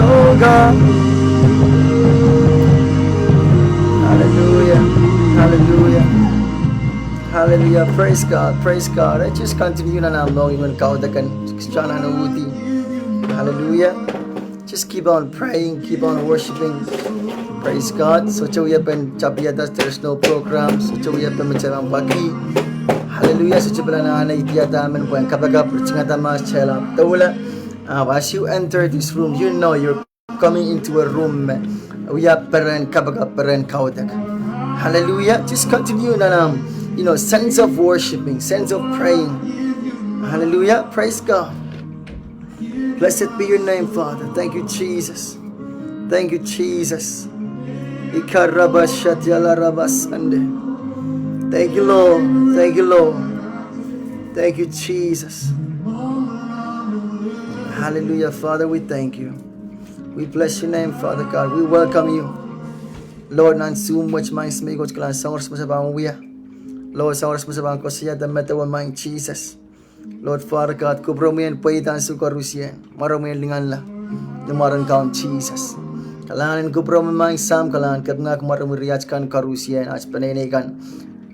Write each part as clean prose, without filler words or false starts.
Oh God. Hallelujah. Hallelujah. Hallelujah. Praise God. Praise God. I just continue na namo yung kaudakan sana na uti. Hallelujah. Just keep on praying, keep on worshiping. Praise God. So we have been chapiatas, there's no programs. So we have been macam bagi. Hallelujah. So pala na ana itiyata amin po ang kapagap chingata mas chela. Tawala. As you enter this room, you know you're coming into a room. We have peren kapagap peren kaudak. Hallelujah. Just continue na sense of worshiping, sense of praying. Hallelujah. Praise God. Blessed be your name, Father. Thank you, Jesus. Thank you, Jesus. Thank you, Lord. Thank you, Lord. Thank you, Jesus. Hallelujah, Father. We thank you. We bless your name, Father God. We welcome you. Lord, nan so much mind me go klan sangors mo sa bangwiya. Lord, sangors mo sa bang kosiya the meta wa mind Jesus. Lord, Father God, kubro mo yan paitan su karusyan. Maro mo yan lingan la. Dumaran ka Jesus. Kalahanin kubro mo mind sam kalahan kab nga kumaro mo riyach kan karusyan as panay kan.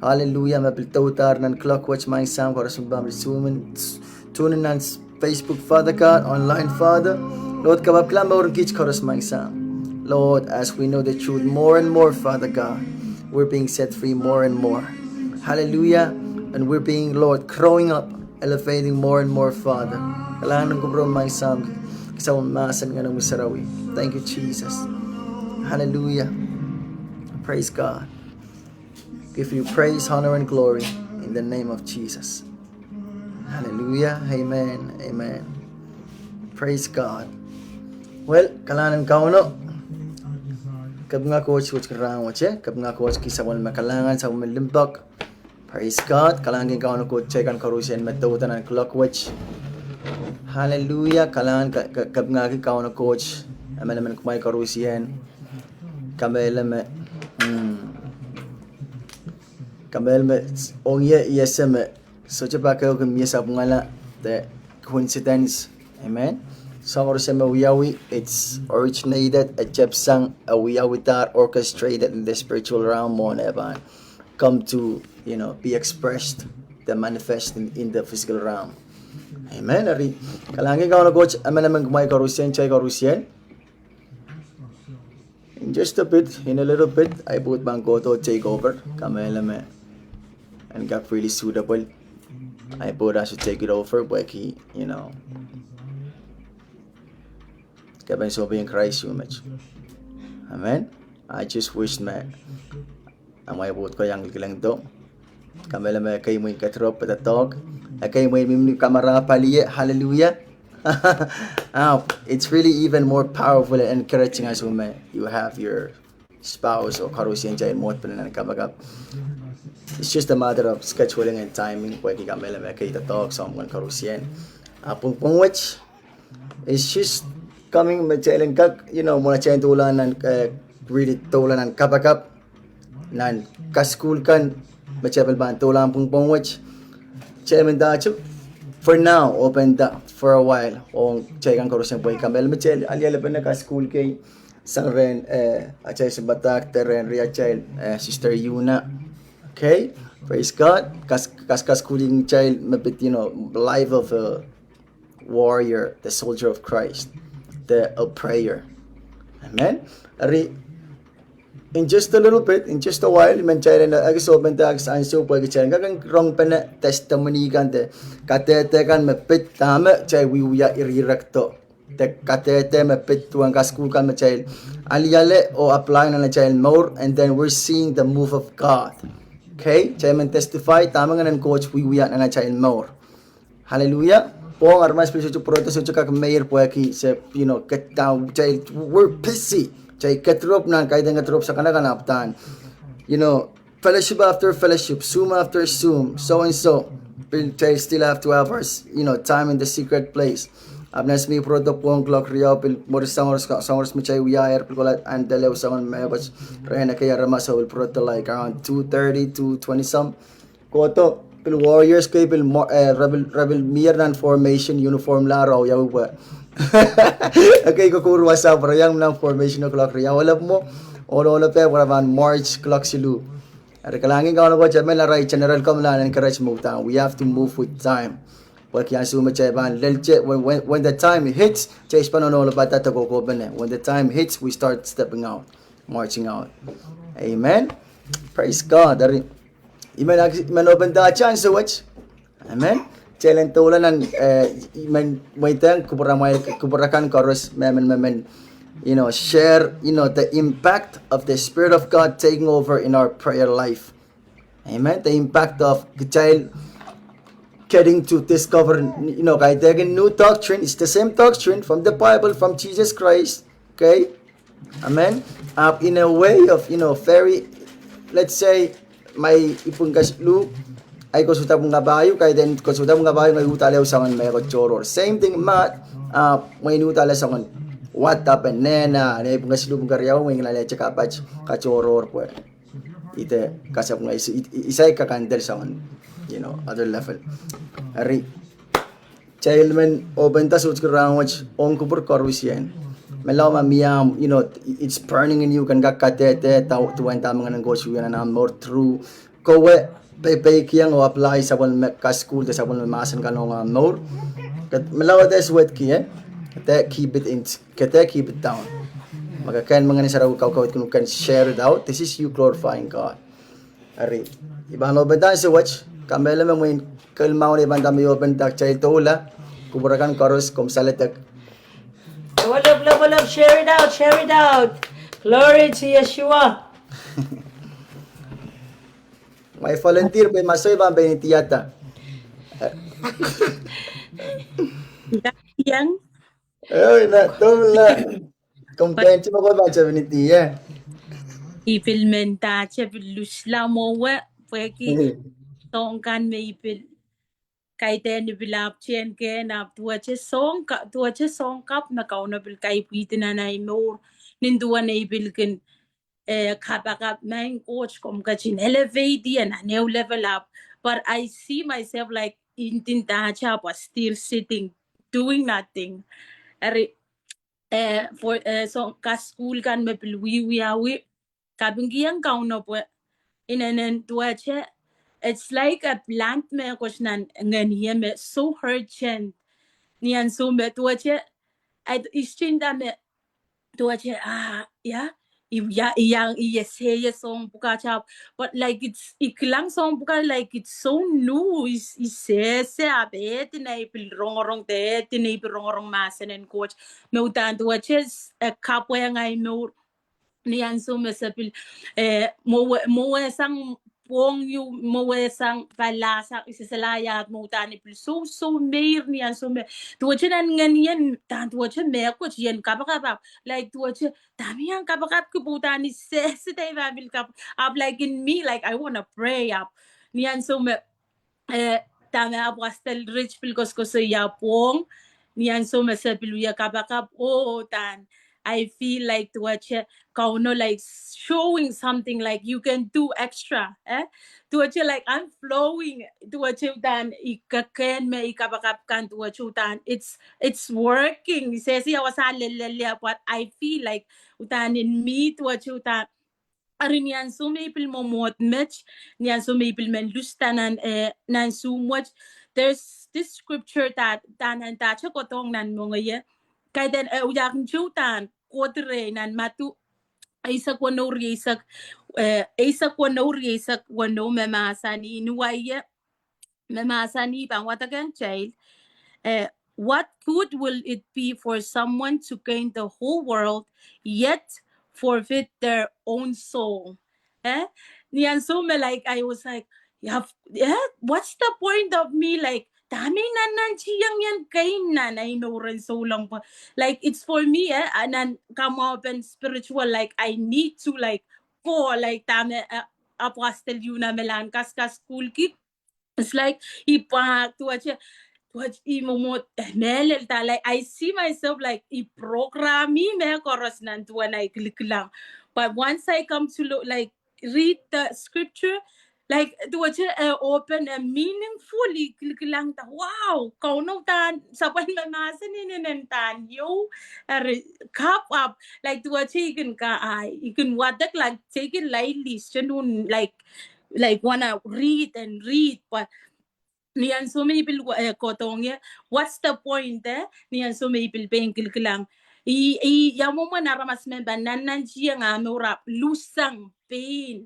Hallelujah, mapiltautar nan clockwatch mind sam karusyan bam sumen tunin nan Facebook, Father God, online, Father. Lord, kabab klam ba kich karus mind sam. Lord, as we know the truth more and more, Father God, we're being set free more and more. Hallelujah. And we're being, Lord, growing up, elevating more and more, Father. Kailangan ko bro my sam sa umasan nga ng musarawi. Thank you, Jesus. Hallelujah. Praise God. Give you praise, honor, and glory in the name of Jesus. Hallelujah. Amen. Amen. Praise God. Well, kailangan ka no. Kab nga coach karang wache, kab nga coach kisawal makalangan sa umilimbak. Praise God. Kalangan ka no coach check an karusian metautan an clockwatch. Hallelujah. Kalangan kab nga ka no coach amalaman kumay karusian. Kamela me Kamel me ongye yeseme. So jaba ka ko miyasa ngala the coincidence. Amen. Sangorosema Wiyawi, it's originated at Jepsang, a Wiyawitar orchestrated in the spiritual realm mo neban come to, be expressed, the manifest in the physical realm. Amen. Ari, kalangi ka na coach, aman naman kumay karusian, chay karusian. In just a bit, in a little bit, I put Bangko to take over, kamelame, and got really suitable. I put us to take it over, but he, Kaya so being Christ image. Amen. I just wish ang may buot ko yang lang do. Kamela may kay mo katrop patatog. Kay mo yung kamera paliye. Hallelujah. It's really even more powerful and encouraging as you have your spouse or karusian dyan mo pa na kabagap. It's just a matter of scheduling and timing. Pwede kamela may kay tatog sa mga karusian. Pungwich, it's just coming machaling kak, muna chain tulan nan really tulan nan kapakap nan kaskul kan machapel ban tulan pung which chairman da for now open da for a while on chekan karusian boy kamel machel aliala pa na kaskul kay sang ren achay sa batak teren ria child sister Yuna. Okay, praise God. Kaskooling child mabit life of a warrior, the soldier of Christ, a prayer. Amen. In just a little bit, in just a while, man chaya na agisoben ta agsanso po agchaya gagang wrong pa na testimony kan te katete kan mapit tama chay wiya irirekto te katete mapit tuang kaskul kan machay aliyale o apply na chay more, and then we're seeing the move of God. Okay, chay man testify tama nga nan coach wiya na chay more. Hallelujah. Po ang armas piso proto so kak mayor po aki sa kataw chay we're busy. Chay katrop na kahit ang katrop sa kanakanaptan. Fellowship after fellowship, Zoom after Zoom, so and so. Chay still have to have our, time in the secret place. Abnas mi proto po ang clock riyaw pil moris sangors mi chay wiyaer pil kolat and delew sa man mebach rena kaya ramasa will proto like around 2:30 to 20 some. Koto Pil warriors kay pil rebel mir nan formation uniform laraw yaw ba. Okay ko kurwa sa yang lang formation clock ya wala mo olo pe wala man march clock silu. Are kalangin ka ko jamel rai general kam lan encourage mo ta. We have to move with time. Porque yan suma chay ban lelche when the time hits chay panonolo bata to go bene. When the time hits we start stepping out, marching out. Amen. Praise God. Dari iman open the chance so much. Amen. Challenge tulan ng iman waitan kupurakan chorus memen share the impact of the Spirit of God taking over in our prayer life. Amen. The impact of the child getting to discover, kahit again, new doctrine. It's the same doctrine from the Bible, from Jesus Christ. Okay? Amen? In a way of, very, let's say, may ipungkaslu, ay konsulta mong ngabayo, kaya din konsulta mong ngabayo, may utalaw sa may kachoror. Same thing, Matt, may utalaw sa what happened, nena, na ipungkaslu mong karyaw, may ngaleche kapach, kachoror po. Ite, kasi kung isa'y kakandel sa other level. Ari, child man obenta such ranwach on kupur korwisyen. Melaw mamiyam, it's burning in you kan kakatete tau tuwan tamang ng gosyo yan na more true. Kowe pay kiyang o apply sa wal ka school sa wal masan ka no more. Kat melaw des wet kiye. Kate keep it down. Magakain mga ni saraw kawit kung can share it out. This is you glorifying God. Ari, ibang obenta sa watch Kamela mo in kalmao ni banda mi open tak chay tola kuburakan koros kom saletek. Love, share it out. Glory to Yeshua. May volunteer pa masoy ba ba ni tiyata? Yang Na tola. Complaint mo ko ba sa ni tiya? ipilmenta cheplusla mowe pweki tongkan me ipil kaiten bilap chen ke na tuache song kap na kauna bil kai pitina na imor nindua na ibilkin kapakap main coach kom kachin elevate and a new level up, but I see myself like in tacha was still sitting doing nothing. For so ka school kan me pilwi awi kabingiang kauna po inanen tuache. It's like a plant me kosnan ngan me so urgent niyan so me tuache at istinda me tuache yeah yang iya song buka chap, but like it's iklang song buka like it's so new is se abe tinay pilrong tinay pilrong masen and coach me utan tuache kapwa ngay no niyan so mesapil mo sang pong yu mo sang palasa isisalaya mo tani pil so mayor niyan so me tuwache nan nganiyan tan tuwache me ko yan kapakap like tuwache dami yang kapakap ko putani se tay babil kap up like in me like I want to pray up niyan so me tama apostol rich pilkos ko sa yapong niyan so masapiluya kapakap tan I feel like to watch kauno like showing something like you can do extra to watch like I'm flowing to watch dan ikaken me ikapakap kan to watch tan it's working says I was but I feel like utan in me to watch tan arin yan sumipil mo mot match niyan sumipil men lustanan nan sumwat there's this scripture that tanan ta chakotong nan mo ngayon kay den uyak chutan kotre nan matu Isak wanori isak wanori isak wano memasani nuwaya memasani bang watagan child what good will it be for someone to gain the whole world yet forfeit their own soul? Niyan so me like I was like, what's the point of me like dami nan chiyang yan kay nanay no rin so lang pa. Like it's for me anan come up and spiritual like I need to like go like tame apostle Yuna Melan kas school ki. It's like ipa tuwach imomot melel ta like I see myself like i-programi me koros nan tuwa na iklik lang. But once I come to look like read the scripture like do open and meaningfully lang ta wow kau no tan sapan mamasan in tan yo cup up like do you can ka I you can what that like take it lightly shanun like wanna read and read but niyan so many people kotong ya what's the point niyan so many people pengkil lang I yamo mo naramas men bananan siya nga mura lusang pain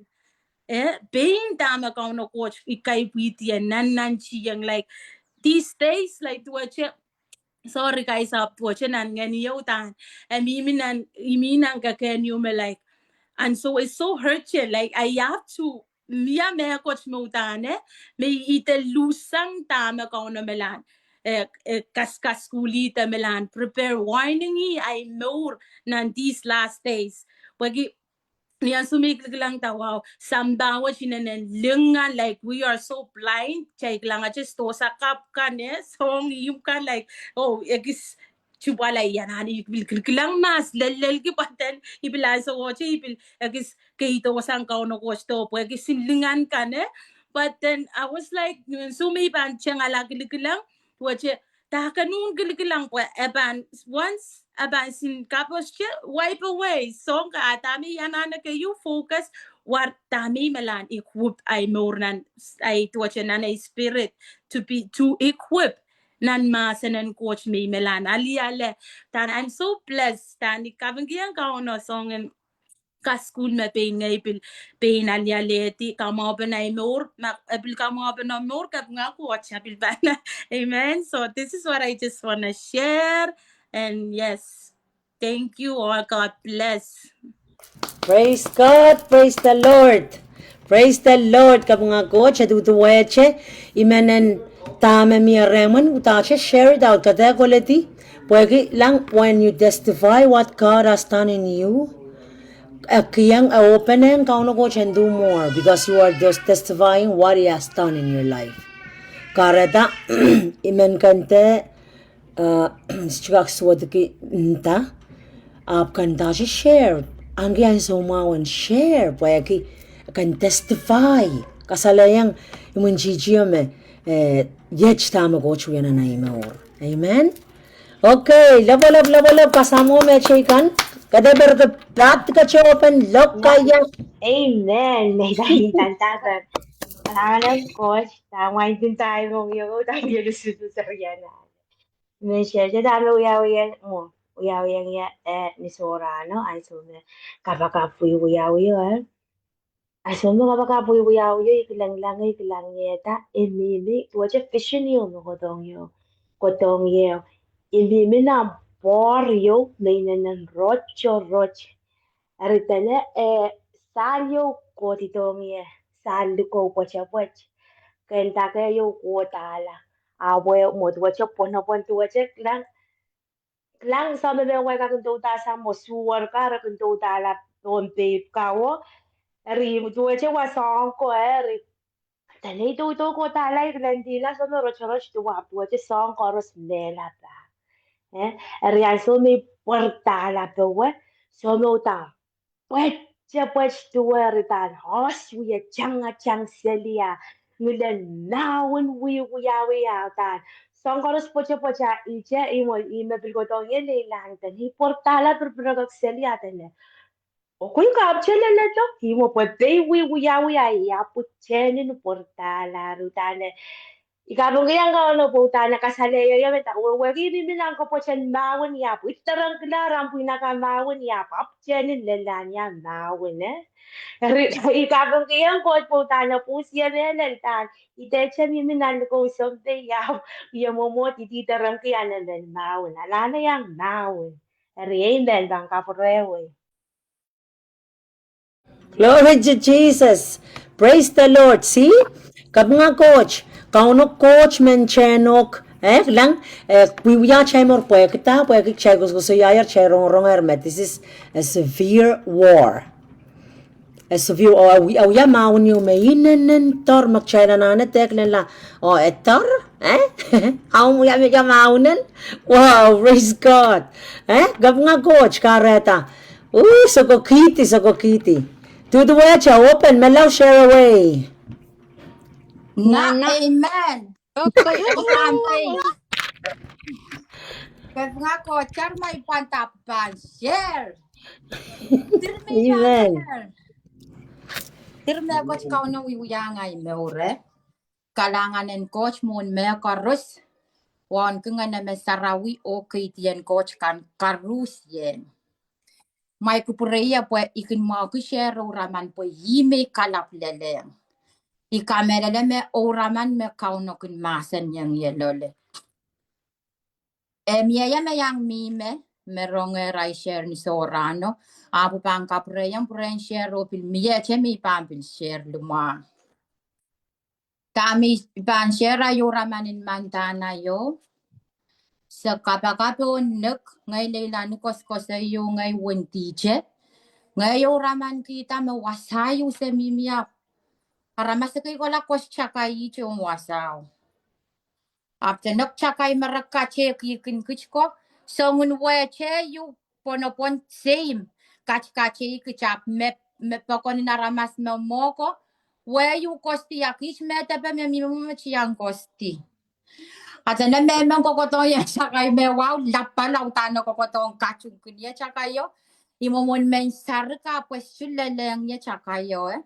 pain tama ka no coach ikay piti nanan siyang like these days like to sorry guys up to nan ngani yotan iminan ka ken you me like and so it's so hurtful like I have to mia me coach mo tane me ite lusang tama ka no melan kaskas kulita melan prepare warning I know nan these last days wagi niyan sumiklig lang ta wow sambawa sinanen lengan like we are so blind chay lang just to sa kap kan song yung kan like oh egis chubala yan hani bilklik lang mas lelel ki paten ibilan sa oche ibil egis keito wasang kaw no kosto po egis sinlingan kan but then I was like sumi pan chang alaglik lang wache ta kanun glik lang po eban once about sin kapos wipe away so ka tami yanana ke you focus what tami malan equip I more nan I tuwa nan a spirit to be to equip nan masanan coach me melan ali ale tan I'm so blessed tan ikabang kiyang kaono song and ka school me pe ngay pil ali ale ti kamo pa na more pil kamo pa na more kap nga coach pil ba na amen so this is what I just want to share and yes thank you all. God bless. Praise God, praise the Lord. Praise the Lord. Kapag coach atutuweche imanen tama mi reman utache share it out kada quality. Pwede lang when you testify what God has done in you. Kiyang opening kauno coach and do more because you are just testifying what He has done in your life. Karata iman kante chikak swatki nta आप कंदाजे share anggi ay sumawan share pwede kan testify kasalayang imun me yech tama ko chuya na naimor amen okay love kasamo me chikan kada berda plat ka open look kaya Amen. May dahil tantagan. Alam coach, tama din tayo yung tayo lusudo sa Rihanna. May siya dami uyaw yang ya ni Sorano ay so me kapakapuy uyaw ay so me kapakapuy uyaw ikilang yeta imimi tuwache fishing yo no kotong yo imimi na por yo may nanan rocho aritane salyo kotitong ye saldo ko pocha kenta ke yo kotala awe mo tuwache pon tuwache lang sa me wa ka kunto ta sa mo suwar ka ra kunto ta la ton pe ka wo ri mu tu che wa song ko ri ta nei to ko ta la ren di la so me ro choro tu wa tu che song ko ro sme la ta ri al so me porta la pe we so me ta pues pues tuwer tan hos wi chang selia ngulen nawen wi tan son koros pocha iche imo me pilgoto yele lang tan hi portala per selia tan o kuin ka chele le to imo pues be wi ya puchen no portala rutane ikabong yang kau no puta na kasale ya beta wagi ni bilang ko pochen mawon ya pu itarang klaram pu na ka mawon ya pap chen le la nya mawon ikabong yang ko puta na pu siya le tan ite chen ni minan ko somte ya mo ti tarang kya na le mawon ala na yang mawon rin den bang ka prewe glory to Jesus. Praise the Lord. See? Kapag coach, kauno coach men chenok lang kuya chay mor pwede chay gusto yayar chay rong ermet. This is a severe war. A severe ya maun yung may inanen tor magchay na tek nila etor how mo ya maunan wow praise God kapag coach kareta so kokiti to the way open, malaw share away. Na Nana. amen. Okay. Sampai. Kaya ko char may pantapan share. Tirme Amen. share. Tirme ko kau na wiwiyangay meure. Kalanganin coach mon me karus. Wan kunga na me sarawi o kitian coach kan karus yen. Mai kupureia po ikin mau ku share raman po yime kalap leleng. Ikamelele me oraman me kauno kun masen yang yelole. Miaya me yang mime meronge rai share ni sorano. Apu pang kapre yang puren share opil mia chemi pampil share luma. Kami pan share ayo ramanin mantana yo. Sa kapakapo nek ngay leila ni kos yo ngay wentiche. Ngayo raman kita me wasayu se mimia. Para masakay ko la kos chakai chong wasaw. After nok chakai maraka che kikin kuchko. So ngun weche you ponopon same. Kache kichap me pokon naramas me moko. Where you kosti akish me tepe me mimu chiang kosti. Ata na me kokotong ya chakai me wow lapa lautano kokotong kachung kunya chakai yo. Imomon men sarka pues chuleleng ya chakai yo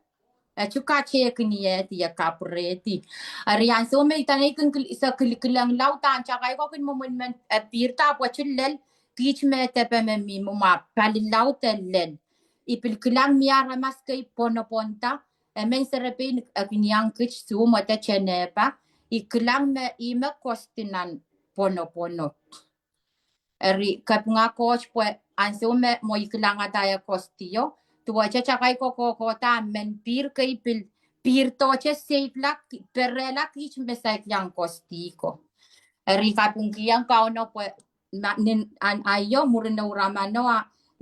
chuka che knie dia kapreti arian so me tanai kun sa kilang lautan chakai ko kun momon men pirta po chulel kich me tepe me mi ma pal lautelen ipil kilang miara maskei ponoponta men serepin knyang kich su mata chenepa ikilang me ime kostinan ponopono eri kapunga coach po anso me mo ikilang ataya kostio tua chakai ko ta men pir kay pir to che safe lak perela kich me sa yang kostiko eri kapung kiyang kauno po nin an ayo murno ramano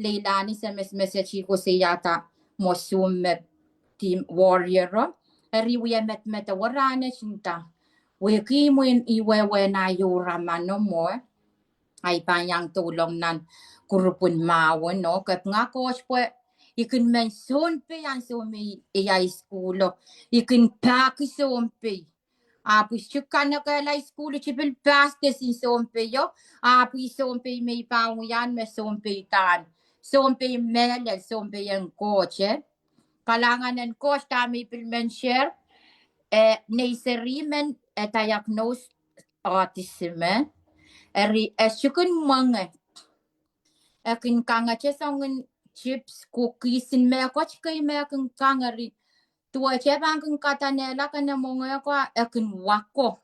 leilani se mes chiko se yata mosum team warrior eri we met warane chinta we ki mo iwe na yo ramano mo ay panyang tulong nan kurupun mawon no kat nga coach po ikin men sonpe ang sumi iya iskulo ikin pak sonpe apus chukana kala iskulo chipil paste sin sonpe yo apus sonpe may paungan me sonpe tan sonpe mele sonpe yang coach kalangan ng coach tami pilmen share neiserimen diagnose autism eri chukun mange akin kanga che songen chips cookies in me ko chkai me akin kanga ri tua che bang kan katanela kan monga ko akin wako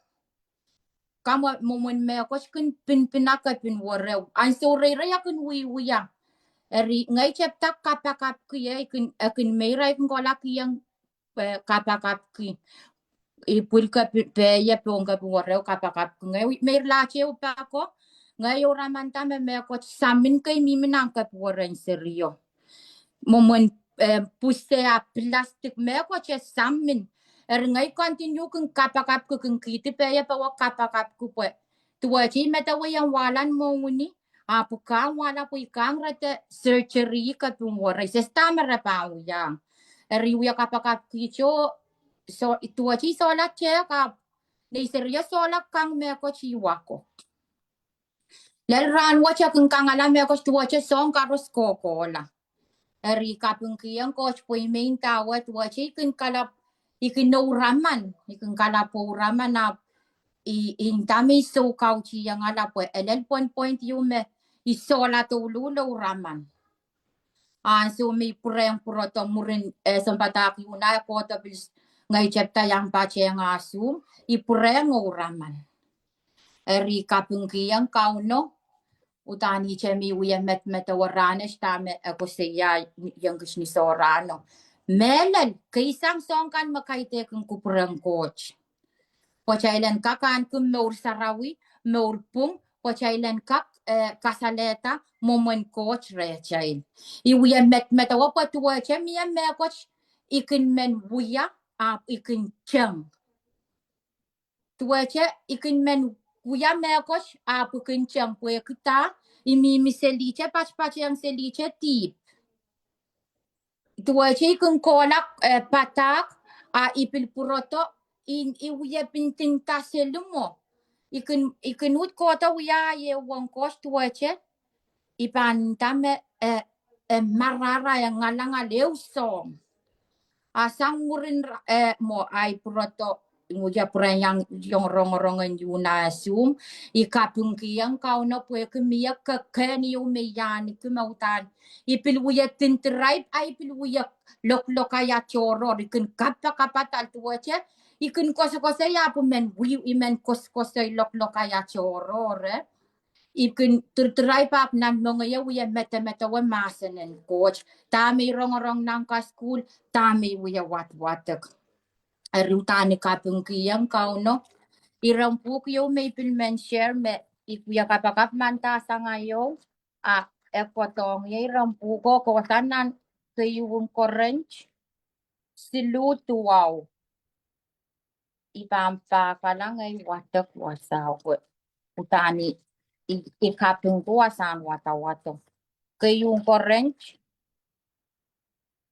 kama momon me ko chkin pinaka pin wore an so re re akin wi ya eri ngai chep tak kapakap ki akin me ra kan ko la ki yang kapakap ki ipulka pe ya ponga wore kapakap ngai me la che pa ko ngai ora manta me ko samin kai mi menang ka wore serio momon puste a plastic me ko che samin ngai continue kun kapakap ku kun kiti pe ya pa wa kapakap ku po tua chi meta wa yang walan mo nguni apu ka wala pu ikang rate surgery ka tu wore se stamera pa yang riuya kapakap ki cho so tua chi sola che ka nei serio sola kang me ko chi wako lel ran wa cha kun kang ala me ko tua che song karos kokola eri kapung kiyang coach po main tawat wachi ikin kalap ikin no raman ikin kalapo raman na in tami so kauchi yang ala po elel point yume isola to lulo raman so mi pureng puroto murin sempataki una ko to bis ngai chepta yang pache nga asum ipureng raman eri kapung kiyang kauno utani chemi uya met warane stame ako siya yang ni sorano melal kaisang song kan makaite kung kupurang coach pochailan kakan kun meur sarawi meur pung pochailan kak kasaleta momon coach rechail I uya met wa patua chemi me coach ikin men uya ap ikin chang tuache ikin men uya me coach ap ikin chang pue kita imi selice pas yang selice tip tua che kun kolak patak ipil puroto iwia pinting taselumo. Ikan ut kota wia ye wang kos tuache. Ipan tame marara yang ngalanga leu song. Asang murin mo ay proto nguja yang rong-rongan yuna sum ikapung kiyang kau na pue kemia ke keni umeyan kemautan ipilwuya tintripe ay pilwuya lok aya choro ikan kapatal tuache ikan kosa ya pumen wi imen kosa lok aya choro re ikan terterai pap nan mongaya wiya meta wa masanen coach tami rong nang ka school tami wiya wat arutani kapung kiyang kauno irampuk yo may pilmen share me ikuya kapakap manta sa ngayo ekotong ya irampuko ko tanan kayung korench silu tuwaw ipampa kalang ay watak wasaw utani ikapung tuwasan watawato kayung korench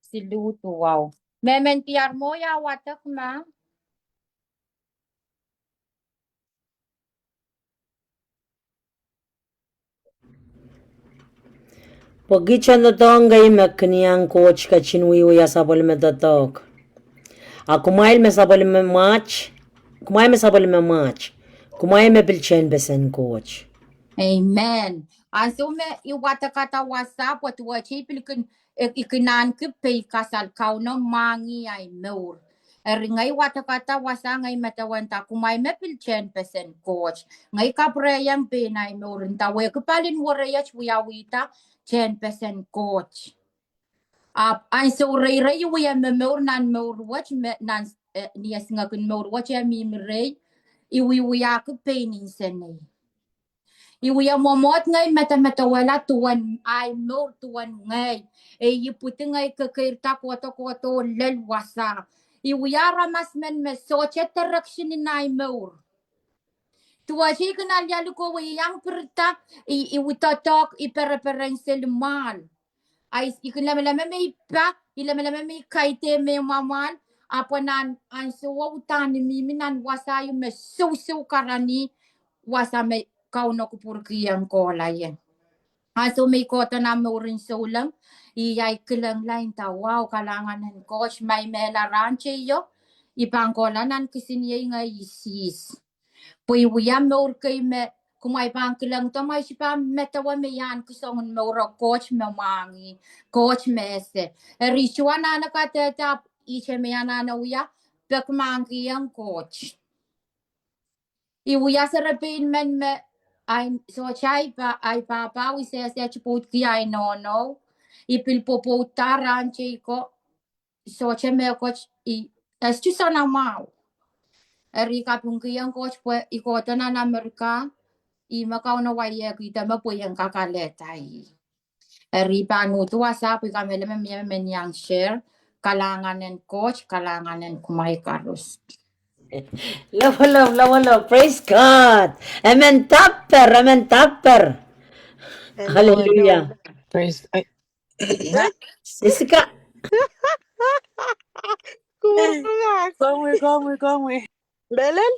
silu tuwaw mementiar mo ya watak ma Pogicha no tonga imekniang coach kachinwiwi ya sabol me dotok. Akumail me sabol me match. Kumail me sabol me match. Kumail me bilchen besen coach. Amen. Asume iwata kata WhatsApp watu wachi pilikin ikinan kipi kasal kau no mangi ay meur. Ngay wata kata wasa ngay matawanta kumay mepilchen pesen coach. Ngay kaprayang pinay meur ntawe kapalin warayach wiyawita 10% coach. Ang so ray wiya meur nan meur watch nan niyas ngakun meur watch ya mimrey iwi wiya kapinin senay. Iwiya momot ngay meta wala tuwan ay no tuwan ngay iputi ngay kakirta koto lel wasa iwiya ramas men me soche direction inay more tuwa si kanal yalu ko wiyang perta iwitotok ipereferensel mal ay ikunlamelame me ipa ilamelame me kaite me maman apanan an suwa utani miminan wasa yu me so karani wasa me kauno kupurkiyan ko layan. Aso may kota na mo rin sulang, iyay kilang lain tawaw, kalangan ng coach, may mela ranche yo, ipangkolanan kisiniya nga isis. Pui wiyam mo kay me, kumay pang kilang to, may sipa metawa me yan, kusong mo coach me mangi, coach mese. Rishwa na nakatetap, ishe me yan na uya, pek mangi ang coach. Iwuya sa rapin men me ay so chay pa ay papa we say chuput ki ay no ipil popo taran ko so che me coach es tu sana mau eri kapung ki ang coach po ikota na Amerika makaw na waya kita po yang kakaleta eri panu tu wasa pi kamele men yang share kalangan ng coach kalangan ng kumay karus. Love. Praise God. Amen tapper. Hallelujah. Praise. Sisika. Come. Belel?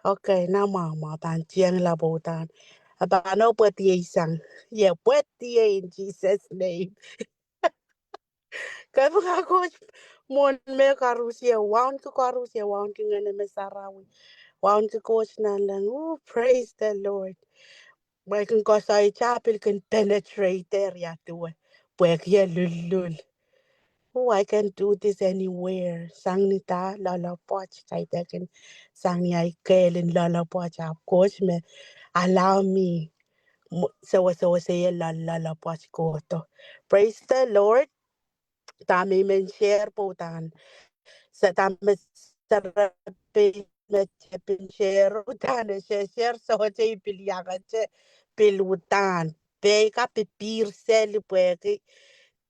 Okay, now mama tan chiang la botan. Abano pati isang. Yeah, pati in Jesus' name. Kaya ako mon me karusia wound ko karusia wound ko ngane me sarawi. Wound ko coach na lang. Oh, praise the Lord. May kung ko sa chapel can penetrate area to. Pwek ya lulul. Oh, I can do this anywhere. Sang nita lala poch kaitakin sang ni I kailin lala poch of course me allow me so say lala poch ko to. Praise the Lord. Tami men share po tan. Sa tami sarapin me chepin share utan share so che pilyakan che pilutan. Peka pipir seli pwede.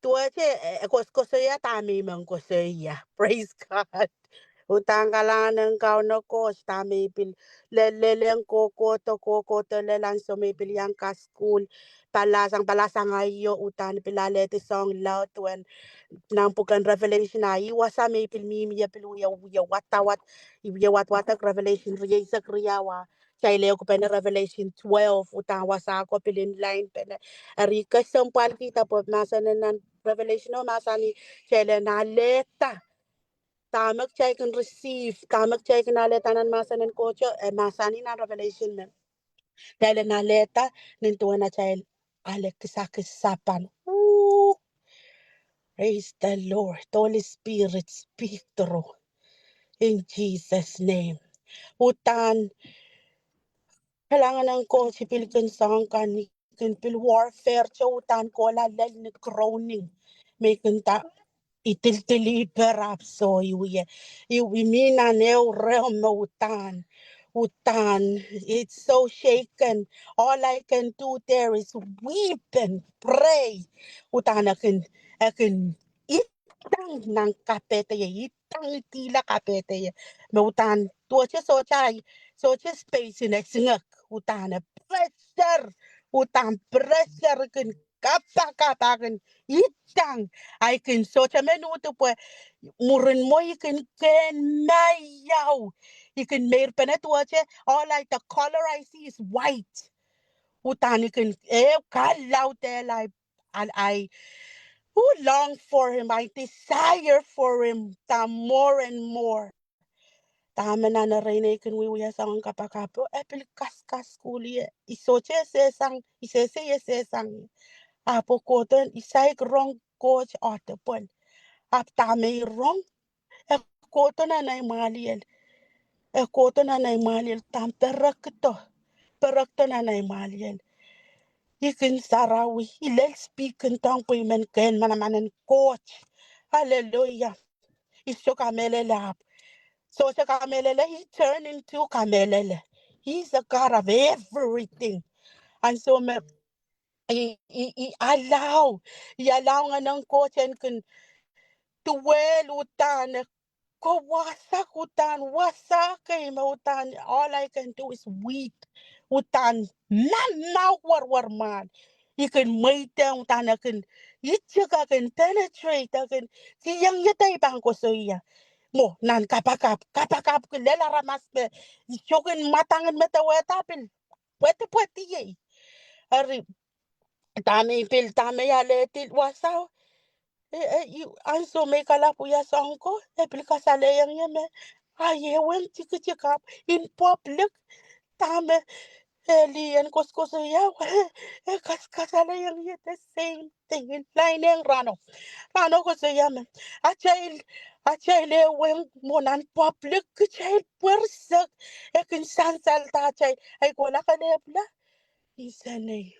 Tuwa che kosoya tami man kosoya. Praise God. Utang kalangan kau no coach ta maybe leleng koko to lelan so maybe yang ka school palasang ayo utan pilale ti song loud when nang pukan revelation ay wasa maybe mi ya pilu ya wat revelation riya sa kriyawa kay leo ko pena revelation 12 utang wasa ko pilin line pena ari ka sampal kita po nasa nan revelation no masani kay na leta tamak chay can receive tamak chay can aletanan masan and kocho masani na revelation men dahil naleta nintuwa na chay alekisakis-sapan. Ooh, praise the Lord. Holy Spirit, speak through in Jesus' name. Utan kailangan ng coach Philippine song kan pil warfare cha utan ko la ni groaning may kanta itil deliver so iwi mina neo realm utan it's so shaken all I can do there is weep and pray utan akin itang ng kapete itang tila kapete utan tuwa so space in singak utan pressure pressure kan kapa kan itang I can so minuto pues murin mo ikin ken mayaw ikin mayor penetwache all like the color I see is white utani can kalaw tel I who long for him I desire for him the more and more tama na reyna ikin wiwiya sang kapakapo epil kaskas kuliye isoche sesang isese sesang apo koton isay wrong coach otapon ap tame wrong koto na nay maliel koto na nay maliel tam perakto na nay maliel ikin sarawi ilel speak in tong men ken manamanen coach hallelujah iso kamelele ap so sa kamelele he turned into kamelele he's a god of everything and so me i allow nga ng coach and can to well utan ko wasak utan wasak kay mautan all I can do is weep utan war man you can mate down utan can itchika can penetrate can siyang yatay bang ko so iya mo nan kapakap ko lela ramas pe chokin matangan metaweta pin pwete ye ari tame ya letil wasaw anso me kala puya sangko epilika sale yang yeme aye wen chikap in public tame Elian koskoso ya kaskasala yang ye the same thing in line yang rano ko so yame achail wen monan public chail persak ekin sansal ta chay ay kola kanebla isane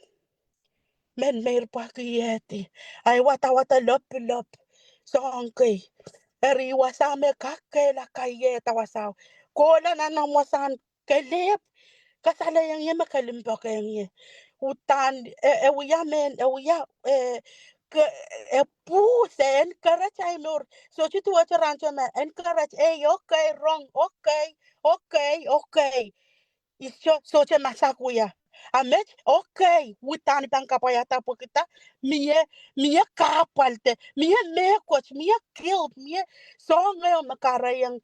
men mer pakiyeti ay wata lop songkay eri wasame kakela kayeta wasaw kola na namosan kelep kasala yang ye makalimpa kayang ye utan wiya men wiya ke puse encourage ay nor so chitu wacha rancho me encourage okay wrong okay isyo so che masakuya amet okay utan bang kapayata po kita miye kapalte miye mekoch miye killed miye so ngayon makarayang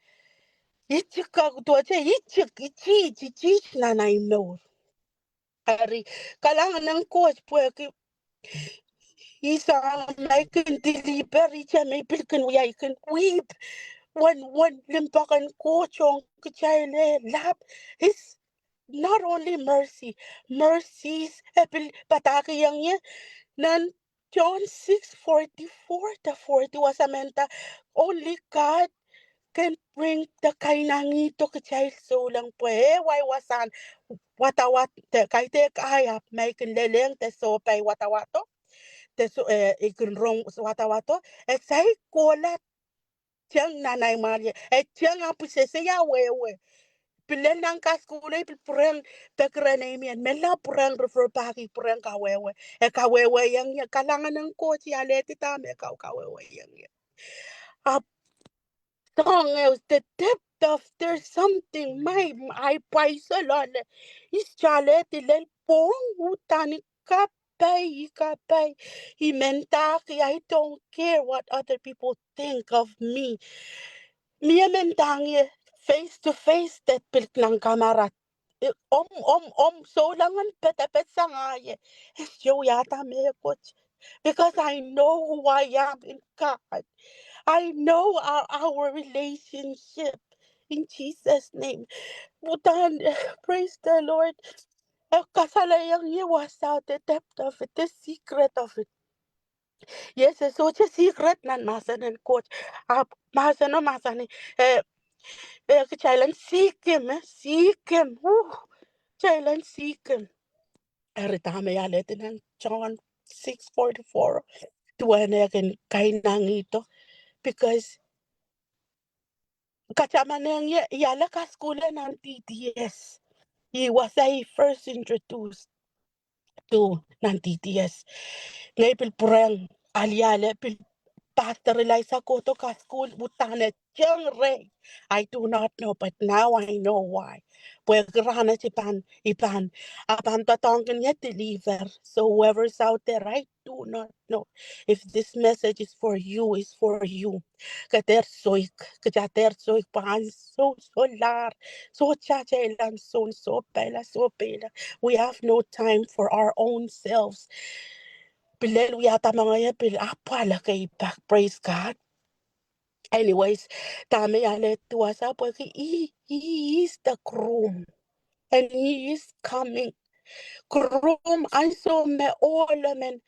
ichika tuwache ichi na no ari kailangan ng coach porque isa may can deliver icha may pilkan uya ikan weep when limpakan coach on kachayle lap is not only mercies epil pataki yang ye nan John 6:44 to 40 was a menta only God can bring the kainangito kachay so lang po why wasan watawat te kay te kaya may kinleleng te so pay watawato te so ikinrong watawato say kola tiyang nanay Maria tiyang apusese ya wewe pilen nang kaskule pureng pekrenemian mela pureng refer paki pureng kawewe kawewe yang kalangan ng coach aleti tame kawewe yang song is the depth of there's something my I paisalon is chalet lel pong utani kapay Himentaki, I don't care what other people think of me. Miamentangi face to face that pilt ng kamera. So langan pet sangaye. Yo yata me coach. Because I know who I am in God. I know our relationship in Jesus' name. Butan, praise the Lord. Kasalayang ye was out the depth of it, the secret of it. Yes, so it's a secret nan masan and coach. Masan no masan. Eh, Child seek him. Child seek him. Every time I let in John 6:44 to an again kainang ito because kachamanang yala ka school ng TTS. He was a first introduced to ng TTS. Ngayon pilpurang alyale pil Pastor Eliza Koto ka school butane Jung Ray. I do not know, but now I know why. Pues grana ipan apan tatongkin yet deliver. So whoever's out there, I do not know if this message is for you, is for you. Kater soik pan so solar, so chachelan so bela. We have no time for our own selves. Pilel yata mga yan, apala kay back, praise God. Anyways, tama yale tuwasa po he is the groom and he is coming. Groom also me all men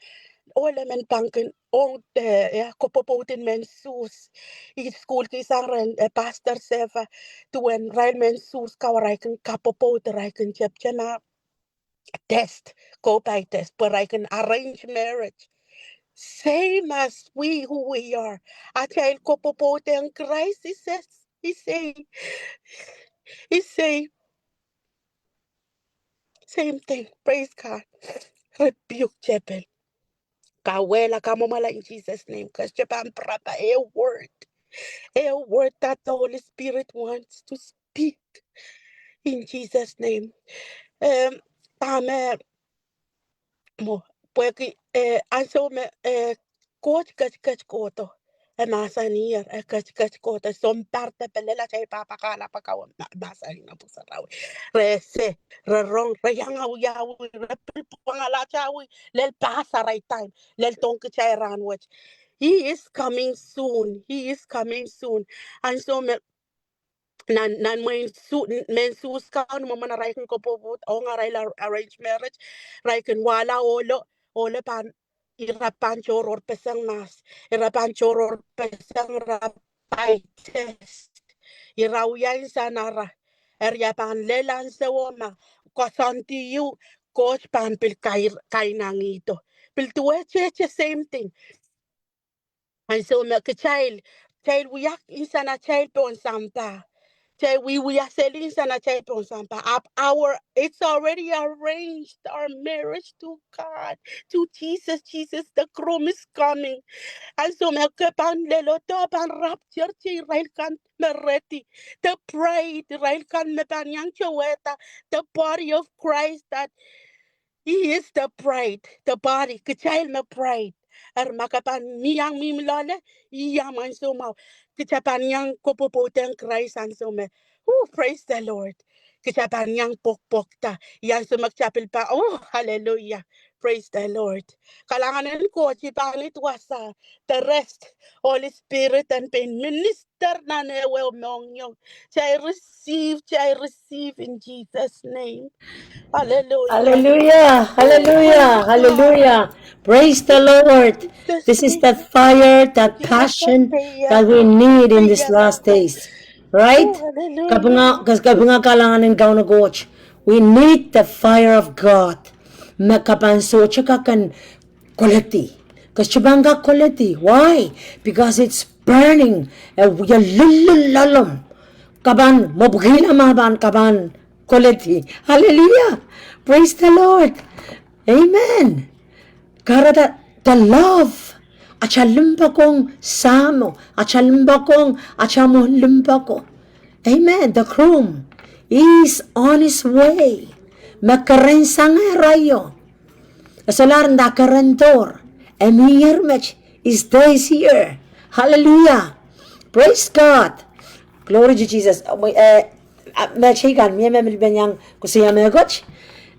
banken on the kopopotin men sus. I school kisang ren pastor seva tuen rail men sus kawaraiken kapopot raiken chema test go by test but I can arrange marriage. Same as we who we are. At child kopopote ang Christ, he say, same thing. Praise God. Rebuke Jebel. Kawela kamomala in Jesus' name. Because Japan Prata, a word that the Holy Spirit wants to speak in Jesus' name. Amen. Mo, porque also me coach kach koto. Masanier kach koto son parte pelela chay papakala pakaw masani na pusarawi. Rese rerong reyang yawi repil pangala chawi lel pasa right time lel tonk chay ranwach. He is coming soon. He is coming soon. And so me nan men sus kan mo man raiken ko po o nga ray arranged marriage raiken wala olo pan irapan choror pesang mas irapan choror pesang rapay test irawyan sanara eryapan lelan sa woma kosanti yu coach pan pil kay nangito pil tuwe che same thing and so me child we yak insana child po sampa we are selling sana sampa up our it's already arranged our marriage to God to Jesus the groom is coming and so me kepan lelo to pan rapture chi rail kan mereti the bride rail kan me pan yang choweta the body of Christ that he is the bride, the body, kachayil na bride. Ar makapan niyang mimlole, iyaman sumaw. Kachapan niyang kupuputeng Christ ang sume. Oh, praise the Lord. Kachapan niyang pokpok ta. Yan sumagchapil pa. Oh, hallelujah. Praise the Lord. Kalanganan ko, chipanit wasa. The rest, Holy Spirit and pain minister na newe mong yung. Chay receive in Jesus' name. Hallelujah. Hallelujah, Oh, praise hallelujah, God. hallelujah. Praise the Lord. Jesus' This is name. that fire, that passion Yakataya. that we need in these last Ayalata. days. Right? Oh, hallelujah. Kabunga kalangan ng gauna goch. We need the fire of God. Makapanso tsaka kan quality. Because chubanga quality. Why? Because it's burning. Yalululalam. Kaban, mabugila maban kaban. Quality. Hallelujah. Praise the Lord. Amen. God, the love Achalumpakong samo. Achalumpakong achamulimpako. Amen. The groom is on his way. Makarensang rayo. Asalar da karantor. Emirmech is this here. Hallelujah. Praise God. Glory to Jesus.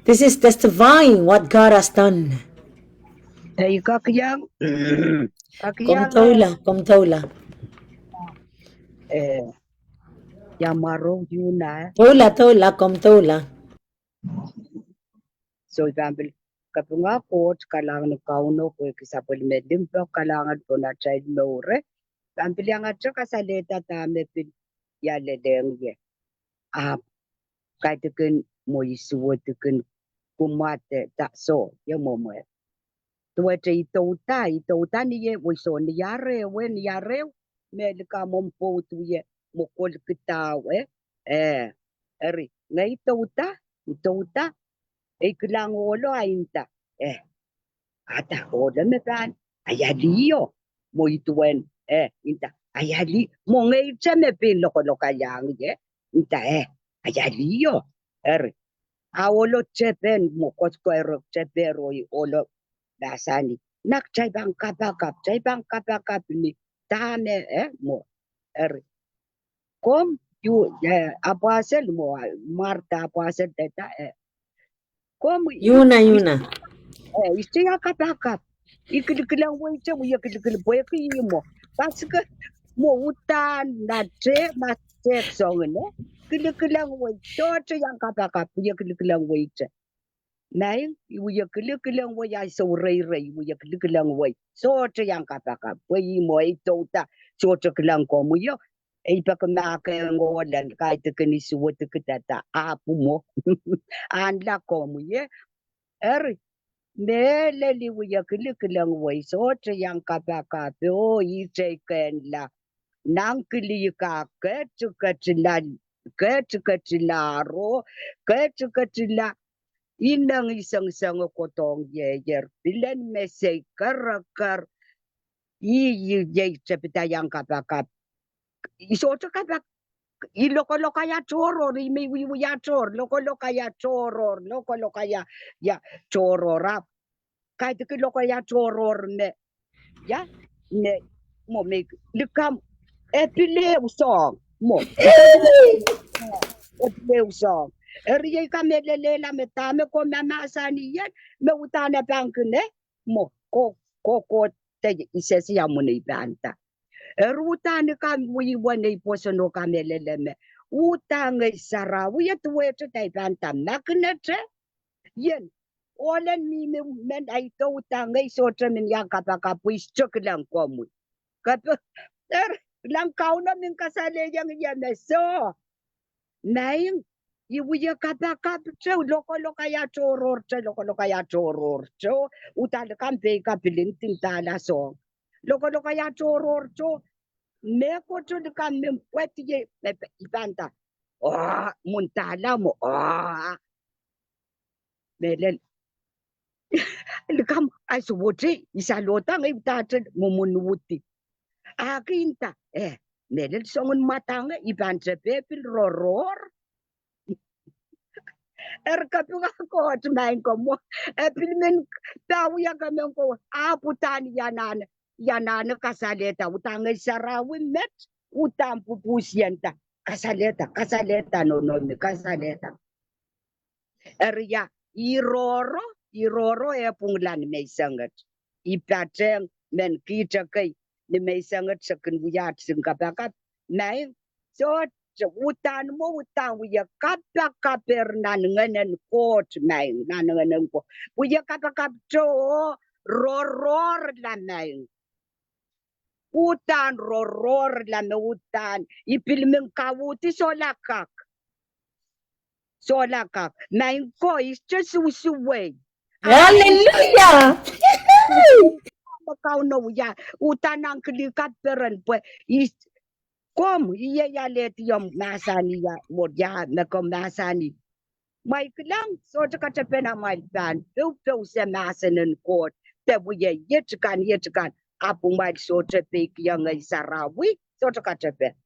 This is testifying what God has done. Thầy có cái giang có cái giang Kom tola. Yamaro Yuna Tola, kom tola. so example kapunga coach kalangan ng kauno ko kisapol medim po kalangan po na child more example yang at saka sa leta tame pin yale deng ye kahit kan mo isuot kan kumate ta so yung mo tuwa ito niye mo so ni yare me ka mom po tuye mo kol kitaw eri ngay ito iklang olo ainta ata oda me kan ayaliyo mo ituen inta ayali mo ngay cheme pin loko yang ye inta ayaliyo awolo chepen mo kosko chepero olo dasani nak chay bang kapakap ni tame mo kom yu apasel mo Marta apasel teta kom Yuna. istiya kapakap ikilkilang way cha mo ikilkil boy mo paska mo utan na tre ma tek song ne kilkilang way to yang kapakap ikilkilang way cha nai ikilkilang way ay so rei ikilkilang way so yang kapakap way mo ito ta so kilang ko mo yo ipakamaka ngolan kahit kanisuwat kitata apu mo anla ko mo ye Neleli wuya kilikilang way so yang kapaka o iten la nankili ka ketsukatilaro inang isang kotong yeyer bilen mesay karakar ye chapita yang kapaka isoto kapak iloko ya choror imi ya chor loko ya choror loko ya chorora kahit loko ya choror ne ya ne mo me likam epileu song mo epileu song eriye kamelele la metame ko mama sani yen me utana bankne mo ko te isesi ya muni banta Rutani kam wi wane posono kamelele me utanga isara wi tuwe to tai banta naknete yen olen mi me men ai to utanga isotra min yang kapaka puis choklang komu kap lang kauna min kasale yang yan so naing iwiya kapaka cho loko ya choror cho utal kampe kapilin tintala so loko ya choror cho me ko to de kan me kweti ye ibanta muntala mo melen likam asuwote isalota ngai tata mumunuti akinta melen songon matanga ibanta pepil roror kapunga ko main ko mo pilmen tawiya kamen ko aputan yanana kasaleta utanga sarawi met utam pupusienta kasaleta no kasaleta iroro punglan may sangat ipateng men kita kay ni may sangat sa kunwiyat sing kapakat nay so utan mo utang wiya kaper nanganan kot nay nanganan ko wiya kapakap to roror lanay utan roror lan utan ipilmeng kawuti solakak nine ko is just usuway Hallelujah. Kau no ya utanang kelikat peran pues is kom iya ya let yom masani ya mod ya mekom masani mai kelang so kata pena mai ban tu se masanen kot te buye yetkan apung mai so trepe yang ngai sarawi so trepe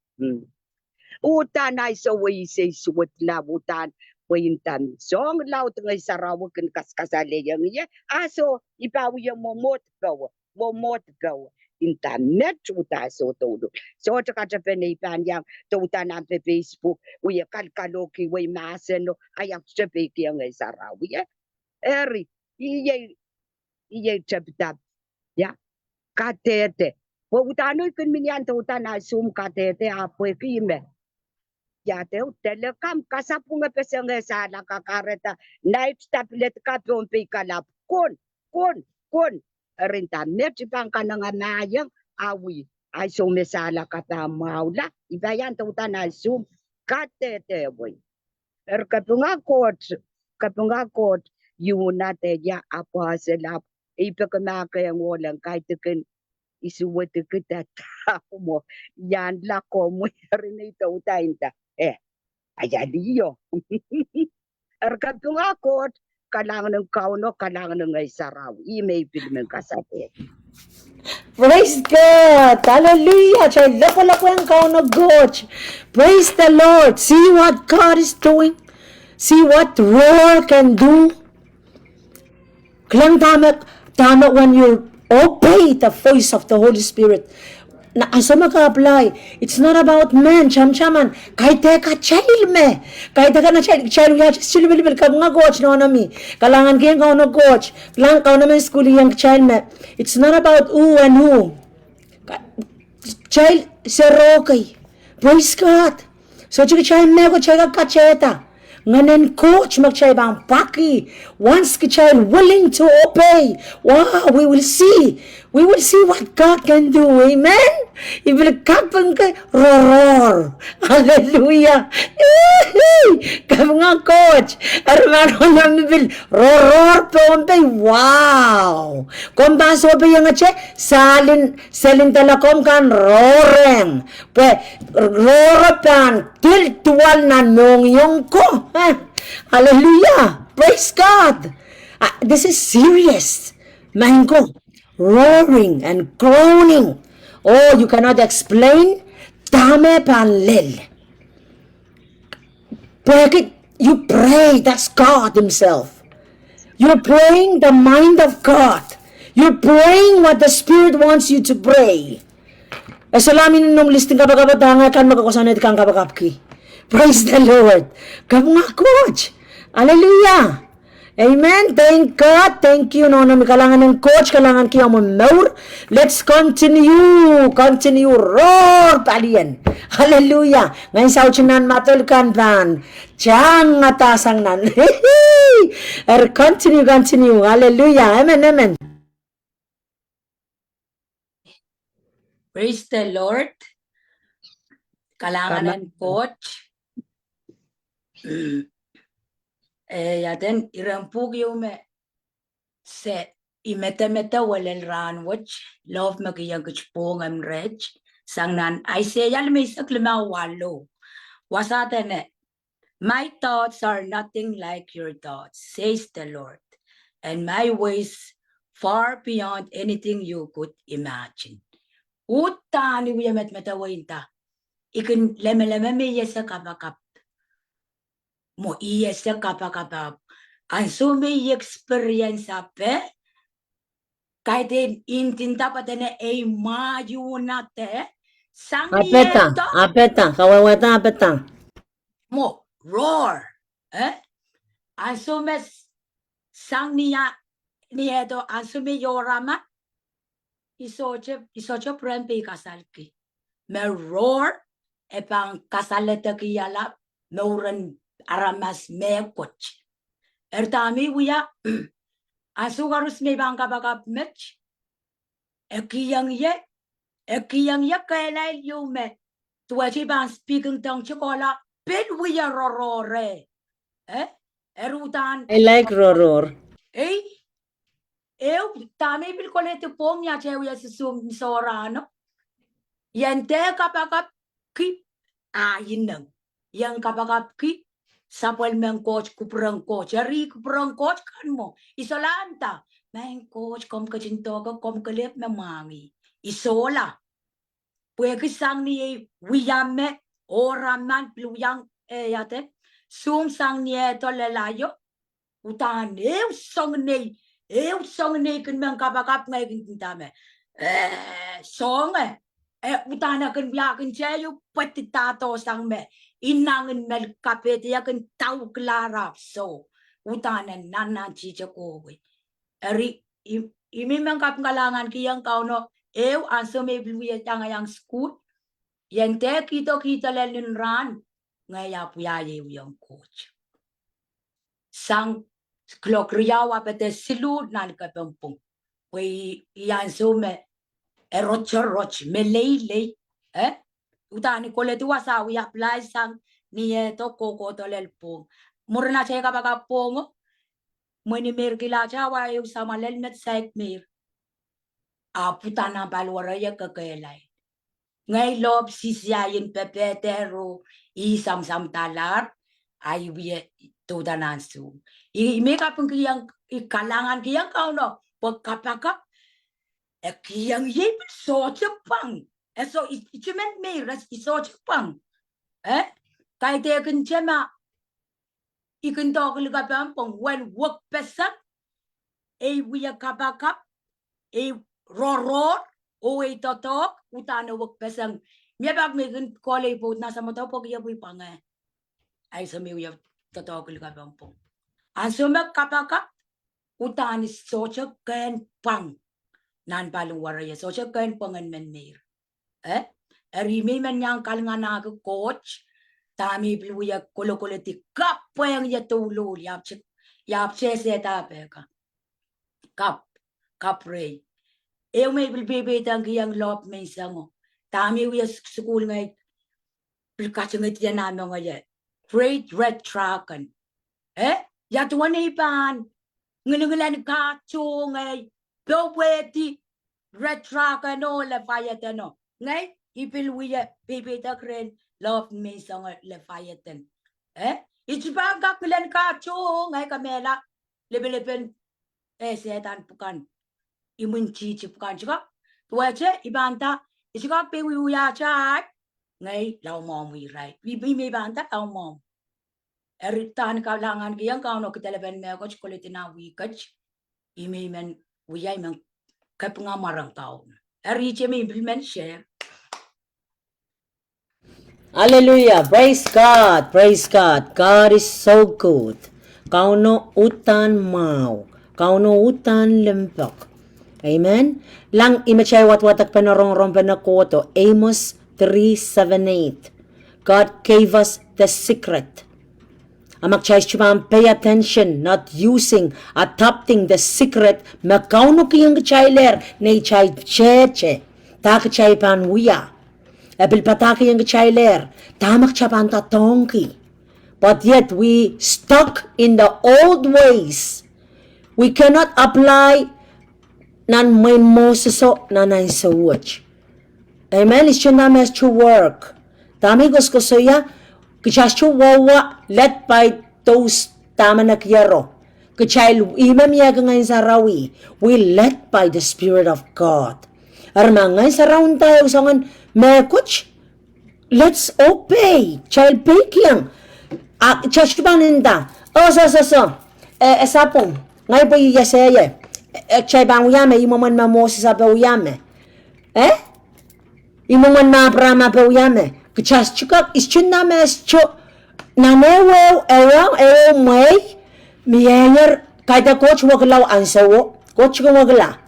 utan ai so we say suwat na utan Wintan song laut ngai sarawi ken kas-kasale yang ye aso ipawi yang momot go internet uta so todo so trepe nei pan yang to utan am Facebook we kalkaloki we maseno ayak trepe yang ngai sarawi eri iye chaptap ya katete wo utano kun minyan to utana sum katete apo kime ya te telecom kasapunga pesenge sala kakareta night tablet ka pompe kala kon renta net bang kananga mayang awi ay so mesala kata maula ibayan to utana sum katete boy kapunga kot yuna te ya apa selap ipakana yang walang kahit kan isuwat kita mo yan la ko mo rin ito utainta ayadiyo kapunga kot kalangan ng kauno kalangan ng saraw may pilmen kasabi. Praise God. Hallelujah. Chay lapo-lapo ang kauno God. Praise the Lord. See what God is doing. See what roar can do. Klang tama when you obey the voice of the Holy Spirit. Na asa maka-apply. It's not about men, cham-chaman. Kahit ka child me. Kahit ka na child ya silbil ka mga coach no nami. Kalangan kayang ka no coach. Kalangan ka naman school yang child me. It's not about who and who. Child serokay. Praise God. So chika child me ko chika kacheta. Nganen coach magchay bang paki. Once the child willing to obey, wow, we will see what God can do. Amen. He will kapang ka roar. Hallelujah. Kam nga coach. Hermano namin bil roar pompe. Wow. Kung ba so ba yung che salin talakom kan roaring. Pwe rorapan tiltual na nong ko. Hallelujah. Praise God. This is serious. Mango. Roaring and groaning. Oh, you cannot explain. Dame panlil. You pray. That's God himself. You're praying the mind of God. You're praying what the Spirit wants you to pray. Salamin nung listing kabagabadanga kan magkakusanit kang kabagapki. Praise the Lord. Kamu nga coach. Hallelujah. Amen. Thank God. Thank you. No, kalangan ng coach, kalangan kiyo mo more. Let's continue. Continue. Roar palian. Hallelujah. Ngayon sa uchinan matulkan pan. Tiyang matasang nan. Continue. Hallelujah. Amen. Praise the Lord. Kalangan ng coach. Yaten irampug me se imeta walel ran watch love magiyang kuchpong am reg sangnan I say yal may saklima walo wasatene my thoughts are nothing like your thoughts says the Lord and my ways far beyond anything you could imagine. Utani wiya meta wainta ikin leme me yesa kapakap mo iya sa kapakapap. Ang sumi experience ape, kahit intinta pa tene ay mayu nate, sang nieto. Apeta, kawawata apeta. Mo, roar. Ang sumi sang nieto, ang sumi yorama, isoche prempe kasalki. Me roar, epang kasaleta kiyala, meuren aramas mekoch. Ertami wiya asugarus me bangka bakap mech. Ekiyang ye kailay yume. Tuwachi bang speaking tong chokola pin wiya rorore. Erutan. I like roar. Tami bil kolete pong ya chewiya susum sorano. Yente kapakap ki ayinang. Yang kapakap ki Samuel meng coach kuprang coach ari kuprang coach kan mo isolanta meng coach kom kacinto ka kom kalip memangi isola. Pwede sang ni wiyame oraman pluyang yate. Sum sang ni to lelayo. Utan eu song ni kun men kapakap ngai kun tame. Song utana kun ya kun chayu patitato sang me. Inangin mel kapet ya kun tau klarap so. Utana nana chicha kowe. Eri imi men kap ngalangan kiyang kauno eu anso me bluye tanga yang school. Yente kita lelin ran ngaya puya yang coach. Sang klok riawa pete silu nan ka pempung. We yan so me roch me lei utani kole tu wasa we apply sang ni to koko to lelpung. Murna che ka baka pongo. Mweni mer kila chawa eu sama lel met sek mer. Putana balwara ya kakelai. Ngay lob sisyayin pepetero isam talar ay wiye tudanan su. Meka pun kiyang kalangan kiyang kauno pagkapakap kiyang yip so chepang. So ichimen me ras iso chepang. Kay te kun chema ikun to kulgapampong when work pesak wiya kapakap roror oe totok utana wak pesang miabag megan kole po nasa mata po kaya boy panga ay sa miya totok ka bampong ansumak kapaka utani socha ken pang nan palung waraya socha ken pangan menir rimi men yang kalngana ko coach tami pluya kolokoleti kap yang ya tulo yap che se ta peka kap rei. Eu may bilbebe tang kiyang lop may sango. Tami wiya school ngay pilkasyo ngay tiyan namin ngay. Great red trucken. Yatuan na ipan. Ngunungulan kacho ngay. Peweti red trucken no Leviathan no. Ngay ipil wiya bebe tang rin lop may sango Leviathan. Ichibagak milan kacho ngay kamela. Lebelepen setan pukan. Imun cicip kan juga tua ce ibanta isika pe wi ya chat ngai lau mom wi rai bi me banta lau mom eritan kalangan kiyang kau no kitelepen me ko chkoletina wi kach ime men wi ai men kap ngamarang tau eri ce me implement share. Hallelujah. Praise God. Praise God. God is so good. Kauno utan mau. Kauno utan lempok. Amen. Lang imachay watwatak panarong panakoto. Amos 3:7-8. God gave us the secret. Amakchay chumam pay attention, not using, adopting the secret. Makauno kiyang chayler, ne chay cheche. Tak chay panwiya. Abil pataki yung chayler. Tamak chapan tatongki. But yet we stuck in the old ways. We cannot apply nan may moseso nanay sa watch. Amen. It's your name has to work. Tami gusto soya, kachas to wawa, let by those tama na kiyaro. Kachayl imam yaga ngayon sa rawi, we led by the Spirit of God. Arma ngayon sa raun tayo sangan, may coach, let's obey. Child pay kiyang. Church ba ninda? So. Esapong, ngayon po yung yasaya. Chay bang uyame, imaman mamosi sa pa uyame. Imaman maprama pa uyame. Kachas chukak, ischun names cho, nanewo, may, miyanger, kaya coach waglaw ansawo, coach ko wagla.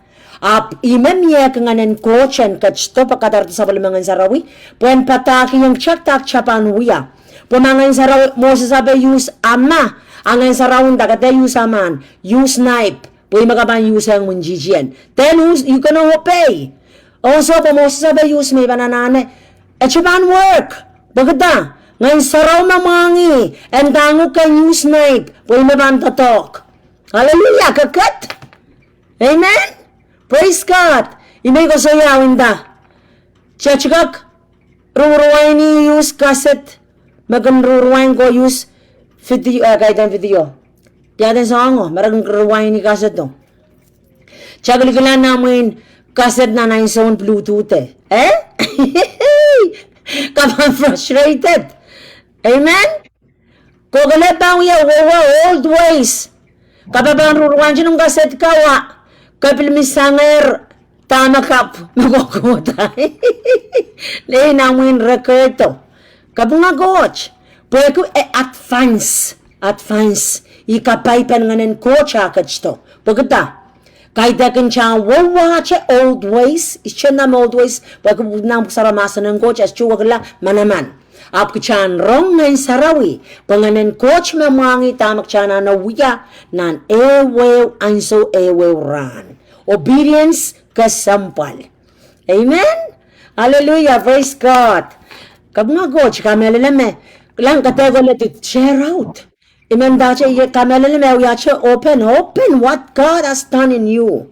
Imamiya ka nga ng coach and kachto pagkatarto sa palimangan sa rawi, puen pataki yung chak-tak chapan uya. Pumangan sa rawi, mo sasabi use ama, angan sa rawang dagate use aman, use knife, pwede makapan use ang munjijian. Then you can obey. Also, po mo sasabi use may bananane, chapan work. Bakit na? Ngayon sa raw mamangi, and tango ka use knife, pwede mabantatok. Hallelujah, kakat. Amen? Praise God. Imay ko sa yawin da. Chachikak, ruruwain ni use cassette. Magan ruruwain ko use video, kahit ang video. Tiyatin sa ako, marang ruruwain ni cassette to. Chagaligalan namin, kaset na na yung Bluetooth eh? Kapag frustrated. Amen? Kogale bang ya old ways. Kapabang ruruan dyan ng kaset kawa. Kapil misanger tama kap. Magkukumutay. Lehin ang win record to. Kabunga coach. Pwede advance. Ikapay pa nga ng coach akad to. Pagkata. Kahit dakin siya watch old ways. Isya na old ways. Pwede na saramasan ng coach. As chuwag la manaman. Ap kichan rong ngayon sarawi. Panganan coach mamangi tamak chana na wiya nan ewew anso ewew ran. Obedience kasampal. Amen? Hallelujah. Praise God. Kabunga coach kamelalame. Lang kategol to share out. Amen dacha kamelalame uyacha open what God has done in you.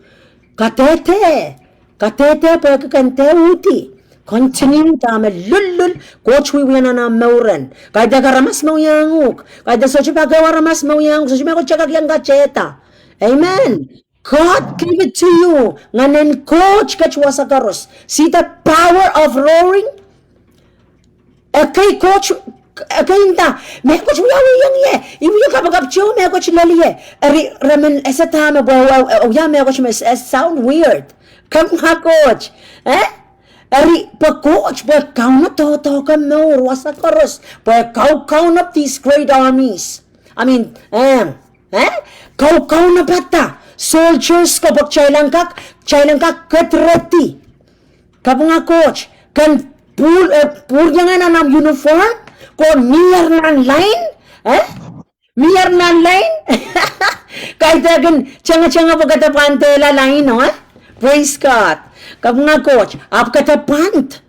Katete pagkakante uti. Continue tama lulul coach we na mauran kada karamas mau yanguk kada sochi pagawa ramas mau yanguk sochi mako chaka yang gacheta. Amen. God give it to you nganen coach kachwasa karos. See the power of roaring. Okay coach kainta me coach yawi yang ye ibu kapagap cho me coach laliye ari ramen esa tama bawa ya me coach me sound weird come ha coach Ari pa-coach, pa-count na to ka no, wasa karos, pa-count up these great armies. I mean, count na bata, soldiers kapag chailang kak katrati. Kapag coach, kan pur nga na uniform, ko near na line, near na line, kahit agan, tiyanga pagkatapantela line, no, Praise God. Kapag nga coach, katapant.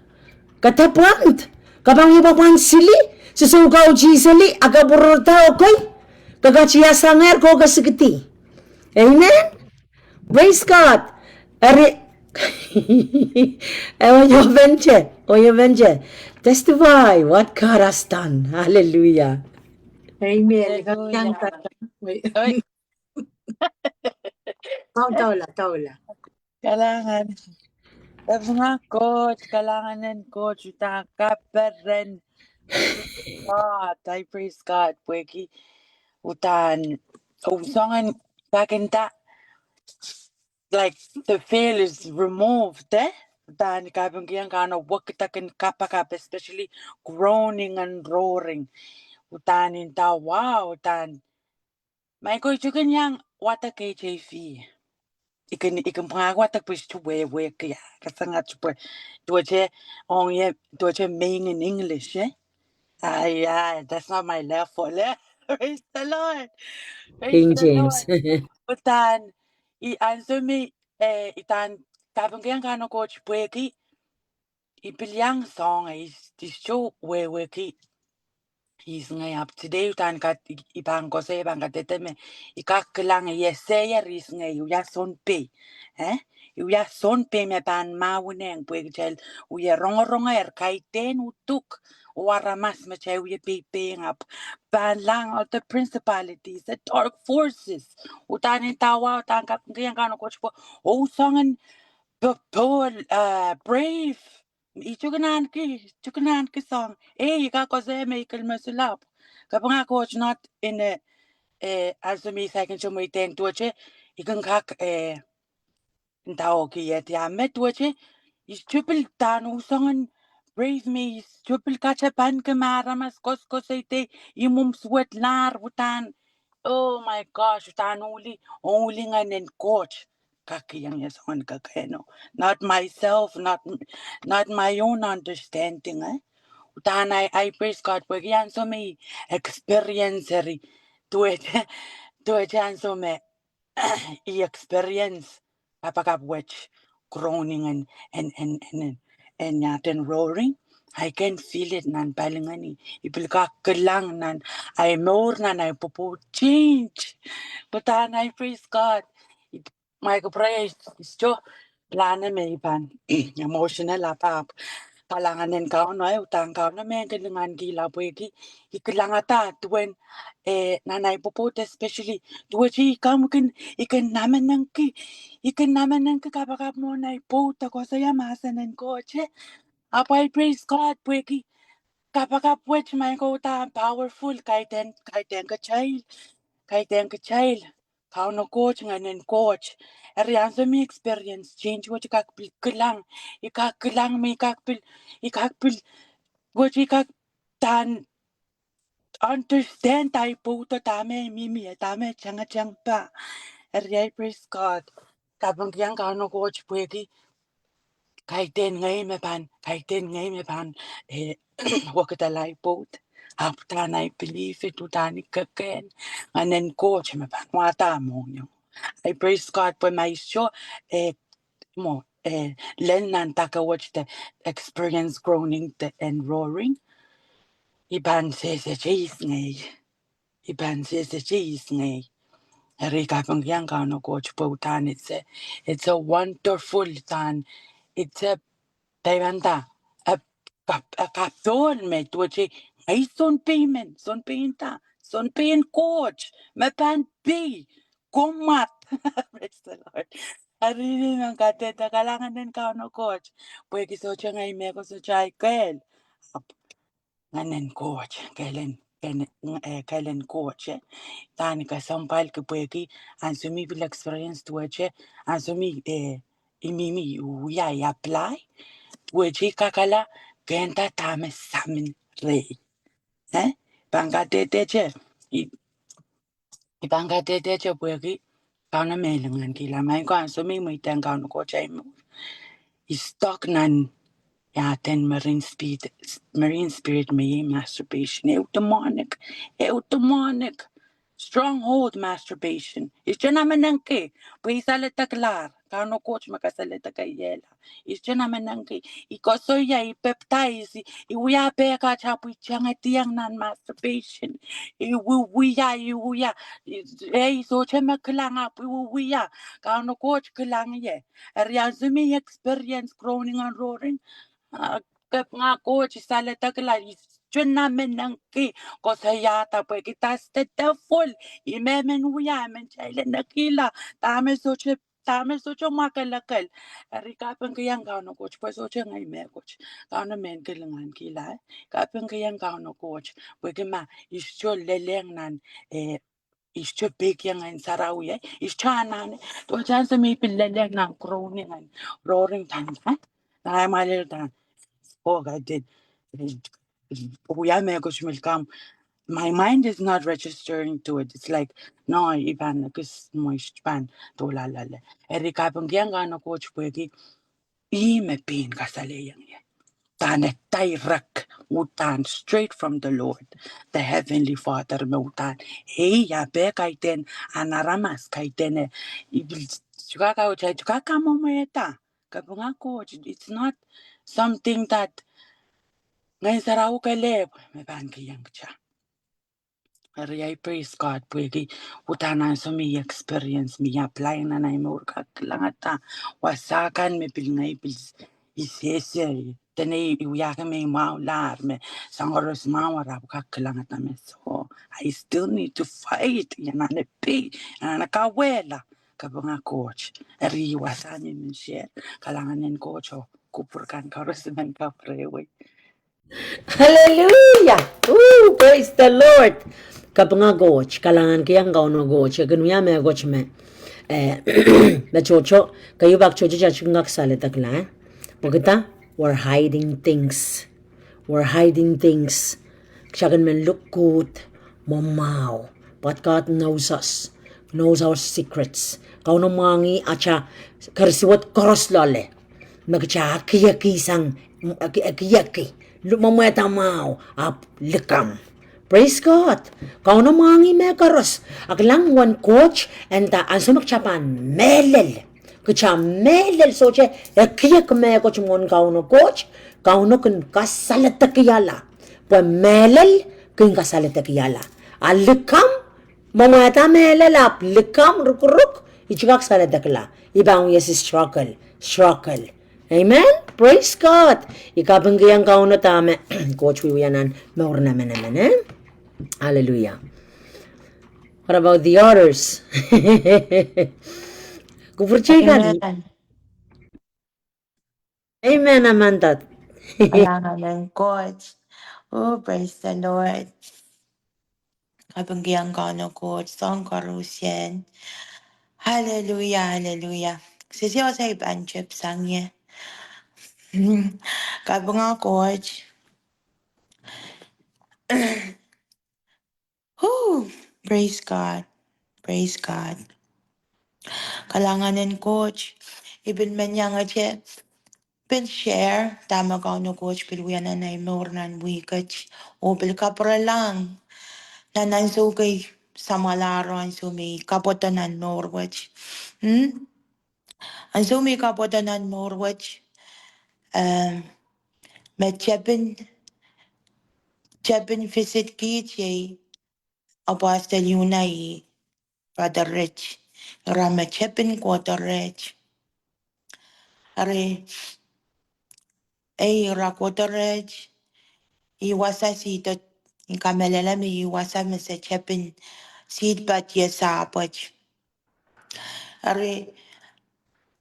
Kapag iba pan sili, susukaw jisali, agaburota okay? Kagachiya sanger ko kasigiti. Amen? Praise God. Ari, oyo venture. Testify what God has done. Hallelujah. Amen. Oy, Taula. kailangan. Sabi nga, coach, kailangan ng coach. Utang kaperen. God, I praise God. Pwegi, utan. Usangan, kakinta. Like, the veil is removed, Utan, kapag kiyang kano, wag kita kin kapakap, especially groaning and roaring. Utanin ta, wow, utan. May coach, yung kanyang, wata KJV. Ikan pangagwa tak pwes chuwe kaya kasanga chuwe tuwache main in English that's not my level praise the Lord King James. utan answer me itan kapag kaya kano coach pweki ipilyang song is show ki He's ngay up today utan kat ibang ko sa ibang kateteme ikaklang yesaya ris ngay uya son pe uya son pe me pan mawuneng pwegel uya ronga kaiten utuk waramas me chay uya pe up pan lang of the principalities the dark forces utan tawa utan kat kaya kano coach po songan brave chukunan ki song ka koze me masulap kapag coach not in as me second show me ten tuache ikan kak tao ki yet ya met tuache is triple tan usangan brave me is triple kacha pan kamara mas kos ite imum sweat lar butan oh my gosh utan only nganen coach kakiyang yason kakeno not myself not my own understanding utan I praise God for yan so may experience to it yan so may i-experience kapag which groaning and natin roaring I can feel it nan palingani ipilka kelang nan I more nan I pupu change but I praise God my praise is jo lana me pan emotional apap kalanganen ka no utang ka na men kelengan gila pweki ikelangata tuen nanay popot especially tuwe ikan naman nang ki kapakap mo na ipota ko sa yamasanen koche apay praise God pweki kapakap wech may ko ta powerful kaiten ka child kauno coach nganen coach erian so mi experience change what kakpil ikaklang mi ikakpil what tan understand tayo po tame mimi tame chang pa eriai praise God kapang kiyang kauno coach pweki kaiten ngay me pan wakatalay po Aptanay believe it utani kaken nganen coach me pan wata mo nyo I praise God for my show len nan taka watch the experience groaning and roaring iban says a cheese ngay Erika pang no coach potan it's a wonderful tan it's a Tayvanda a kapton me tuachi ay son payment coach me pan B kumat praise the Lord Arili ng kateta kalangan din ka no coach pwede so siya ngay me ko so chay nganen coach kailan coach tani ka sampal ke pwede ansumi bil experience tuache ansumi imimi uya apply Weji kakala genta tame samin rei. Bangateteche. Bangateteche pwegi. Kauna melangan kila main ko anso mi muitang kauna ko chay mo. Stock nan yaten marine spirit may masturbation. Eutomonic. Stronghold masturbation. Isya naman nang ke. Pwede salita klar. Kano coach makasalita kayela. Isya naman nang ke. Ikosoya ipeptize. Iwuya peka chapu ichanga tiyang nan masturbation. Iwuya. So chema kalanga iwuya. Kano coach kalanga ye. Ariazumi experience groaning and roaring. Nga coach salita klar. Isya naman nang ke. Kosayata pues kita the full imemen uya men chaile nakila tame socho makalakal rikapen kayang no coach pues socho ngai me coach kauna men kelengan kila kapen kayang no coach pues ma ischo leleng nan ischo big yang en sarawi ischa nan to chance mi pileleng nan groaning and roaring tan na malil tan oh I did uya me coach milkam my mind is not registering to it. It's like, no, iban because moist pan to la. Erika pangyan no coach pwegi me pin kasalayang ye. Tanek tayrak utan straight from the Lord, the Heavenly Father me utan. Hey ya be kaiten anaramas kaiten chukaka mo mayeta. Kapanga coach, it's not something that ngayon sarau kaleb me pan kiyang cha. I praise God pwede utanan so mi experience mi apply na na mo kakilangata wasakan me pilngay pils isese tene iwiyaka me maular me sangoros mawara kakilangata me so I still need to fight yanane pi yanana kawela kabanga coach eri wasani men share kalanganen coach kupurkan karosimen ka prewe Hallelujah! Ooh, praise the Lord! Kapanga goch, kalangan kiyang kauno goch, kanuya me goch me. Na chocho, kayo bak chocho chachungak salita kla. Pagkita, we're hiding things. We're hiding things. Siyagan men look good, mamaw. But God knows us, knows our secrets. Kauno mangi acha karisiwat koros lole. Magcha kiyaki sang kiyaki. Lumameta mau ap likam. Praise God. Kau na mangi me karos. Aklang one coach and ta ansumak chapan melel. Kucha melel soche kiyak me coach mon kau no coach. Kau no kun kasalata kiyala. Pa melel kun kasalata kiyala. Alikam mamata melel ap likam ruk ichikak salata kila. Ibang yes struggle. Amen. Praise God. Ikabanggiang kauno tame. Coach Wiwianan. Maurna menamen, eh? Hallelujah. What about the others? Kupurchikan. Amen. Amen, Amandat. Alangan ng coach. Oh, praise the Lord. Kabanggiang ka no coach. Song karusyen. Hallelujah, hallelujah. Sisiyo sa ibang trip sang ye. Kabang coach. Oh, praise God. Praise God. Kalangan ng coach. Ibin man yang ache. Bil share. Tama ka no coach. Piluyan na na imornan wikach. O bil kapra lang. Na nansugay sa malaran sumi kapotanan Norwich. Ang sumi kapotanan Norwich, met Chepin visit kijay Apostle Yunay, Brother Rich. Rama Chepin quarter Rich. Are ra quarter Rich. Iwasa sito. Ikamelala mi iwasa mi sa Chepin. Seed bat yesapach. Are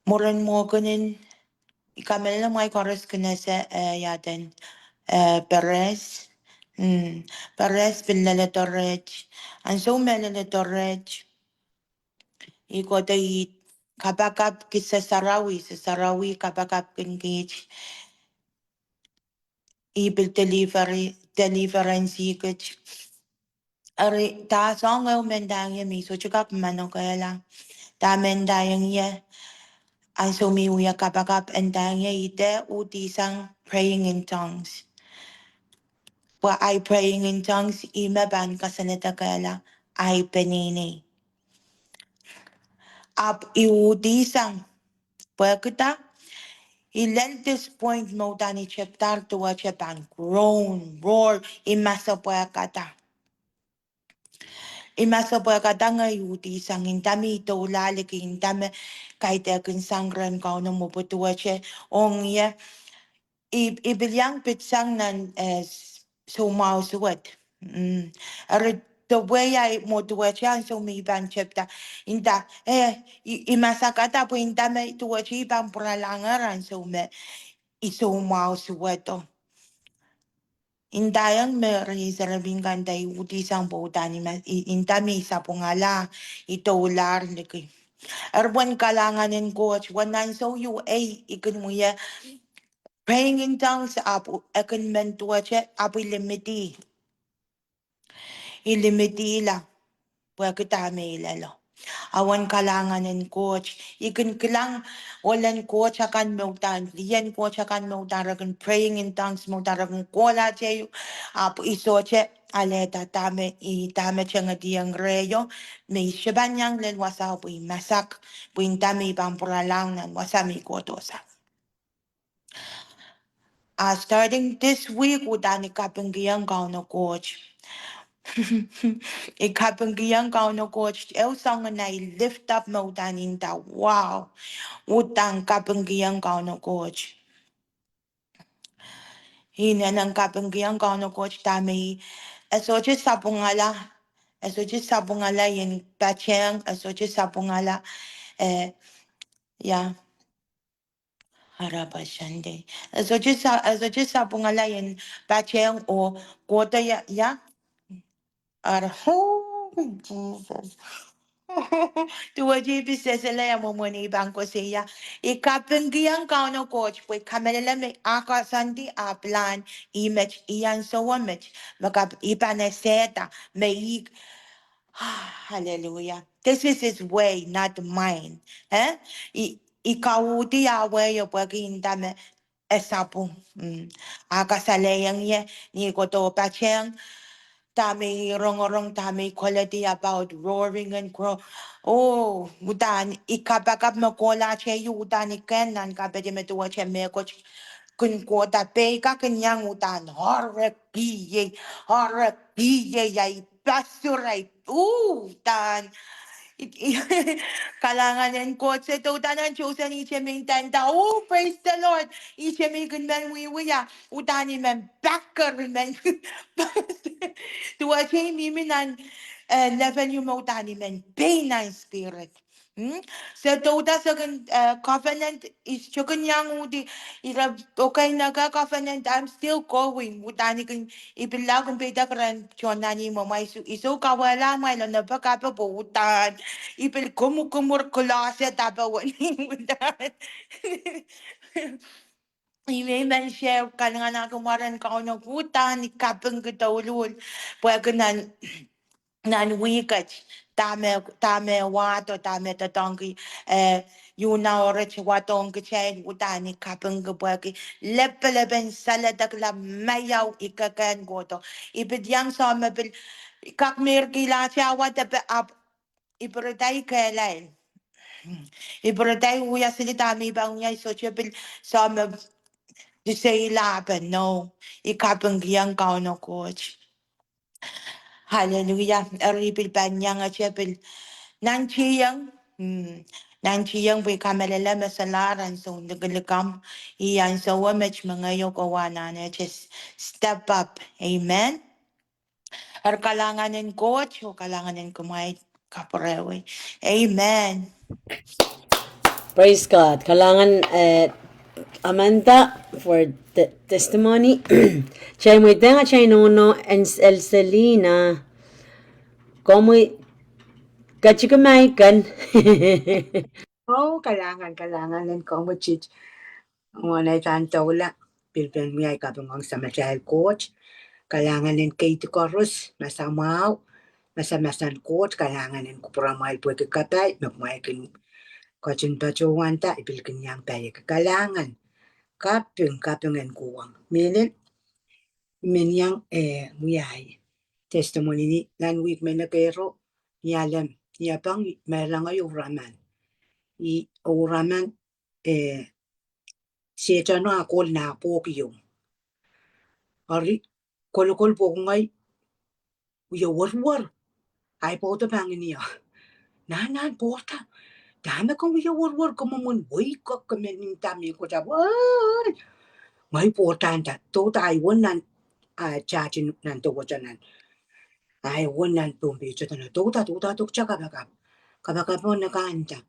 moran mo ganin. Ikamela mai koras kunasa yaden Perez. Perez pinala torrech. And so melala torrech. Iko da it kabakap kisa Sarawi kabakap kengage. Ibil deliverance ikach. Ari ta song o mendang mi so chukak manokela. Ta mendang ye. And so me we are kabakap and dang ye ite utisang praying in tongues. Wa I praying in tongues imaban kasanita kala ay penini. Up iudisang pagkita ilan this point mo tani chapter to a chapan groan roar imasa pagkata. Imasa pagkata nga iudisang intami ito ulalik intami kahit akin sangran ka na mo putuwa siya ong ya ibilyang pitsang nan sumaw suwat. The way I motuacha so mi ban chepta inta imasakata po inta me tuachi ban pralangaran so me isumaw suweto. Indayang me reserving ganda uti sang bodani ma inta mi sa pungala ito ular niki. Erwan kalangan en coach wanan so you ikun mo ya praying in tongues apu akan mentuache apu limiti. Ilimiti la. Pagkita may ilalo. Awan kalangan ng coach. Ikan kilang walan coach akan mautan. Liyan coach akan mautan. Ragan praying in tongues mautan. Ragan kola cheyo. Apo isoche. Aleta tame tame changa diyang reyo. May shabanyang len wasa po masak. Puinta may pampuralang nan wasa may kotosa. Starting this week, udani kapenggiyang kao na coach. Ikapangiyang kao no coach el song na lift up mo taninta wow utang kapangiyang kao no coach hina nang kapangiyang kao no coach tami asoche sapungala yin pacheng asoche sapungala eh ya haraba shande asoche sapungala yin pacheng o kota ya ara oh Jesus. Tua jibi sesele ya momoni banko seya. Ikapenggiang kau no coach pwe kamelele me aka sandi a plan image iyan so image makap ipane seta me ik hallelujah. This is his way, not mine. Eh? Ikawuti ya way yo pwe kindame esapung. Aka saleyang ye ni koto pacheng. Tami rong tami quality about roaring and crow. Oh, udan ikapakap makola che yu udan iken nan kapete me tuwa che me ko kun ko ta pe ka kenyang udan horre piye ya pasurai dan Kalanganin ko sa tanan chosen each may tanda. Oh, praise the Lord. Each may good man we ya. Utani men backer men. Tuwa siya miminan level yung mautani men. Pain and spirit. So toda sa covenant is chukan yang udi ira okay naga covenant I'm still going utani kan ibila kung peda kran chonani mo mai su iso kawala mai lo na baka pa utan ipil kumur klase tapa wani utan Ime man share kananga na kumaran ka ono utan ni kapeng ketawulul pwa kanan nan wikat tame wato tame tatongi yuna orech watong kechen utani kapeng gebagi lepeleben saladak la mayaw ikakan goto ibidyang sa mabil kak mir kila chawa tape ap ibroday kailan ibroday uya silita mi bang yay so chabil sa mab disay laban no ikapeng giyang kauno coach Hallelujah. Aribil banyang achepil. Nanchiyang. Nanchiyang we kamelele mesalaran so nagalikam. Iyan sa wamech mga yokawana na just step up. Amen. Ar kalanganin coach o kalanganin kumay kaparewe. Amen. Praise God. Kalangan Amanda for the testimony. Chay mo itenga chay nuno en el Selena. Como kachikamaikan. Oh, kailangan ng komachit. Ngunay tanto wala. Pilpil miyay kapangong sa Michael coach. Kailangan ng Kate Corus. Masamaw. Masamasan coach. Kailangan ng kupuramay po kakapay. Magmay kin kochin pachuwan ta. Ipilkin niyang pay kailangan. Kapyung ng kuwang. Minyang muyay. Testimony ni lan week may nakero. Niyalam. Niyapang may lang ay uraman. Uraman siya na akol na po yung. Ari, kolokol po ngay, uya war. Ay po ito pangin niya. Nanan po ita. Dami kong uya war. Kumamun, wake up kami ng tami ko sa war. Ngay po ita. Tota ay wanan, chachin nan to wajanan. Ay wanan pumbi siya na. Tota tukcha kabakap. Kabakap mo nakaanta.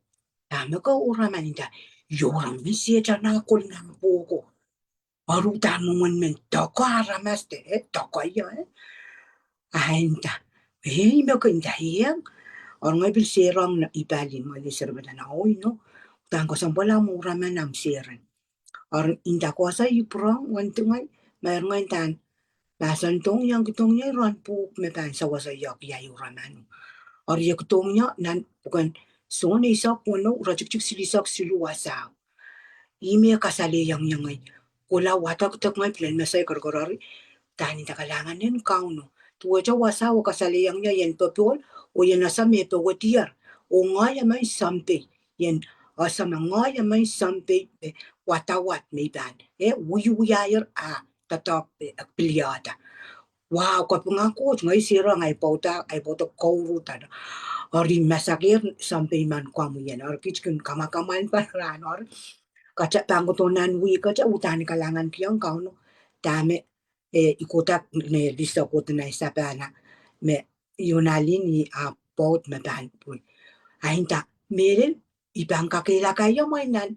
Dami ko uraman ita. Yoram siya na akol na po ko. Arutan mo man toko aramaste, toko yan. Ainta, me kinta hiyang. Or nga bil serang na ibalin mo, li serba na oy, no? Tangko sa wala mo raman ang seran. Or inta ko sa iprong, wantungay, mayroon nga intan. Basan tong yang kitong niya, ran po, me pan sa wasa yak yayo raman. Or yak tong niya, nan, bukan, so na isak po, no? Rajik silisak siluwasaw. Ime kasali yang ngay. Kula watak ngay plan masay karkarari. Tani nakalangan yan kauno. Tuwa dya wasa o kasali yang niya yan papol o yan nasa may pawatiar. O nga yan may sampe. Yan asa mga yan may sampe watawat may ban. Uyuyayar tatak pilyada. Wow, kapag ako, ngay sira ngay pauta kaurutan. Ori masakir sampe man kwamu yan. Ori kitkin kamakaman paran. Ori kaca pangutunan wi kaca utani kalangan kiyang kauno dame ikutak ne lista ko na isapana me Younaleen ni pot me ban pu ainta meren ibang kakila kayo mainan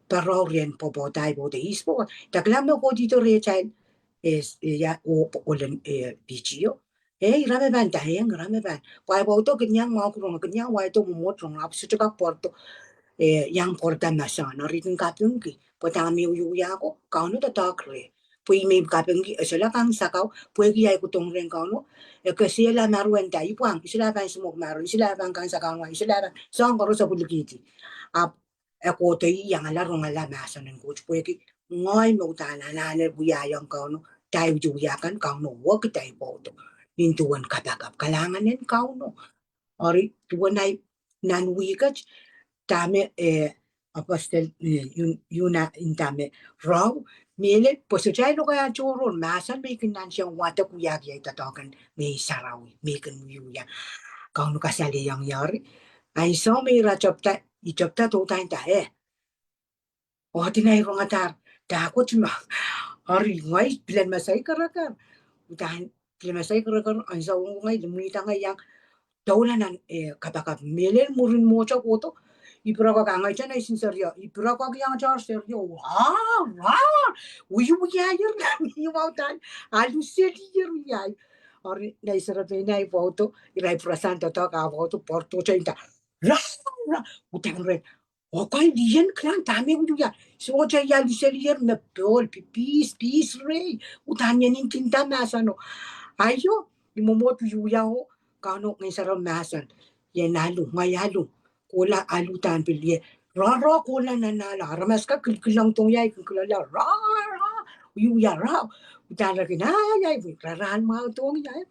parorien po botai bo de ispo taglamo ko dito rechain ya o olen bichio rame ban daheng rame ban wai bo to kanyang mau kurong kanyang wai to mo trong ap su chaka porto yang porta masana ritin kapyung ki potami uyuya ko kauno ta takre pui me kapyung ki sala kang sakaw pui ki ay kutong ren kauno kasi la maruan ta ipuang sila ban sumok maru sila ban kang sakaw wa sila ban song karo sa bulukiti ap ako to yang ala rong ala masanan ko pui ki ngoy mo ta na ne buya yang kauno tai uya kan kauno wo ki tai po to nintuan katakap kalangan nen kauno ori tuanay nanwi ka dame apostel yuna indame raw mele posojay no kaya churun masan may kinan siyang wata kuya kaya tatakan may sarawi may kinuya kau no kasali yang yari ai so mi ra chapta to tain ta o tinai rongatar ta ko chima ari ngai bilan masai karakar utan bilan masai karakar ai so ngai dumi tanga yang daulanan kapaka melen murin mocha koto ibraka kangai chana isin serio ibraka yang char serio wah uyu ya yer mi wautan alu seli yer ya ori nei serve nei foto irai prasanta to ka foto porto chainta ra ra utan re o kai dien klan tame uyu ya so ja ya lu seli yer me pol pis re utan yenin tinta masano ayo imomotu yu ya ho kano ngay sarang masan yan nalu ngayalu kula alutan pilye ra kula nanala ramas ka kilkilang tong yay kilala ra yu ya ra utala kina yay raran ma tong yay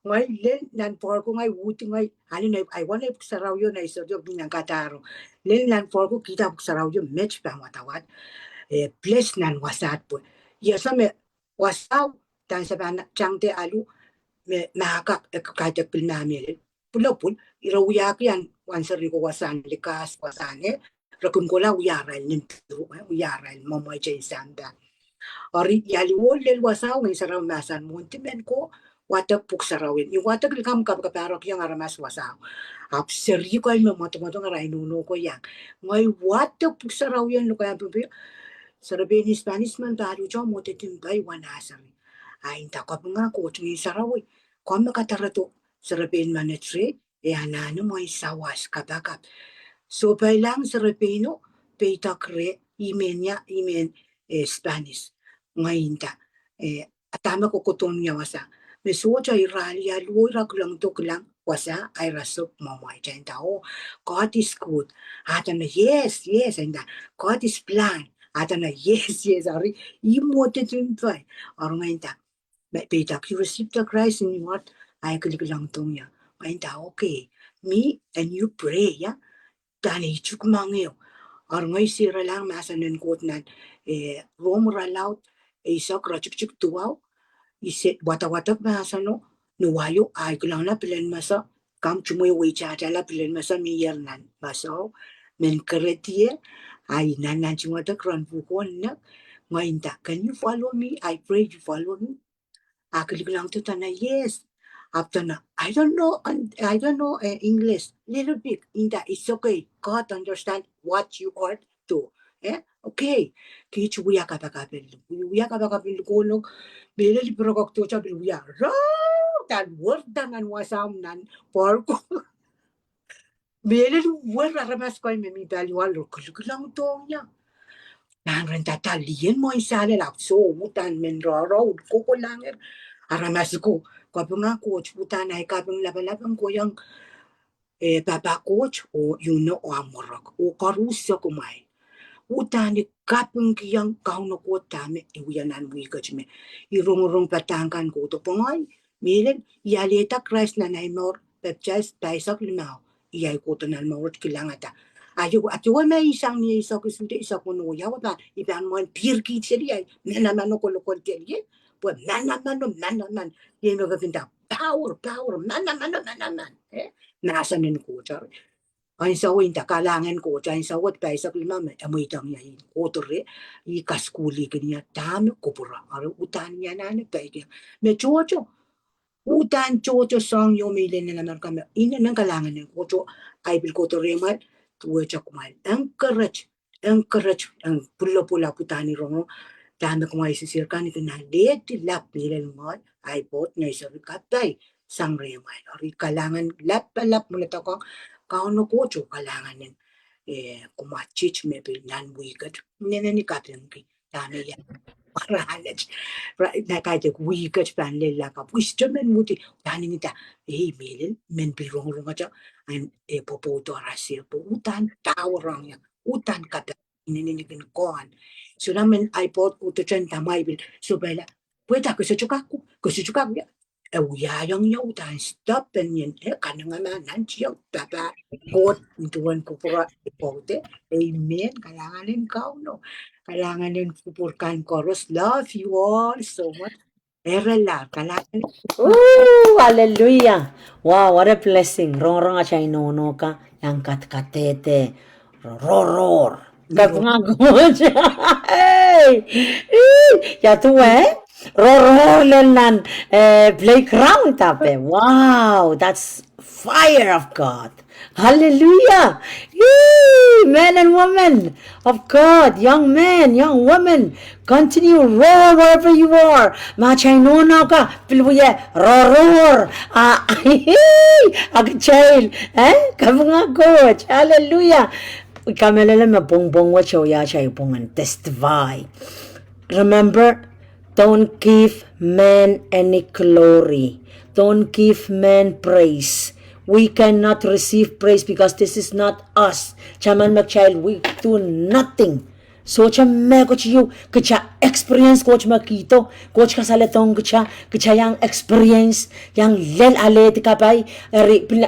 ngay len nan por ko ngay wuti ngay ano na ay wana saraw yo na iso yo binang kataro len nan por ko kita saraw yo match pa matawat place nan wasat po yasa me wasaw tan sa chang te alu me mahakak kajak pilnamil pulapul irawya yan wansari ko wasan likas wasane rakun ko la uyara nin uyara mamoy jay sanda ori yali wolel wasaw ng saraw masan muntimen ko watak puk sarawin yung watak likam kapkarok yang aramas wasaw abseri ko ay mamoto nga rainuno ko yang ngay watak puk sarawin lo kaya pupi sarabi ni Spanish man tayo jo mo titimbay wanasari ay inta ko nga ko tungi sarawi kung makatarato sarapin manatre anano mo isawas kabakap so lang sarapino peitakre imen Spanish ngayon ta atama ko kutong niya wasa me soja iralia luira kulang to kulang wasa ay rasok mamay dyan tao God is good ata na yes and God is plan ata na yes ari imote timpay or ngayon ta Petak, you received the Christ in your heart. Ay kaligalang tong ya. Ngayon ta, okay. Me and you pray, ya. Dani chuk mangyo. Or ngay sira lang masanan kot nan. Rom ralaut. Isa krachuk chuk tuwaw. Ise wata-watak masano. Nuwayo ay kulang na pilan masa. Kam chumoy wichacha la pilan masa miyar nan. Masaw. Men karetiye. Ay nanan chumata kran bukon na. Ngayon ta, can you follow me? I pray you follow me. Lang to tana yes. After na, I don't know English. Little bit. Inda, it's okay. God understand what you are to. Okay. Kichu wiya kapakapil. Wiya kapakapil kulog. Bila librogok to cha bil wiya. Tan word dangan wasam nan porko. Bila word aramas ko may midalwal. Lang to niya. Nang tatalian mo isale la so utan men raro ko langer aramas ko nga coach utan ay kapang labalabang ko yung baba coach o o amorok o karusa kumay utan ni kapang kiyang kauno ko tame iuyanan mo ikachme irong patangkan ko to pangay milen yaleta Christ na naimor pepchas taisak limaw iyay ko to nan mawat kilangata ayo may isang niya isa ko sude isa ko no yawa ba iban mo pirki sili ay naman ko lokol keli pues naman yun mo gapinta power naman nasa nin ko char ay sa win ta kalangan ko chan sa wat pa sa lima may amoy tang ya ko tore i kaskuli kanya tam ko pura aro utan niya na pa me chocho utan chocho song yo may len na naman kami ina nang kalangan ng kocho ay bil ko tore mal tuwa kumal encourage ang pula putani rongo dami ko may sisirkan ito na leti lap nila ngon ay bot na isa katay sang remay ori kalangan lap mula to ko kauno ko cho kalangan nin kumachich me bil nan wigat nene ni kapin ki dami yan parahalat na kahit wigat pan lila ka wisdom men muti dani nita milin men birong aja an popoto arasir po utan tawrong yan utan kata ininigin koan so namin iPod uto dyan tamay bil so bela pwede kusuchukaku ya uyayang niya utan stop and yun kanang amanan siya baba kot tuwan ko pura ipote amen kalanganin ka no kalanganin pupurkan chorus love you all so much Erelar, kalakan Ooh, hallelujah. Wow, what a blessing. Rong acha inono ka yang katete. Roror. niro. Kabunga goja. Hey. Ya tu Roror lenan playground tape. Wow, that's fire of God. Hallelujah. Yee, men and women of God, young men, young women, continue roar wherever you are. Machay ka, pilbuye, roar. Agchail, kabunga coach. Hallelujah. Kamelele me bongbong wacho ya chay pongan testify. Remember, don't give men any glory. Don't give men praise. We cannot receive praise because this is not us. Chaman child, we do nothing. So chame coach you kecha experience coach makito coach kasaletong kecha yang experience yang lel alet kapay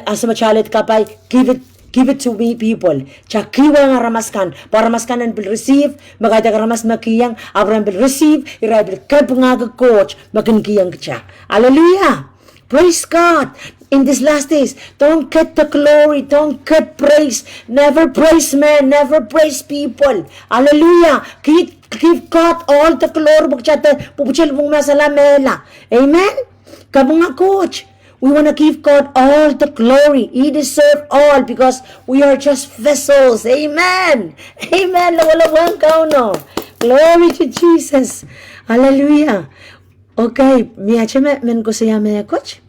asama chalet kapay give it to me, people. Chakiwa nga ramaskan. Para maskanan bil receive. Magada ka ramas makiyang. Abram bil receive. Iray bil kalp nga coach. Magkikiyang ka. Hallelujah. Praise God. In these last days, don't get the glory. Don't get praise. Never praise men. Never praise people. Hallelujah. Give God all the glory. Pupuchil mong masalamela. Amen? Kabunga coach. We want to give God all the glory. He deserves all because we are just vessels. Amen. Amen. Lawalawang kauno. Glory to Jesus. Hallelujah. Okay. Miache men ko siya me coach.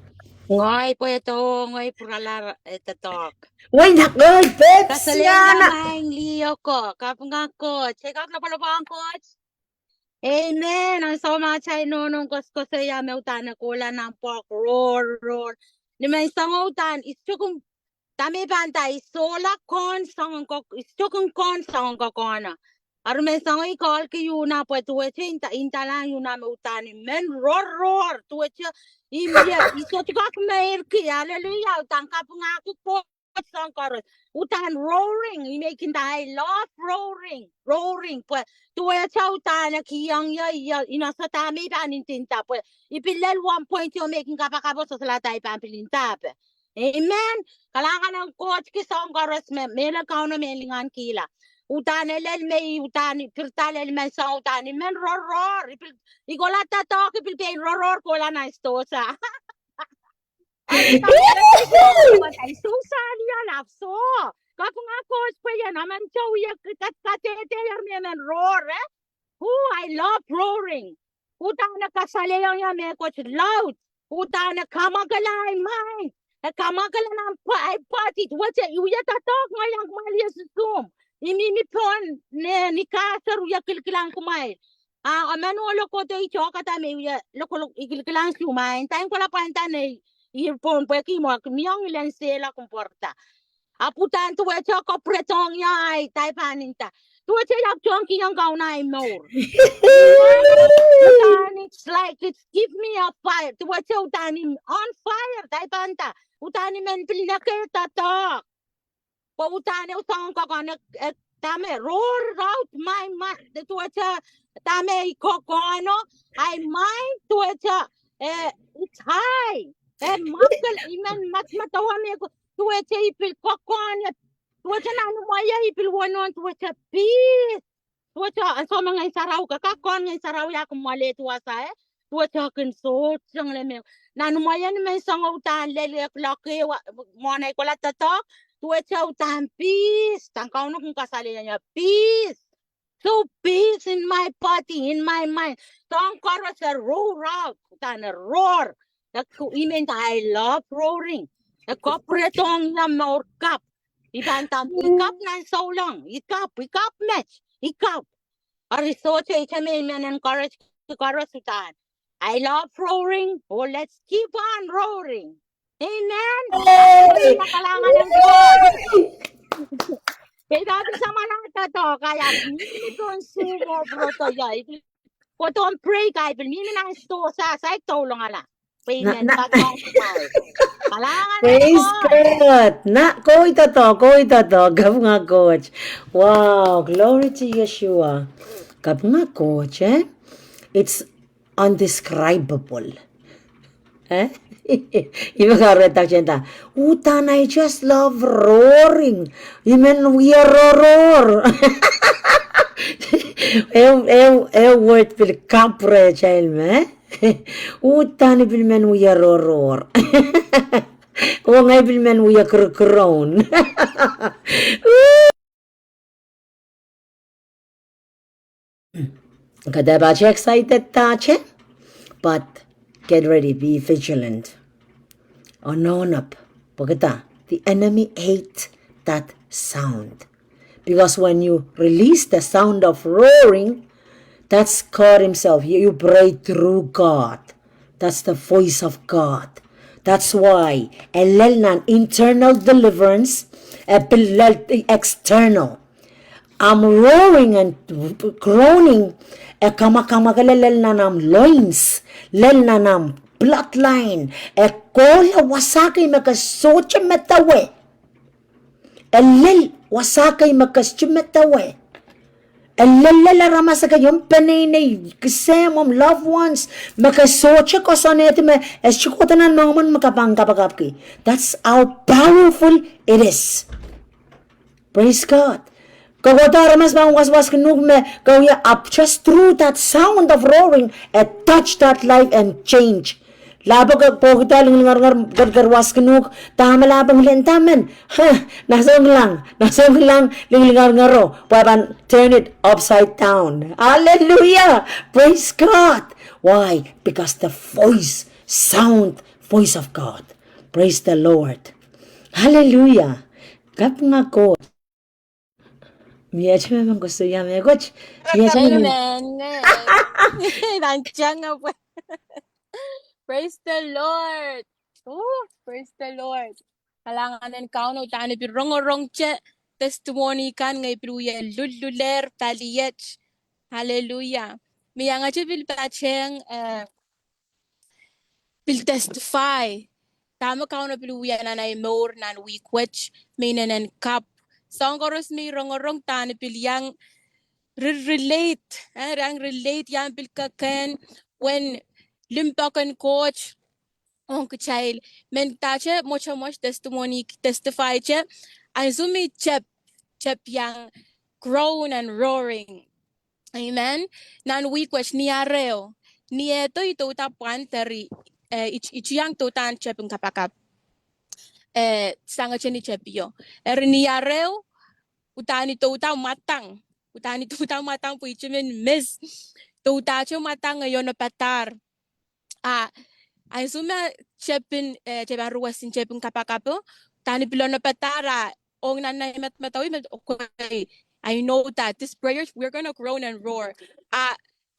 Ngoy po ito, ngoy puralar ito talk. Why nakoy, Peps Kasaling na. maing liyo ko, kapag coach. Check out na pala ba ang coach? Amen. Ang sama chay nonong ko sa yame utan na kula ng pork roar. Ni may sangutan, isukong tami banta isola kon sangon ko isukong kon sangon ko kona. Aru may sango ikol ki yuna po tuweche inta lang yuna me utan men roar tuweche imya iso tikak mair ki hallelujah utan kapunga ko po sangkaros utan roaring we making I love roaring po tuweche utan kiyang ya inasa tami banin tinta po ipilal 1 point yo making kapakabo sa salatay pampilinta po. Amen. Kalangan ng coach ki sangkaros mela kauna melingan kila. Utane lel may utani pirtalel may sa utani men roar ikola tato ki pilpain roar ko la na istosa. Ay tangkala ay susa niya lapso. Kako nga coach pa yan naman chow ya katete yan men roar eh. I love roaring. Utana kasale yang me coach loud. Utana kamagalay mind. Kamagala ng party. What's it? Uya tatok ngayang malia sa Zoom. Imimipon ni kasar uya kilkilang kumay. Amenolo ko to ichoka tame uya loko ikilkilang kumay. Tayo ko la panta ne earphone pa mo miyang ilan sila komporta. Aputan to wecha ko pretong yay tay paninta. To wecha yak chonki yang kaunay more. It's like it's give me a fire. To wecha utani on fire tay panta. Utani men pilnaketa ta. Pa utani utang ka kana tame roar out my mind. To wecha tame kokono. I mind to wecha it's high. Makal iman matawa me ko. Tuwecha ipil kokon tuwecha na numaya ipil wonon tuwecha peace tuwecha so mga saraw ka kakon ng saraw ya kumale tuwasa tuwecha kin so sang le me na numaya ni may sang utan lele klake mo na ko latatok tuwecha utan peace tangkaw no kung kasali niya peace. So peace in my body, in my mind. Tong karos a roar out, utan a roar. I love roaring. Kopretong na more cup. Ibantam, ikap na so long. Ikap match. Ikap. Arisoche, itame men encourage sutan. I love roaring. Oh, let's keep on roaring. Amen. Nakalangan ng God. Kaya dati sa manata to, kaya mimi consumo broto ya. Ko to pray kay mimi na sto sa tulong ala. Amen. Praise God. Ko ito. Gab nga coach. Wow. Glory to Yeshua. Gab nga coach, It's undescribable. Eh? Even kareta chenta. Utan, I just love roaring. Even we are roar. word pil kapre child me. Utan pil men we are roar. Wong pil men we are crown. Kada ba excited tache? But get ready, be vigilant. On up. Pagkata, the enemy hates that sound. Because when you release the sound of roaring, that's God himself. You pray through God. That's the voice of God. That's why elel internal deliverance, external. I'm roaring and groaning. Kama na nam loins. Lel na nam bloodline. Kola wasakay makasocha metawe. Elel wasakay makaschumetawe. Elel ramasa yung panay kasemom loved ones. Makasocha ko sonete me. Eschikotanan mga makapangkapagapki. That's how powerful it is. Praise God. Kagotara mas was me go up just through that sound of roaring and touch that life and change. Labag po kita lingar garwas kenug tama labang lentamen. Nasong lang lingar ngaro. Papan turn it upside down. Hallelujah. Praise God. Why? Because the voice of God. Praise the Lord. Hallelujah. Kap nga ko. Miyache memang gusto niya may coach. Miyache memang Amen. Nandiyan nga po. Praise the Lord. Oh, praise the Lord. Kalanganan kao no tani pi rongorong che testimony kan ngay piruya lululer paliyech. Hallelujah. Miyanga che bil pacheng bil testify. Tama kao no piruya nanay more nan weekwech minanen kap. Songkoros mi rongorong tani pilyang relate. Rang relate yan bil kaken when limpakan coach on child men tache much testimony testify che azumi chep yang grown and roaring. Amen. Nan week which niareo nieto ito tapuan teri yang tutan chep kapakap sanga cheni chepio niareo utani to matang po ichimen miss to tacho matang ngayon na patar Azuma chepin ruwasin chepin kapakapo tani pilona patara ong nanay matawi okay. I know that this prayer we're gonna groan and roar.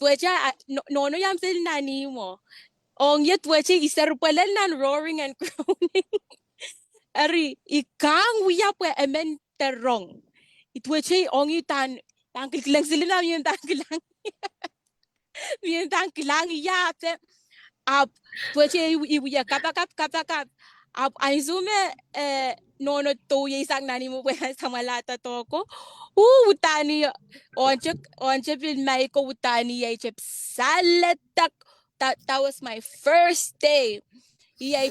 Tuecha no yam sel nani mo. Ong yet tuecha iserpelen nan roaring and groaning. Ari ikang wiya pwe emen terong. Ituecha ong itan tangkil kilang silina yun tangkilang iya up tuache iwiya kapakap up aizume nono to yesang nani mo pwera sa malata toko utani onche pil mai ko utani ay chep salatak that was my first day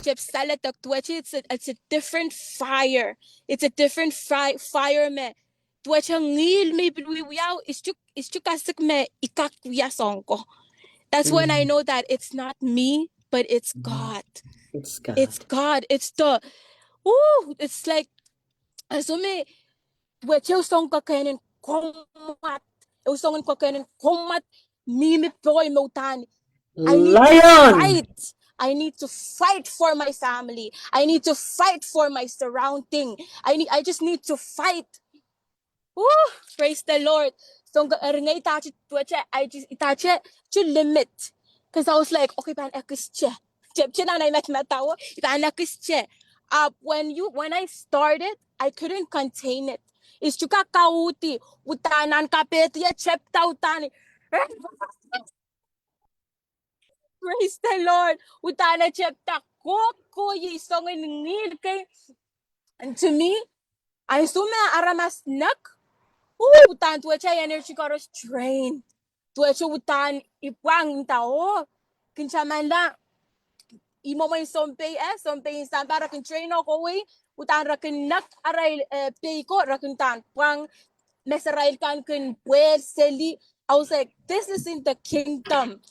chep salatak tuache it's a different fire. It's a different fire me tuache ngil me bilwiyaw ischu kasik me ikak wiya songko. That's when I know that it's not me, but it's God. It's God. It's God. It's it's like, asume, weche usong kakainin komat. Usong kakainin komat, mimi ploy motan. I need Lion. to fight. I need to fight for my family. I need to fight for my surrounding. I just need to fight. Woo! Praise the Lord. So ngay itachi tuache I just itache to limit. Because I was like, okay, pan ekische. Na met matawo, pan ekische. When I started, I couldn't contain it. Is chuka kauti, utanan kapeti chepta utani. Praise the Lord. Utana chepta koko yi songin ngil kay. And to me, I assume aramas nak. Utan tuacha energy karo strain. Tuacha utan ipwang tao. kinchaman la imo mo sompe insan para kin train ko we utan rakin nak aray pay ko rakin tan pang mesarail kan kin puer seli. I was like, this is in the kingdom.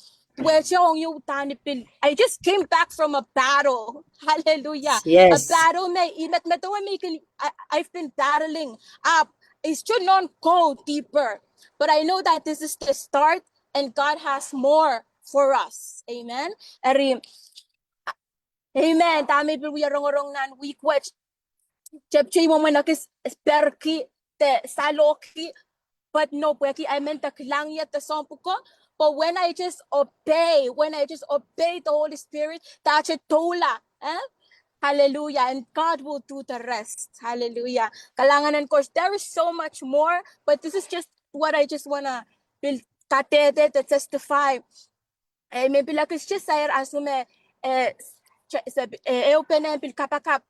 Where I just came back from a battle. Hallelujah. A Yes. battle I've been battling up. It should not go deeper. But I know that this is the start and God has more for us. Amen. Amen. Tami pero we are wrong nan week watch. Chepche mo man nakis perki te saloki. But no, I meant the klang yet the sampuko. But when I just obey the Holy Spirit, that's a tola. Hallelujah. And God will do the rest. Hallelujah. Kalangan, and of course, there is so much more, but this is just what I just want to build to testify. Maybe like it's just saying, asume, open and build kapakap.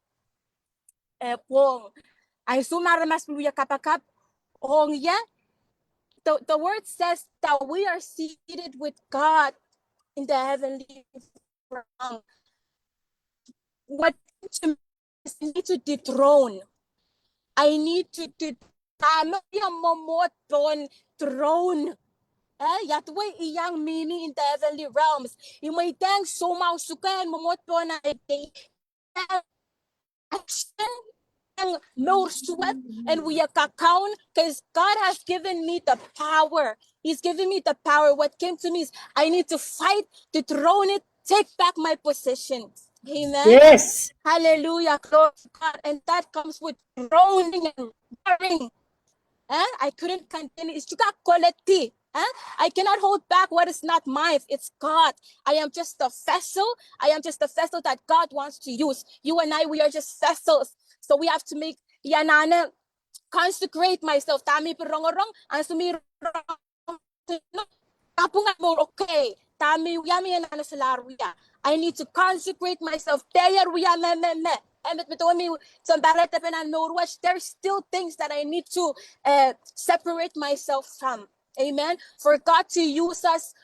I sumaramas luya kapakap. Yeah. The word says that we are seated with God in the heavenly realm. What I need to dethrone. I need to throne. Yatway iyang meaning in the heavenly realms. You may thank so much sukan momot po na action no sweat and we are count because God has given me the power. He's given me the power. What came to me is I need to fight, dethrone it, take back my position. Amen. Yes. Hallelujah. Glory to God. And that comes with groaning and roaring. I couldn't continue. It's quality. I cannot hold back what is not mine. It's God. I am just a vessel. I am just a vessel that God wants to use. You and I, we are just vessels. So we have to make yanana consecrate myself. Tami perongorong, ansumi okay. Tami yami yanana salaruya. I need to consecrate myself. There's still things that I need to separate myself from. Amen. For God to use us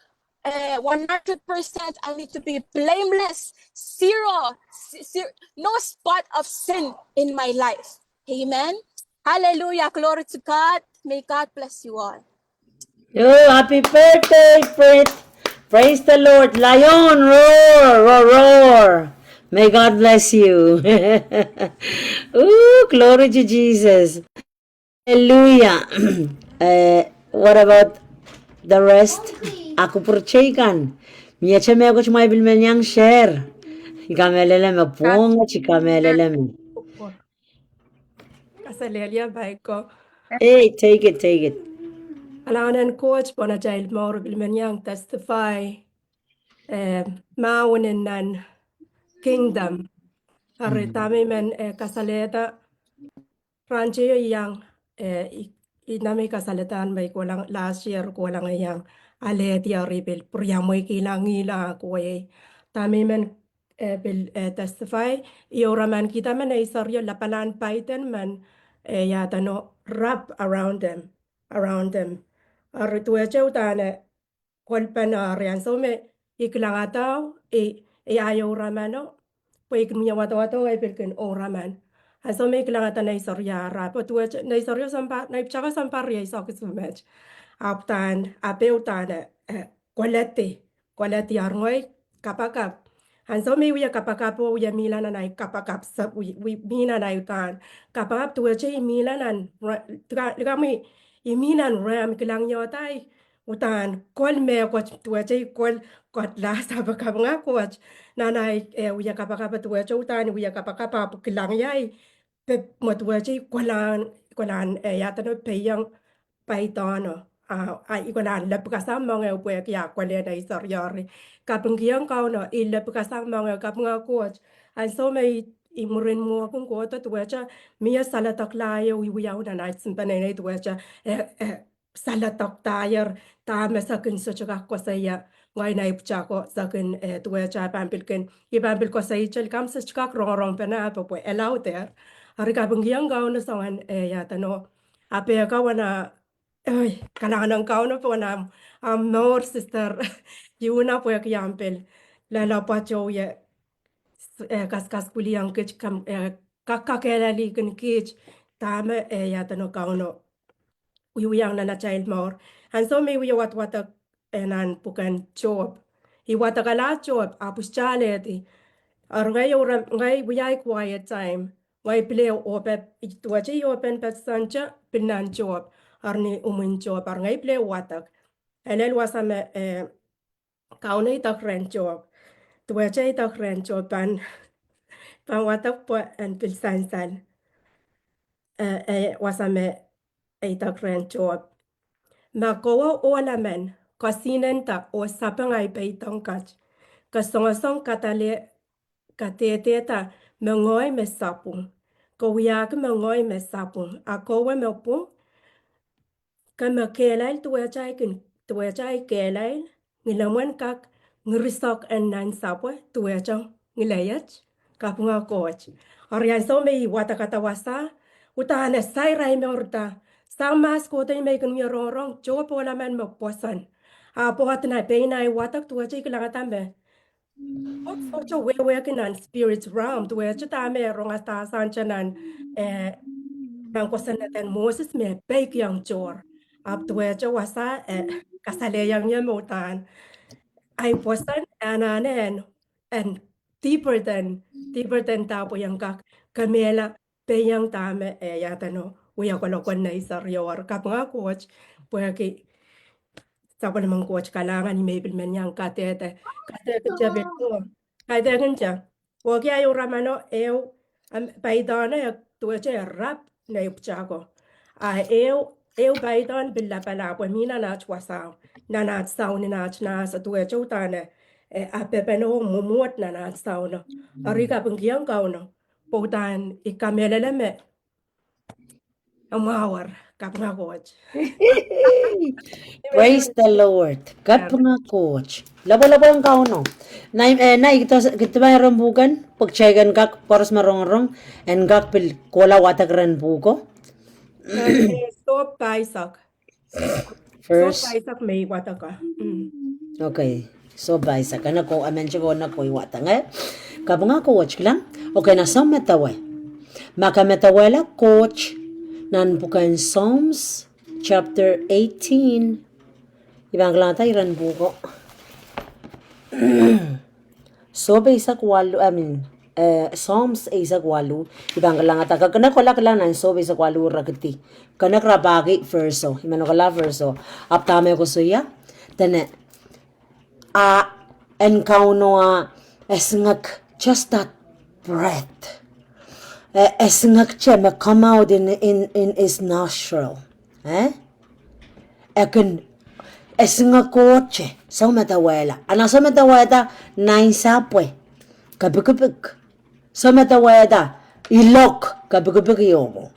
100%, I need to be blameless, zero, no spot of sin in my life. Amen. Hallelujah. Glory to God. May God bless you all. Oh, happy birthday, Brit. Praise the Lord. Lion, roar, roar, roar. May God bless you. Ooh, glory to Jesus. Hallelujah. What about the rest? Aku percayakan. Mia chame aku cuma bilmen yang share. Ikamelele me punga chikamelele me. Kasalelia baiko. Hey, take it, take it. Alanan coach bona jail more bilmenyang testify maunin kingdom. Aritami men kasaleta rancho yang inami kasaletan may kulang last year kulang yang aletia ribil puryamoy kilang ila kuwe. Tami men bil testify ioraman kita men isaryo lapanan paiten men yatano wrap around them. Aritueche utane kolpen rian so me iklangataw ayaw ramano po ikmiya wato ay pilkin o raman. Aso me iklangata na isoryara po tuweche na isoryo sampa na ipchaka sampa ria isokisumech. Aptan apeutane koleti arngoy kapakap. Hanso me uya kapakapo uya milanan ay kapakap sa minan ay utan. Kapakap tuweche imilanan kami iminan ram kilang yotay utan kol me ko tuweche kol kot la sa bakap nga koch nanay uya kapakapa tuweche utan uya kapakapa kilang yay pe mo tuweche kolan yatano peyang paitono ikolan lepkasam mga upwe kya kwale na isoryori kapung kiyang kauno ilepkasam mga kapung koch and so may imurin mo kung kota tuwecha miya salatak layo iwiyaw na night simpanay tuwecha salatak tayar tama sa kin sa chaka ko saya ngay na ipchako sa kin tuwecha pampilkin ipampil ko sa ichel kam sa chaka rong pena po elaw ter hari kapung kiyang kauno sangan yatano ape ka wana ay, kailangan ng kauno po na more sister Yuna po yampel. la pa cho ya kas kuliang kich kam kakakela li kan kich tama ya tano kauno uyang na child more and so me we wat enan pukan job I watakala job apus chale ti ar ngai we quiet time why play open tuache open pet sancha pinan job arni umun job ar ngai play watak elel wasame kaunai tak ren job tuache tak ren job pan watak po en pil san wasame tak ren job ma kowa ola men kasinen ta o sapangai pe tongkach kasongasong katale kateteta mengoy me sapung ko wiyak mengoy me sapung a kowa me pung kama kelal tuwe chai kelal ngilaman kak ngrisok en nan sapwe tuwe chang ngilayach kapunga koch arian so me watakata wasa utana sai rai me urta sang mas ko tay me kun yorong jo pola man mo posan a pohat na pe na watak tuwe chai kilangatambe ocho we kinan spirit realm tuwe chita me ronga ta sanchanan nang kosanatan Moses me bake yang jor up tuwe cho wasa kasale yang yemutan I wasn't and deeper than tapo yang kak kamela peyang tame yatano uya kolokon na isarior kap nga coach porque sabi naman coach kailangan ni Mabel men yang katete jabe ko kaya ganja wag ya yung ramano paidana ya tuwa rap na yupchako paidon billa pala po mina na chwasaw na saw ni na sa tuwa tane apepeno mumuot na saw no arika pengkiang kau no putan ikameleleme amawar kap nga coach Praise the Lord. Kat mga coach. Labo-labo ang kauno. Na kita mayroon bukan pagchegan kak poros marong-rong and kak pil kola watagran buko. So Isaac. First. So Isaac may wataka. Okay. So Isaac ana ko amen siya na ko iwatang Kabo nga coach lang. Okay na sa metawe. Makametawela coach nan bukan Psalms chapter 18. Ibang lata iran buko. So Isaac walu Psalms Isaac walu ibang langata kana ko laklan so Isaac walu rakti kana krabagi verso imano kala verso aptame ko suya tene encauno esngak just that breath esngak chema come out in his nostril ekan esnga coche sa metawela ana sa metawela nine sapwe kabukubuk sa metawela ilok kabukubuk yomo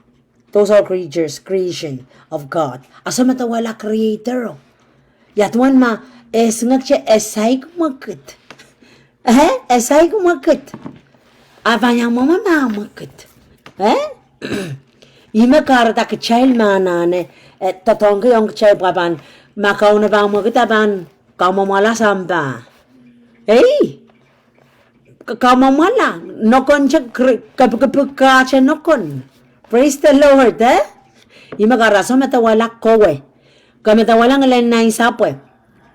those are creation of God asa metawela creator yatwan ma esnga che esay kumakit esay kumakit avanyang mama mamakit ima karata ke child manane tatong yung child papan Macau na bang mo kita ban kau mamala samba kau mamala nokon cek kapka che nokon praise the Lord ima karaso metawala kowe kametawala ngelen nai sapwe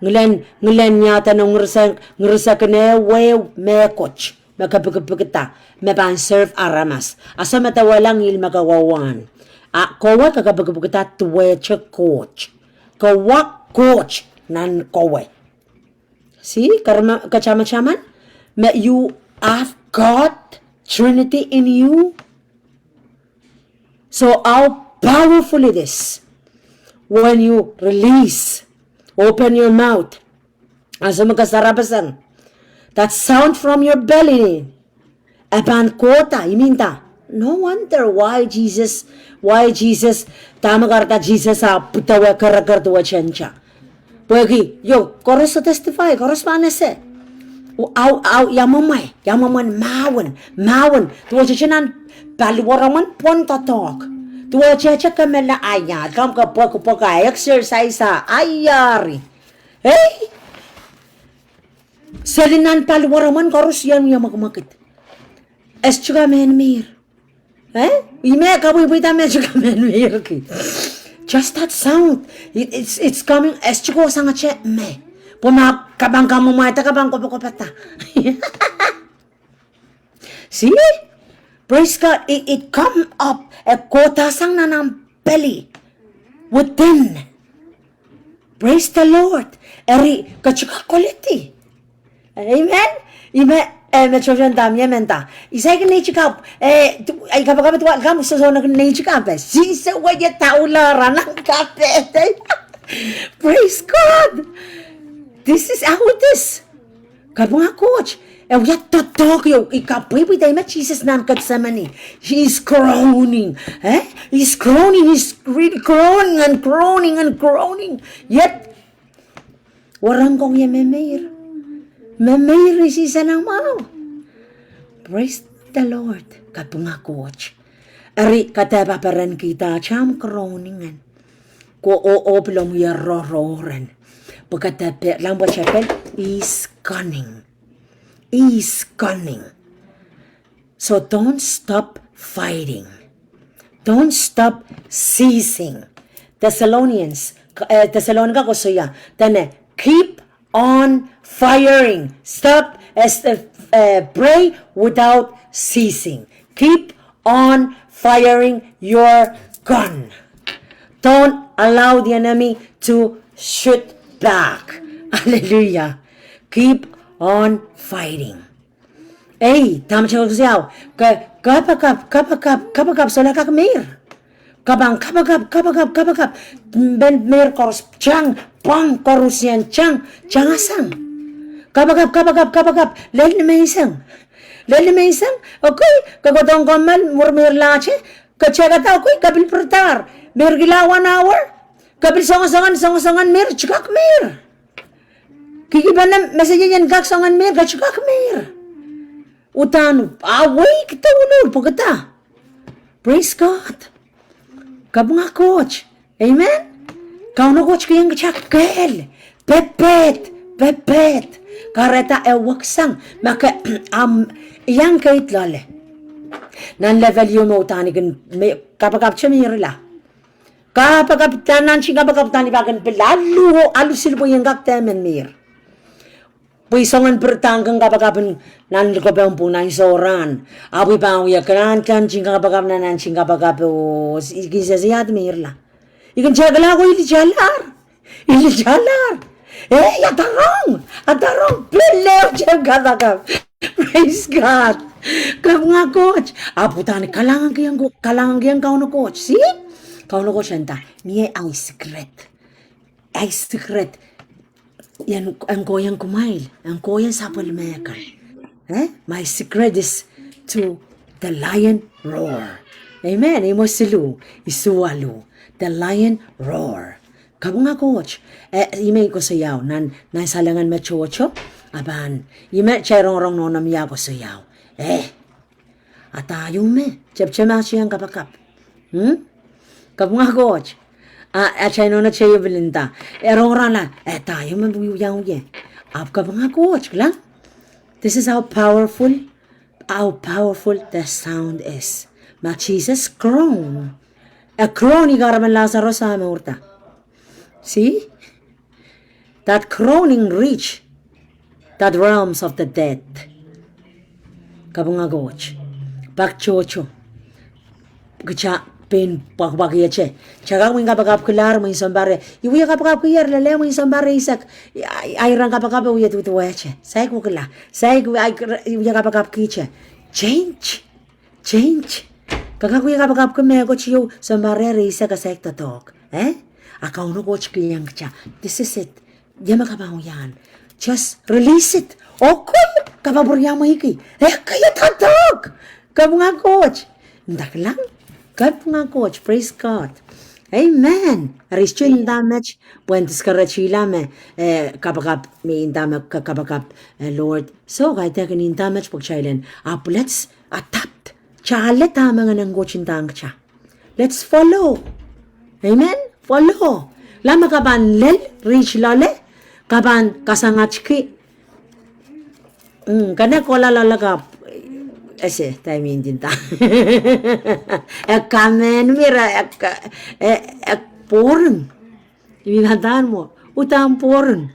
ngelen nyata nung ngursa kene we me coach makapukita me ban serve aramas asa metawala ngil magawawan kowe kakapukita tuwe che coach Kawak coach nan kowe. See, kachama-chaman? You have God, Trinity in you. So how powerful it is when you release, open your mouth, asa magkasarapasan, that sound from your belly, apan kota, iminta. No wonder why Jesus tamagarta Jesus putawa karagartuwa chencha. Pwegi yo koros testify koros panese. Au yamaman mawan tuwa chenan balwaraman ponta talk. Tuwa checha kamela aya kam ka poka exercise ayari. Salinan palwaraman karus yan yung magmakit. Es juga menmir. Ime kaboy bita me juga menmir ki. Just that sound. It's coming. Es juga sangat che me. Puma kabang kamu maita kabang kopata. See? Praise God. It come up. Kota sang nanam belly. Within. Praise the Lord. Eri kachuka quality. Amen. Me children dam yementa. Isay ka nature cup. Ay kapag tuwa ka mo sa zona ng nature cup. Sisa waya taula ranang kape. Praise God. This is how it is. Kapag coach. We have to talk you. Ikapoy tayo na Jesus nan Gethsemane. He is groaning. He's groaning. He's really groaning and groaning and groaning. Yet, warang kong yememeir. Memeir si sanang mau. Praise the Lord. Kapag coach. Ari kataba paren kita cham groaningan. Ko o oblong yerororen. Pagkatape lang ba chapel is cunning. Is cunning. So don't stop fighting. Don't stop ceasing. Thessalonica ko suya. Then keep on firing. Stop pray without ceasing. Keep on firing your gun. Don't allow the enemy to shoot back. Hallelujah. Keep on fighting. Tama siya ko siyaw. Kapagkap, sola kakamir. Kapag, ben mer koros, chang, pang korusyan, chang asang. Kapagkap, lel na isang. Okay, kagodong kamal, murmir lache, kachagata, okay, kabil pertar, mer gila 1 hour, kabil songan, mer, chikak mer. Kikiban na message yan kaksangan mer, kachukak mer. Utano, away kita ulol, pagkata. Praise God. Kabunga coach. Amen? Kau na coach kayang kachakkel. Pepet. Kareta waksang. Maka, iyang kait lale. Nan level yun mo utani kan, kapag siya mirila. Kapag tanan siya kapag tani bagan pila, alu silbo yung kaktemen mir. Pui songan bertanggang kapag nan ko pa po na isoran. Apoy pa ang yakran kan chingka kapag nan chingka kapag igisa siya at mirla. Ikan chagala ko ili jalar. Atarong. Pileo chingka kapag. Praise God. Kap nga coach. Aputan kalangan kayang kau na coach. See? Kau na coach anta. Niye ang secret. Yan ang koyang kumail, ang koyang sapal mekan. My secret is to the lion roar. Amen. Imo silu, isuwalu. The lion roar. Kabung nga coach, ime ko sayaw, nan salangan machocho, aban, ime chayrong no namya ko sayaw. Atayo me, chepchema siyang kapakap. Kabung nga coach, Achay no na chayo belinda. Erong rana. Tayo mabuyang ye. Apka mga coach lang. This is how powerful the sound is. Ma Jesus groan. A groaning garaman Lazarus sa amurta. See? That groaning reach that realms of the dead. Kabunga coach. Bakchocho. Gacha pen pagbagiyache chagang wing kapag kular mo isambare iuya kapag kuyar lele mo isambare isak ay rang kapag uya tutuwache sai ko kala sai ko ay iuya kapag kiche change kakakuya kapag kumego chiyo sambare reisa ka sekta talk akaw no coach kiyang cha this is it yama kapag yan just release it okay kapag burya mo iki kaya tatok kabunga coach ndak lang God nga coach, praise God. Amen. Aristo yung damage, puentes karachila me, kapag may indamag kapag Lord. So, kahit na kanin damage pag chailan, let's adapt. Chalet tama nga ng coach yung siya. Let's follow. Amen? Follow. Lama kaban lel, reach lale, kaban kasangachki, Kana kola lalaka ese time tinta. Ek kamen mira ek porn. Ibigatan mo. Utang porn.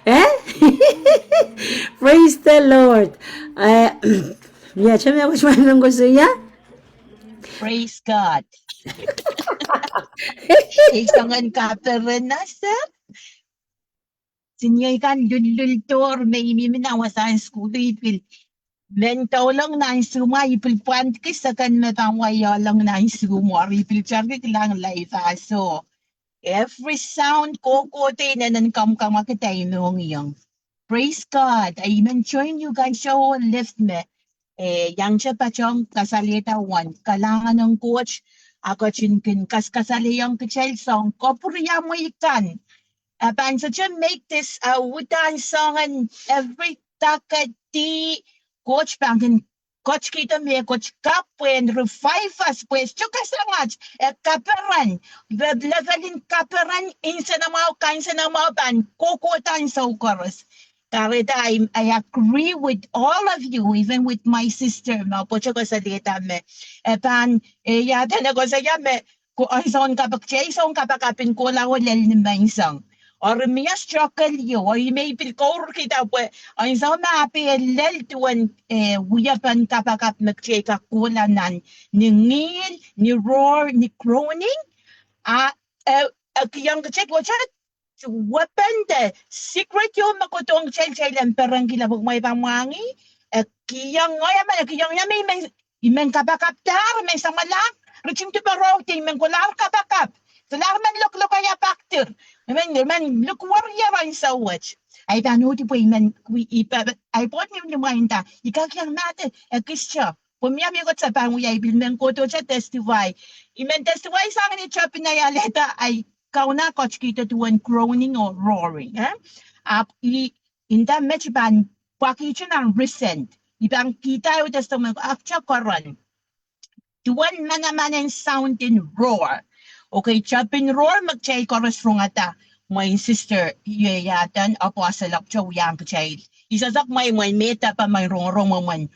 Eh? Praise the Lord. Yeah, chame ako chumano ko siya. Praise God. Isangan kaperan nasa. Sinyay kan lulultor may imiminawasan school ipil. Lentaw lang na suma ipil puant kisakan metangwaya lang na suma ipil chargit lang life aso. Every sound kokote na kam makitay nung yung. Praise God. I even join you guys show lift me. Yang siya pa chong kasalita one. Kalangan ng coach. Ako chinkin kasali yung child song. Kopuriya mo ikan. Apan so to make this wutan song and every takati coach bangin coach kita me coach kapwen revive us pues chuka sangat kaperan levelin kaperan insa na mau ban kokotan sa chorus. Karita, I agree with all of you, even with my sister. Mapocho ko sa data me. Epan, yata na ko sa yame. Kung ang son kapakapin ko lang ko lel ni maisang. Or miya struggle yo, or may pilkor kita po. Ang son maapi lel tuwan wiyapan kapakap magcheka kulanan ni ngil, ni roar, ni groaning. Kiyang check what weapon the secret yung makutong chel ang perang kilabog may pamwangi kiyang ngoya man kiyang yami men kapakaptar men samalak reaching to barote men kular kapakap kular man lok kaya factor men look warrior ang so much ay tanu ti po men ay pot ni mainta ikakyang natin kisya pumiyami ko sa panguyay bilmen ko to siya testify imen testify sa akin ni Chapinayaleta ay kauna coach kita tuan groaning or roaring. Inda mechiban pakichen ang recent. Ibang kita yung testament after koran. Tuan manamanen sound in roar. Okay, chapin roar magchay chorus rung ata. My sister, yatan apostle ak chow yang kachay. Isasak may meta pa may rong man.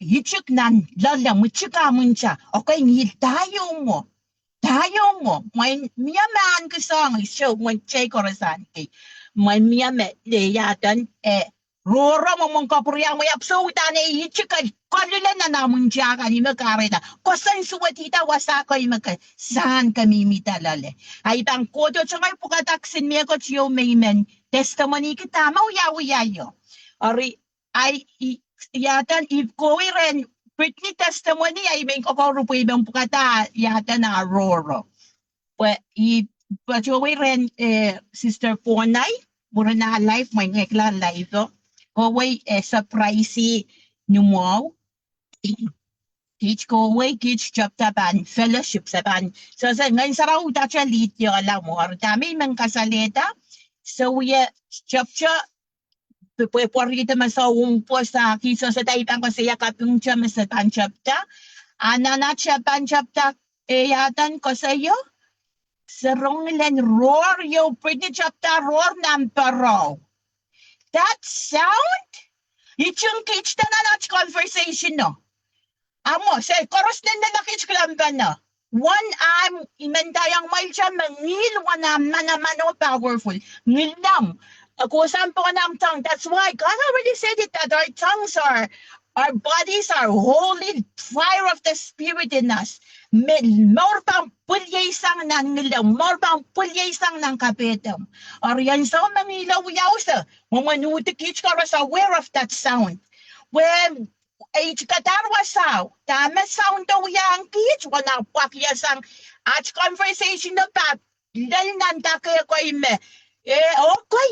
Yichuk nan lalang muchika muncha. Okay, ngil tayo mo. Tayo mo, may miyaman ka song show mo chay korasan kay may miyame de yatan roro mo mong kapurya mo yapso tane ichika kalula na namun siya ka ni makarita kosan suwatita wasako ay magka saan kami mitalale ay bang kodo tsangay pukataksin miya ko chiyo maymen testimony kita mauyaw-yayo ari ay yatan if ko rin Britney testimony ay may kakaro po ibang pukata yata na Aurora. Pachoy rin Sister Ponay, mura na life, may ngekla life. Kaway surprise nyumaw. Teach kaway, teach job taban, fellowship taban. So sa ngayon sa raw siya lit yung alam mo. Dami mang kasalita. So job siya Puerto man sa umpo sa kiso sa taipang kasi yakapyung siya sa panchapta. Anana siya panchapta yatan ko sa iyo. Sarong len roar yo pretty chapta roar namparo. That sound? Yung kitch na conversation no. Amo, say koros na nakitch klam ba no? One arm imendayang mail siya mangil wana manamano powerful. Ngilnam. Ako sampo ng tongue. That's why God already said it that our tongues our bodies are holy fire of the Spirit in us. More pang pulyay-sang ng nilaw, more pang pulyay-sang ng kapitam. Or yan sa mangilaw-yaw sa, mamanutikich ka was aware of that sound. When katarwa sa, tama sound daw yang kich, wana pakyasang at conversation na pa, dahil nanda kaya ko ime, okay.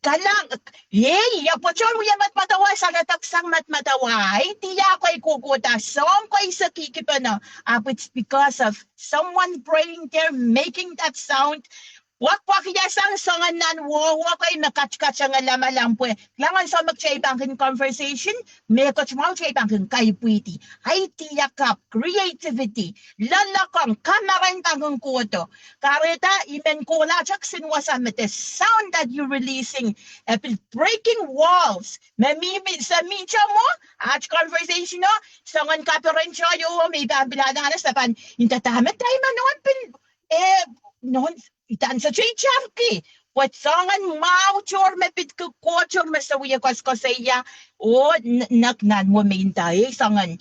Kalang, yapachon mo yamat matawa sa lataksang matmatawa. Tiya ko'y kukuta. Song ko'y sa kikipa na. It's because of someone praying there, making that sound. Wak yasang songan nan wo wakay nakachkach ang alam pwe. Langan sa magchay bangkin conversation, may coach mau chay bangkin kay puiti. Ay tiyakap, creativity, lalakang, kamaran tangang kuto. Kareta, imen kola chak sinwasa the sound that you're releasing, breaking walls. Mamimi sa mincha mo, at conversation no, songan kaperan chayo, may bambilada na sa pan, intatamet tayo manon pin, non itan sa chicharki. What songan mau chor me pit ko chor me sa wiya kos kosaya. O naknan mo mintay songan.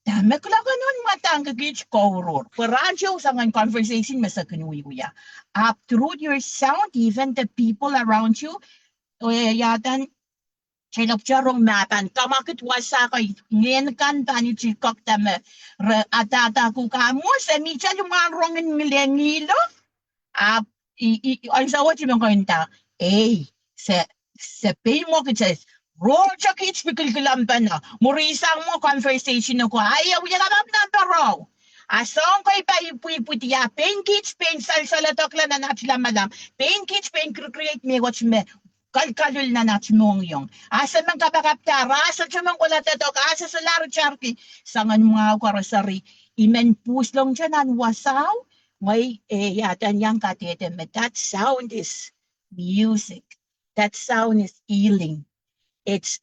Dame ko lang nun matang gigich koror. Paranjo sangan conversation me sa kuya. Up through your sound, even the people around you, o yatan Chelop charong mapan, kamakit wasa kay ngayon kan tani chikok tame atata ku kamu semicha lumarong ngilengilo ang sawa chimang kwenta se pay mo kitsa roll chakich pikilkilampan na murisang mo conversation ko ayaw niya kapap na paraw asong ko'y paipuitiya pain kits pain salsalatok lang na natila malam pain kits pain create me watch me kalkalul na natin mong yung. Asa man kapakaptara, asa chamang kulatatok, asa sa laro charki, sangan mga karasari, imen puslong dyan wasaw, may yatan yang katete, but that sound is music. That sound is healing. It's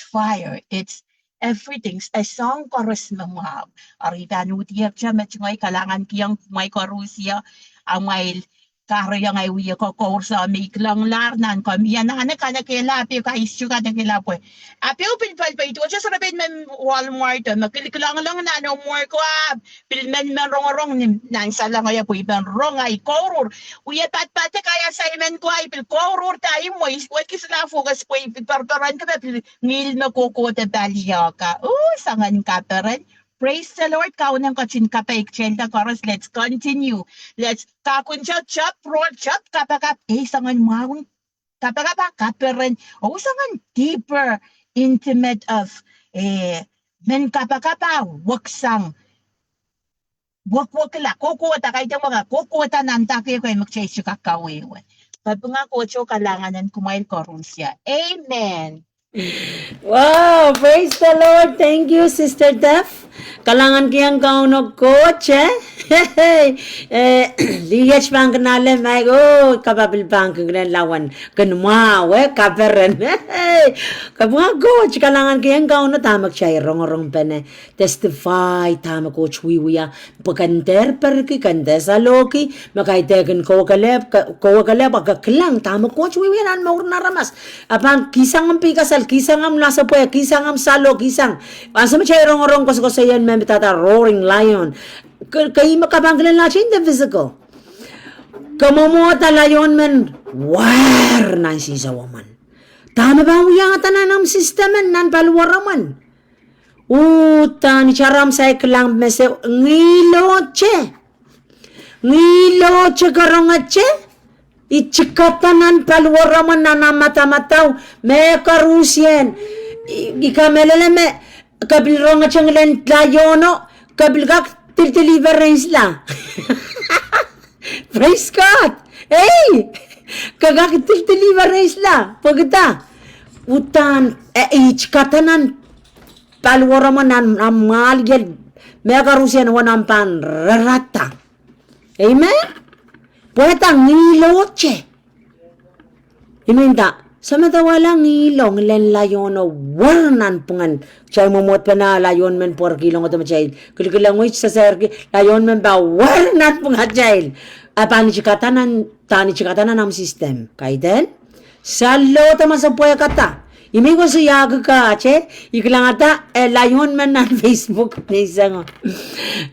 fire. It's everything. A song chorus mga. Aritan utiyak siya, may kalangan kiyang may korusya, ang may Karya ngay wiya ko sa may klang larnan ko miya na kana kela pe ka isyu ka kela po apyo pinpal pa ito just rabin men Walmart makiliklang lang na no more ko pilmen men rong nan sala ngaya po iban rong ay koror uya pat kaya sa imen ko ay pil koror tayo mo what kisla focus po iparparan ka pil ngil na koko te balya ka sangan ka peren. Praise the Lord. Kaunang kachin kapaik chelta chorus. Let's continue. Let's kakun chop roll chop kapakap. Sangan maun kapakapa kaperen. Sangan deeper, intimate of men kapakapa waksang wakwakla kokota kay mga kokota nanta kay magchase kakawewan. Pag nga kocho kalanganan kumail korusya. Amen. Wow, praise the Lord. Thank you, Sister Def. Kalangan kiyang kaunog coach, Lihat bang kenal mai kapabil bang kenal lawan kenma kaperen. Kabunga coach kalangan kiyang kaunog tamak chay rong pene testify tamak coach wiya pakanter perki kandesa loki makaitegen ko kaleb agaklang tamak coach wiya nan maur naramas apang kisang ang pikasal kisang am nasa poe kisang am salo kisang asam chay rong ko sayan tata roaring lion kay makabanggalan natin the physical kamamota lion men war na sa woman tama ba yang tananam systemen nan palwaraman tan charam say klang mese ngiloche karongache ichikatanan palwaraman na mata-mataw me karusien ikamelele me kabil ronga changlen layono kabil gak til deliverance la praise God hey kagak til deliverance la pagda utan katanan palwara man amal gel mega rusian wanam pan rata amen pueta ngiloche iminda samata wala ngilong len layono warnan pungan chay momot pa na layon men por kilong otom chay kulilang wich sa sergi layon men ba warnan punga chay apani chikatanan am system kaiden salo tama sa puya kata imi ko sa yag ka che iklang ata layon men na Facebook ni sango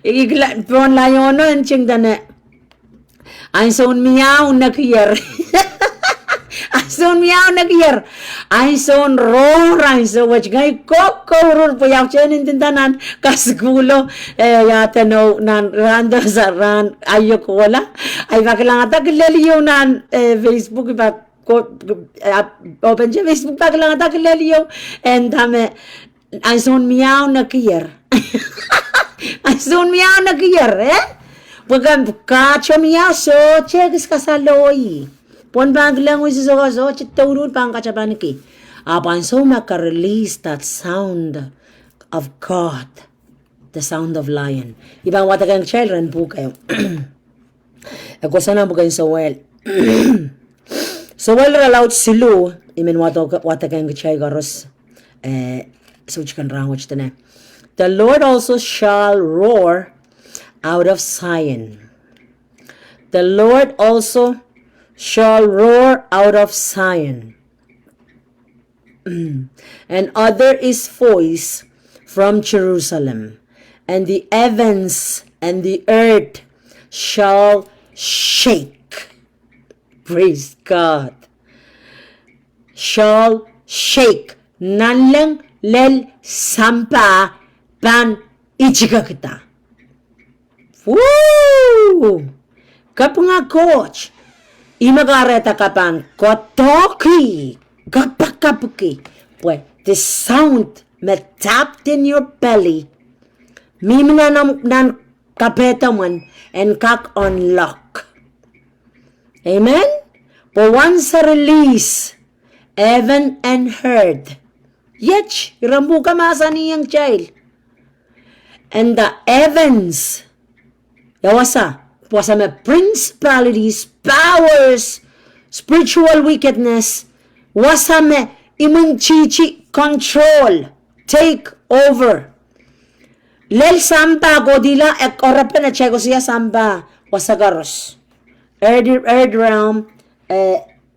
iklang pon layon no enching dane ay son miyaw nakiyar Ason miyaw nagyar. Ay son roar. Ay so wach ngay kokoror po yaw chen intintanan kasgulo. Yata no nan randa sa ran ayok wala. Ay bakilang ata kilaliyo nan Facebook iba open siya Facebook bakilang ata kilaliyo. And ay son miyaw nagyar. Ay son miyaw nagyar Pagam kacho miyaso, chegis kasaloy. Pon baglang wisi so chitawrun pang kachabaniki. Apan so maka-release that sound of God. The sound of lion. Ibang watagang children po kayo. Ako sana po kayo sa well. So well allowed silu. Imen watagang chay garos. So chikan rangwach tane. The Lord also shall roar out of Zion. The Lord also shall roar out of Zion. And utter his voice from Jerusalem. And the heavens and the earth shall shake. Praise God. Shall shake. Nalang lel sampa pan ichika kita. Woo! Kapag coach, imagareta kapan kotoki, kapakapuki. Pues the sound met tapped in your belly. Mimina nan kapeta man and kak unlock. Amen? For once a release, heaven and earth. Yet, rambu ka masa niyang child. And the heavens, yawasa me principalities, powers, spiritual wickedness, wasame imunchichi control, take over. Lel samba godila ek orapen na chego siya samba wasagaros. Earth realm,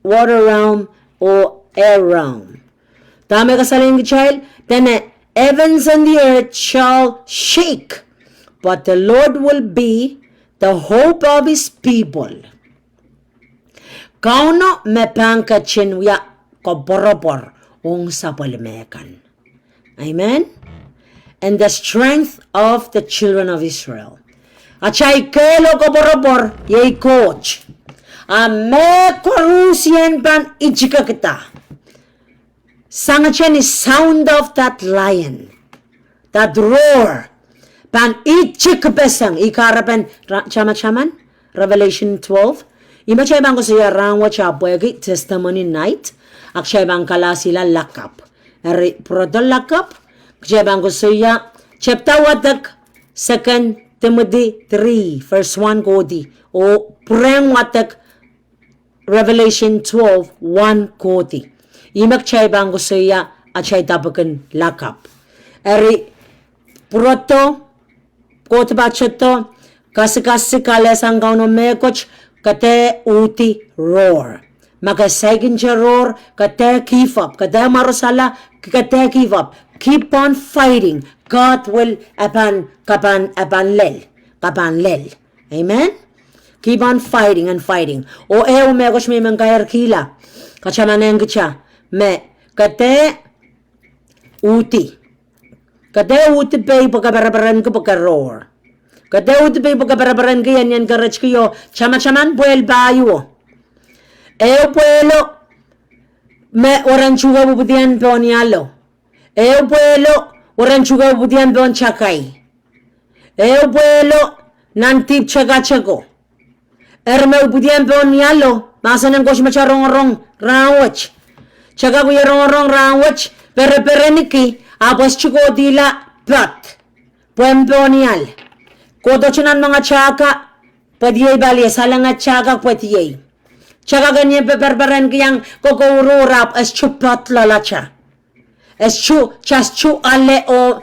water realm, or air realm. Tama ka sa child? Then heavens and the earth shall shake, but the Lord will be the hope of his people. Kauno me pangka chinwya koborobor ung sa palimekan. Amen? And the strength of the children of Israel. Achay kelo koborobor yay coach. Ame korusian pan ichika kita. Sanga chen is sound of that lion. That roar. Pan ichik besang ikarapan chaman Revelation 12. Ima chay bang ko siya rangwa chabwegi testimony night. Ak chay bang kala sila lakap. Eri proto lakap. Chay bang ko siya chapter watak 2 Timothy 3 verse 1 kodi. O preng watak Revelation 12 1 kodi. Imak chay bang ko siya at chay tapakan lakap. Eri proto Kot bacheto kasi kale sang kauno mekoch kate uti roar. Magasagin siya roar kate keep up. Kate marusala kate keep up. Keep on fighting. God will kapan lel. Amen? Keep on fighting and fighting. O mekoch may mangkayar kila. Kachamaneng kitsa. Me kate uti. Kada uti pay pagkabarabaran ko pagka-roar. Kada uti pay pagkabarabaran ko yan garage ko chama-chaman buel bayo. Puelo me oranchuga bubutian ponialo. Puelo oranchuga bubutian pon chakay. Puelo nantip chaga-chago. Erme bubutian ponialo. Masa nang kosh macharong-rong rawach. Chaga ko yarong-rong rawach. Pere-niki. Apos chuko dila pat. Puemponial. Kodo chunan mga chaka. Pwediyay bali. Salang at chaka pwediyay. Chaka ganyan peperperan kiyang kokoururap as chupat lalacha. As chu ale o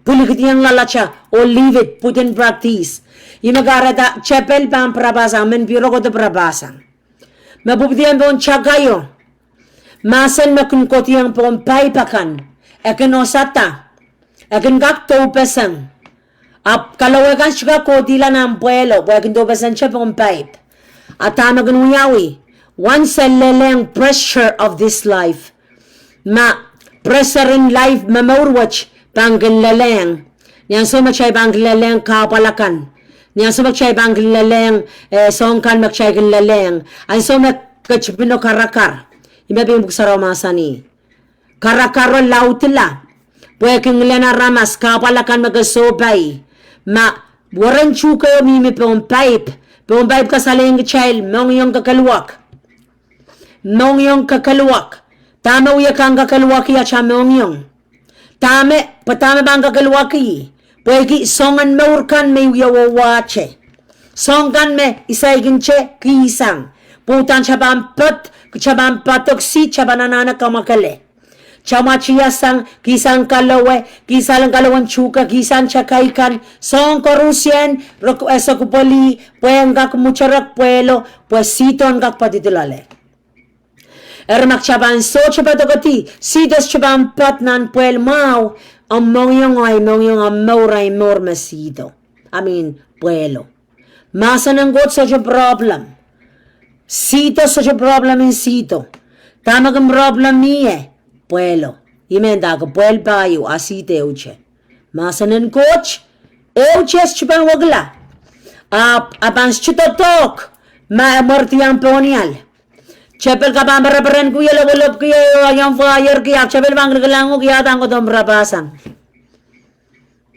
puligit yang lalacha. O leave it. Put in practice. Yung magarata chapel pang prabasa. Men biro ko to prabasa. Mabubdiyan po ang chaka yo. Masan makunkot yang pompay pakan. Ekin osata, ekin kakto pesang. Kalawagan siya ko dila ng puelo, ekin do pesan siya pong pipe. At tamagan uyawi, once a leleng pressure of this life, pressure in life mamurwach, pangin leleng. Niyan sumachay pangin leleng kapalakan. Niyan sumachay pangin leleng, songkan makchay kin leleng. Ay sumak kachipino karakar. Imabing buksaraw masani. Karakaro lautila. Pwede lena ramas kapalakan magasobay. Waran chuka mimi pe on pipe ka saleng child mong yung kakaluwak. Mong yung kakaluwak. Tama uya kang kakaluwak ya cha mong yung. Tame patame bang kakaluwak yi. Pwegi songan maurkan may uya wawache. Songan me isaigin che kisang. Putan chabam patoksi chabanana kamakale. Chamachiya sang kisang kalawe, kisang kalawan chuka, kisang chakaikan, song korusien, sa kupoli, puengak mucharak puelo, pues siton gak patitulale. Ermak chaban so chapatokoti, sitos chaban patnan puel mau, amongyong amauray mormasido. Puelo. Masa ng got such a problem. Sito such a problem in sito. Tamagam problem niye. Puelo. Imenda ko puel payo asite euche. Masanen coach. Euches chupan wagla. Abans chutotok. Ma mortiang ponial. Chapel ka pambaraparan kuya lawalop kuya yung fire kuya. Chapel bang nagalango kuya tango dombrabasan.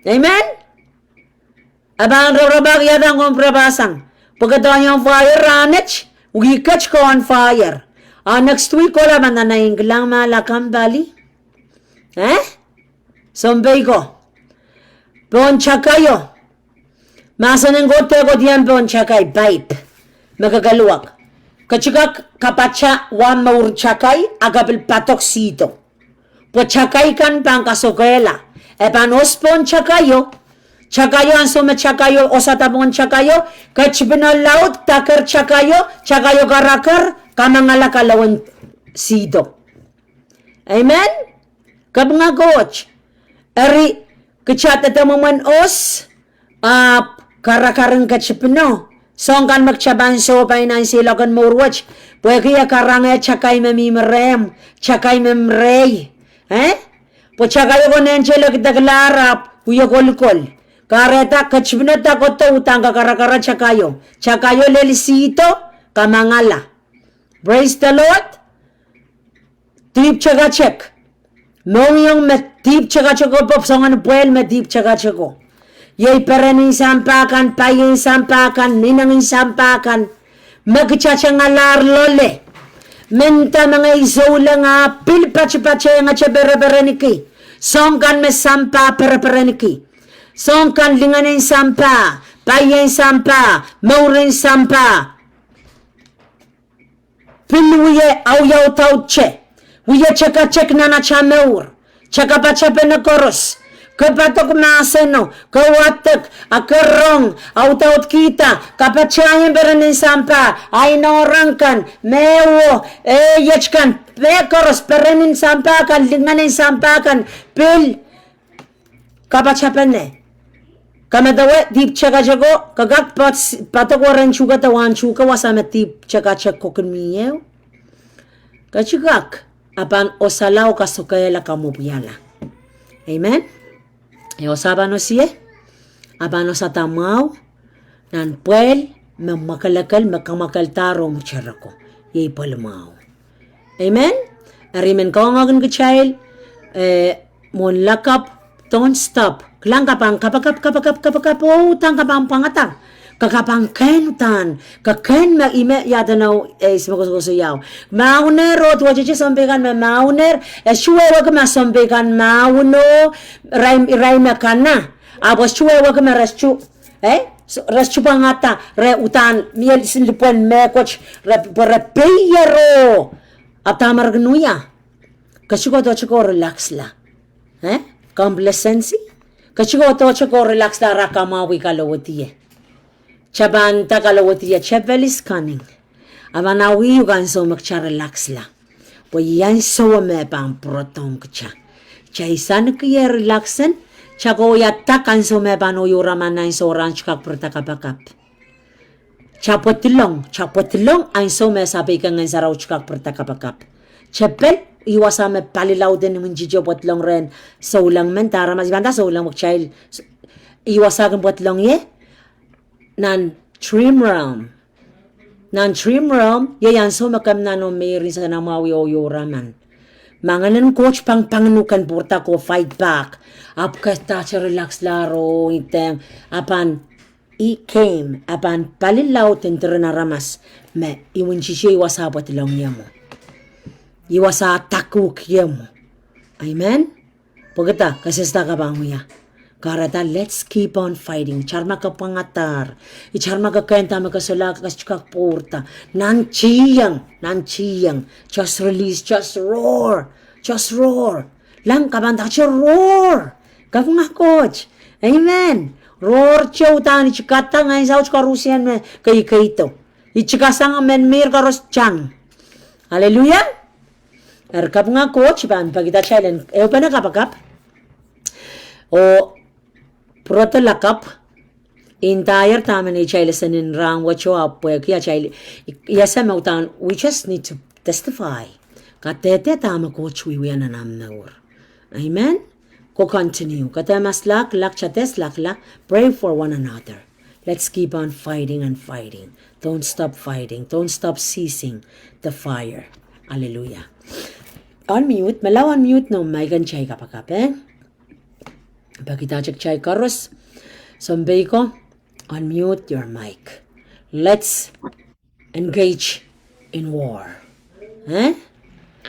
Amen? Abang rabag kuya tango dombrabasan. Pagkataon yung fire ranich. We catch ko on fire. Next week wala man na nainglang malakam bali. Sombay ko. Poncha kayo. Masanang gote ko diyan poncha kay pipe. Magagaluwak. Kachikak kapacha wan maur chakay agapil patok sito. Po chakay kan pang kasokela. Panos poncha kayo. Chakayo ang sumet chakayo o sa tabungan chakayo. Kachibinalaut takar chakayo. Chakayo karakar. Kamangala kalawan sito. Amen? Kabunga coach. Eri, kachat at maman os, karakarang kachipino. Song kan magchaban so pa inan sila kan murwach. Pwede kaya karanga chakay mamimrem, chakay memrey. Po chakay ko nenchelo kitaglarap, uyo kolkol. Kareta kachipino takoto utang karakara chakayo. Chakayo lelisito, kamangala. Praise the Lord. Deep chaga check. Mong met deep chaga cheko pop songan puel met deep chaga cheko. Yay perenin sampakan, payin sampakan, ninangin sampakan. Magchachang alar lole. Menta mga isola nga pilpache nga chebere-bereniki. Songkan me sampa pere-bereniki. Songkan linganin sampa, payin sampa, maurin sampa. Piluye au yau tauche. Uye cheka chek nana chameur. Cheka pachape na koros. Kapatok maseno. Kawatak. Akarong. Au taut kita. Kapachayin berenin sampa. Ay norangkan. Mewo. Yechkan. Pe koros. Berenin sampa kan. Linganin sampa kan. Pil. Kapachape ne. Kamadawe deep cheka cheko kagak patagoran chuka tawan chuka wasame deep cheka cheko kunmiyew. Kachigak apan osalao kasukayela kamupyala. Amen. E osabano siye. Apan osatamaw nan puel mamakalakal makamakal mucharako. Yay palmaw. Amen. Arimen ko ngagan ka child mon lakap don't stop. Klang kapang kapakap oh tang kapang pangatang kakapang kenutan kaken ma ime yata na smoko yaw mauner ro tuwache sombegan ma mauner shuwe ma sombegan mauno raim kana abo shuwe ma reschu reschu pangata re utan miel sinlipon me coach re peyero atamar gnuya kashiko to chiko relax la complacency kachiko to chiko relax la rakamawi kalawatiye chabanta kalawatiye chevelis cunning abanawi yugan so makcha relax la po yan so me pang proton kcha chaisan kiye relaxen chako yatta kan so me pano yuraman na so ranch kak protakapakap chapotilong ang so me sabi ka ngan sa rauch kak protakapakap chepel iwasame palilaw din ng jijo botlong ren so lang men tara mas banda so lang child iwasagan botlong ye nan trim realm yayan so makam na no meri sa namawi o yoraman manganan coach pang panganukan porta ko fight back up ka ta relax laro item apan he came aban balilaw tenterna ramas me iwinchishe wasabot long yamo. Iwasa takuk yamo. Amen. Pagata kasista ka bang huya. Karata, let's keep on fighting. Charma ka pangatar. Icharma ka kenta makasula ka porta. Nanchiyang. Just release, just roar. Just roar. Lang kabanda siya roar. Kapo nga coach. Amen. Roar siya utan. Ichikata nga isa ka Rusian me kay ito. Ichikasa nga menmir ka Rosyang. Hallelujah. Erkap nga coach. Pagita challenge. Pa na kapakap. O protelakap entire time ni child in rang what you up where kia child yes utan we just need to testify katete tama coach we na nam naur. Amen. Ko continue kata mas lak chates lak pray for one another. Let's keep on fighting and fighting. Don't stop fighting. Don't stop ceasing the fire. Hallelujah. Unmute malaw unmute no may gan chay kapakap Pakita check chay karos. Sambay ko, unmute your mic. Let's engage in war.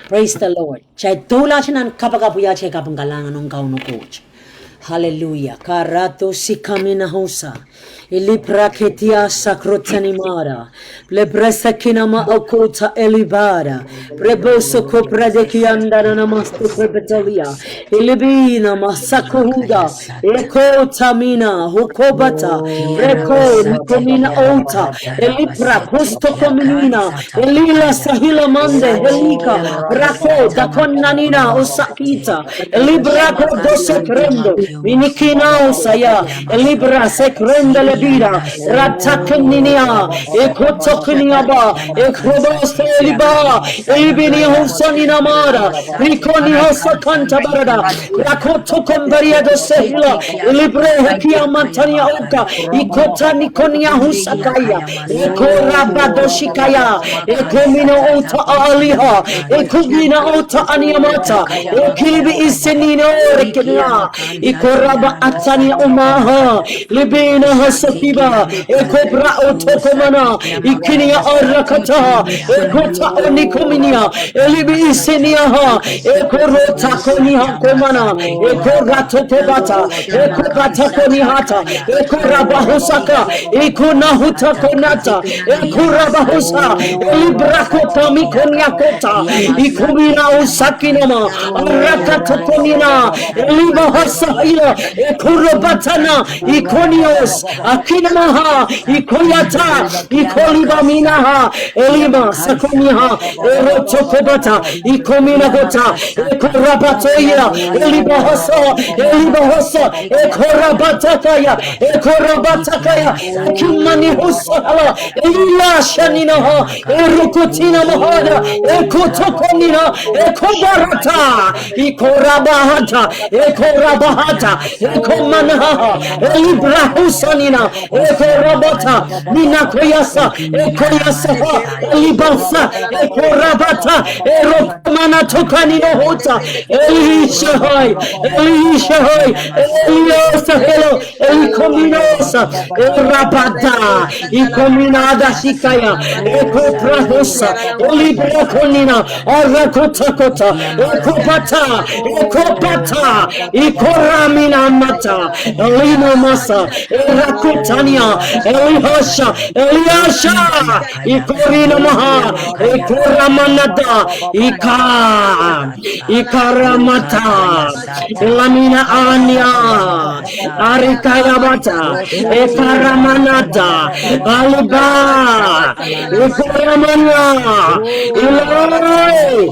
Praise the Lord. Chay tula siya ng kapagapuya chay kapanggalangan ng kauno coach. Hallelujah. Karato si kamina hosa. Ilipra ketia sakrotanimara. Plebresa kinama okota elibara. Preboso kopra de kianda na namastu prepetalia. Ilibina masakuhuda. Eko tamina hukobata. Preko nikomina ota. Elipra pusto kominina. Elila sahila mande helika. Brako dakonanina osakita. Elibra dose krendo. Minikina saya libra sekrenda lebira ratakinia ekotokinia ba ekrobos liba elibini hosani namara rikoni hosakanta barada rakoto kombaria do sehila libre hekia mantania oka ikotani konia husakaya ekorabado shikaya ekomino ota aliha ekumina ota aniamata ekilibi isenino rekenia Ikoraba atani umaha libina hasakiba ekobra otokomana ikinia arakata ekota onikominia elibi iseniaha ekorota koniha komana ekorato kobata ekobata konihata ekoraba hosaka ikonahuta konata ekoraba hosa elibrako tamikonia kota ikumina usakinama arakato konina eliba Sahila, Ekurabatana, Ikonios, Akinamaha, Ikoyata, Ikolibaminaha, Elima, Sakoniha, Erotokobata, Ikominagota, Ekorabatoya, Elibahosa, Ekorabatakaya, Kimani Husala, Elila Shaninaha, Erukutina Mahada, Ekotokonina, Ekobarata, Ikorabahata, Ekorabahata, Ekomanaha, Elibrahusanina, Ekorabata, Minakoyasa, Ekoyasaha, Elibasa, Ekorabata, Erokomana Tokanino Hota, Elishahai, Eliosahelo, Elikominosa, Erabata, Ikominada Shikaya, Ekoprahosa, Elibrakonina, Arakotakota, Ekopata, Ikoramina mata, Elina masa, Erakutania, Elihosha, Eliasha, Ikorina maha, Ikoramanada, Ikaramata, Elamina ania, Arikayamata, Ekaramanada, Aliba, Ikoramania, Ilai,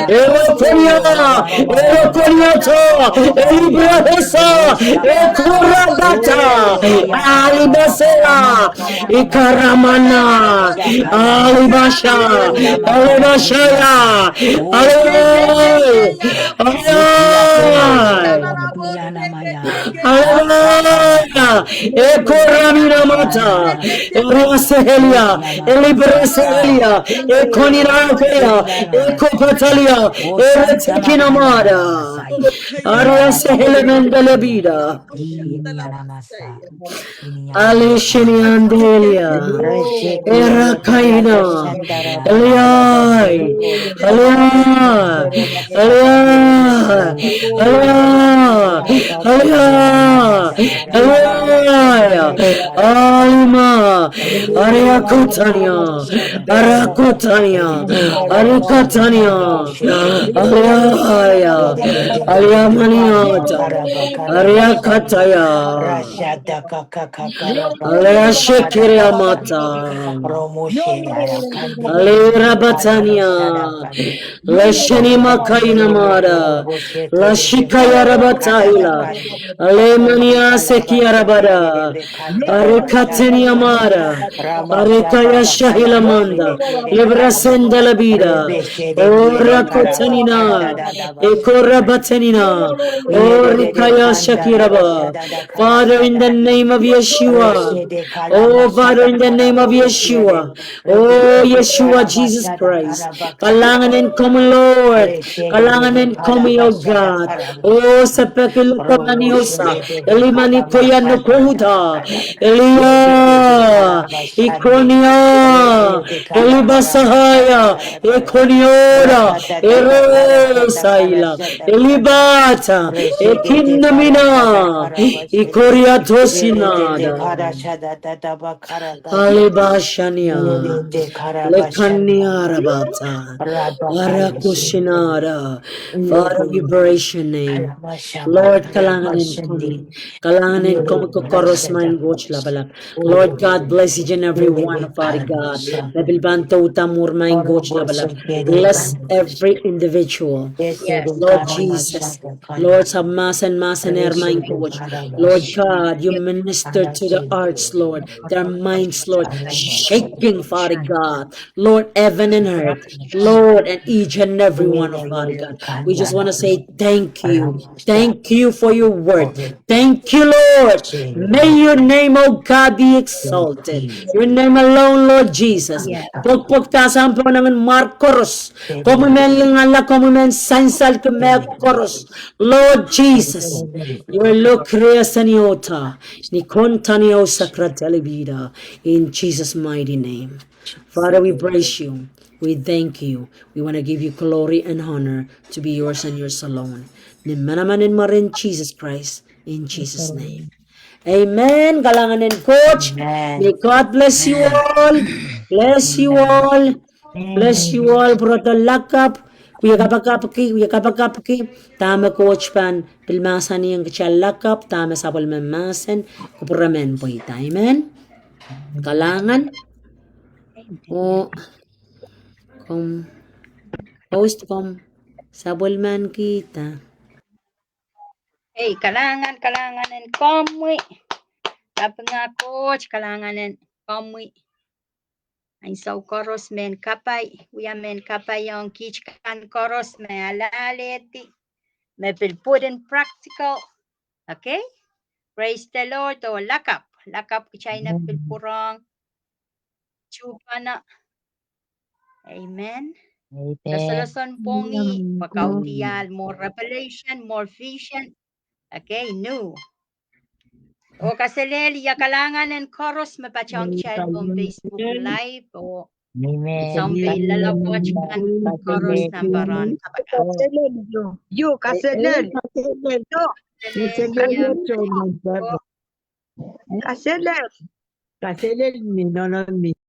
Erokonia, Erokoniata, Elibrahesa, Ekurabata, Alibasera, Ikaramana, Alibasha, Alibashaya, Alay, Alay, Hallelujah. Ekoramina mata. Eliasehelia. Elibresehelia. Ekonirakelia. Ekopatalia. Eretekinamada. Ariasehele mendelebida. Alishini Andelia, Erakaina, Eliai, Elia, Elia, Elia, Elia, Elia, Alima, Ariakutania, Arakutania, Arikatania, Aliaya, Aliamaniata, Ariakataya. Rashada Alea kakakara shekiria bakande. mata. Romoshe arakande. Alea Karabashada batania. kande. Lesheni makaina Rashede mara. koroboshe La kerebe shikaya karaba kadada rabataila. kande. Alemania sekia Rakalabashe rabada. kerebe kantara bashada Arikatenia kande. mara. Ramashada Arikaya shahila bakarabashe manda. kerebe kande. Librasenda la vida. Rebeshe kire Ora kotanina. karabakanda da Ekora bashede. batanina. Yede Orikaya kanda da shakiraba. bashada Father, in the karashada. name of Yeshua. Reshede Oh, Father, kalamashada in the name of karabokoshiede. Yeshua. Oh, Rebekede Yeshua, Jesus karabashada Christ. karabakanda. Kalanganin ko mo, Lord. Reshede Kalanganin ko mo, O karabashada God. karaboshe. Oh, sa pekilito maniosa. Roboshede Elimani ko yan no kalamashada kuhuda. karabakanda. Rebekede Elia. karabashande. Ikonia. Reshede kalakarabashada Elibasahaya. karabara. Ikoniora. Rakata da karashada Eresaila. karashada karaba. Elibata. Reshede karashada Ekinamina. karabashede. Ikoria Yede tosinada. karashada da bakaragade. Halibashania. Yede karabashanda. Lekaniarabata. Rabakayashede. Arakushinara. Father, we Yede praise your name. kalamashaba Lord, kalanganin karabashande. kami. Kalanganin Yede kami kukoros karashada man goch labalak. Lord karabashede. God, bless each and every one, Yede Father God. kalamashaba. Nabilbanto utamur man goch labalak. Oroboshede Bless every kalamashade. individual. Yesede Lord Jesus, kalamashada Lord, kanda. sa masan ermain Reshede coach. Lord karabashede. God, you minister to the Karashede. hearts, Lord, their minds, Lord, Kalamashada. shaking, Father God. Lord, heaven and earth, Lord, and each and every one of Father God. We just want to say thank you. Thank you for your word. Thank you, Lord. May your name, oh God, be exalted. Your name alone, Lord Jesus. Pagpagtasan po namin Marcos. Como men lingala, como men sansal ke me koros. Lord Jesus, your lucreas aniota, ni contanio sacratele vida, in Jesus' mighty name. Father, we praise you. We thank you. We want to give you glory and honor to be yours and yours alone. Ni manamanin marin Jesus Christ, in Jesus' name. Amen. Galangan and coach. May Amen. God bless you Amen. all. Bless you Amen. all. Bless you all, brother Lakap. Kuya kapakapaki, kuya kapakapaki. Tama coach pan. Pilmasan niyang kaya lakap. Tama sa palmamasan. Kupuramen po ita. Amen. Kalangan. O kung host kung sabulman kita. Hey, kalangan komui. Kapag coach, kalanganin komui. Ang so koros men kapay. Uya men kapay yung kichkan koros me alaleti. Me put in practical. Okay? Praise the Lord. O lakap. Lakap kichay na pilpurang. Chupana. Amen. Lasalasan pongi. Pakautiyal. More revelation. More vision. Okay, new. O kasalel, yakalangan ng chorus mapachang cellphone Facebook Live o sampai lalapwatch kan chorus na baron kapaga. You, kaselel. Yo, Kasalel niya po. kaselel. Kaselel mi nonon mi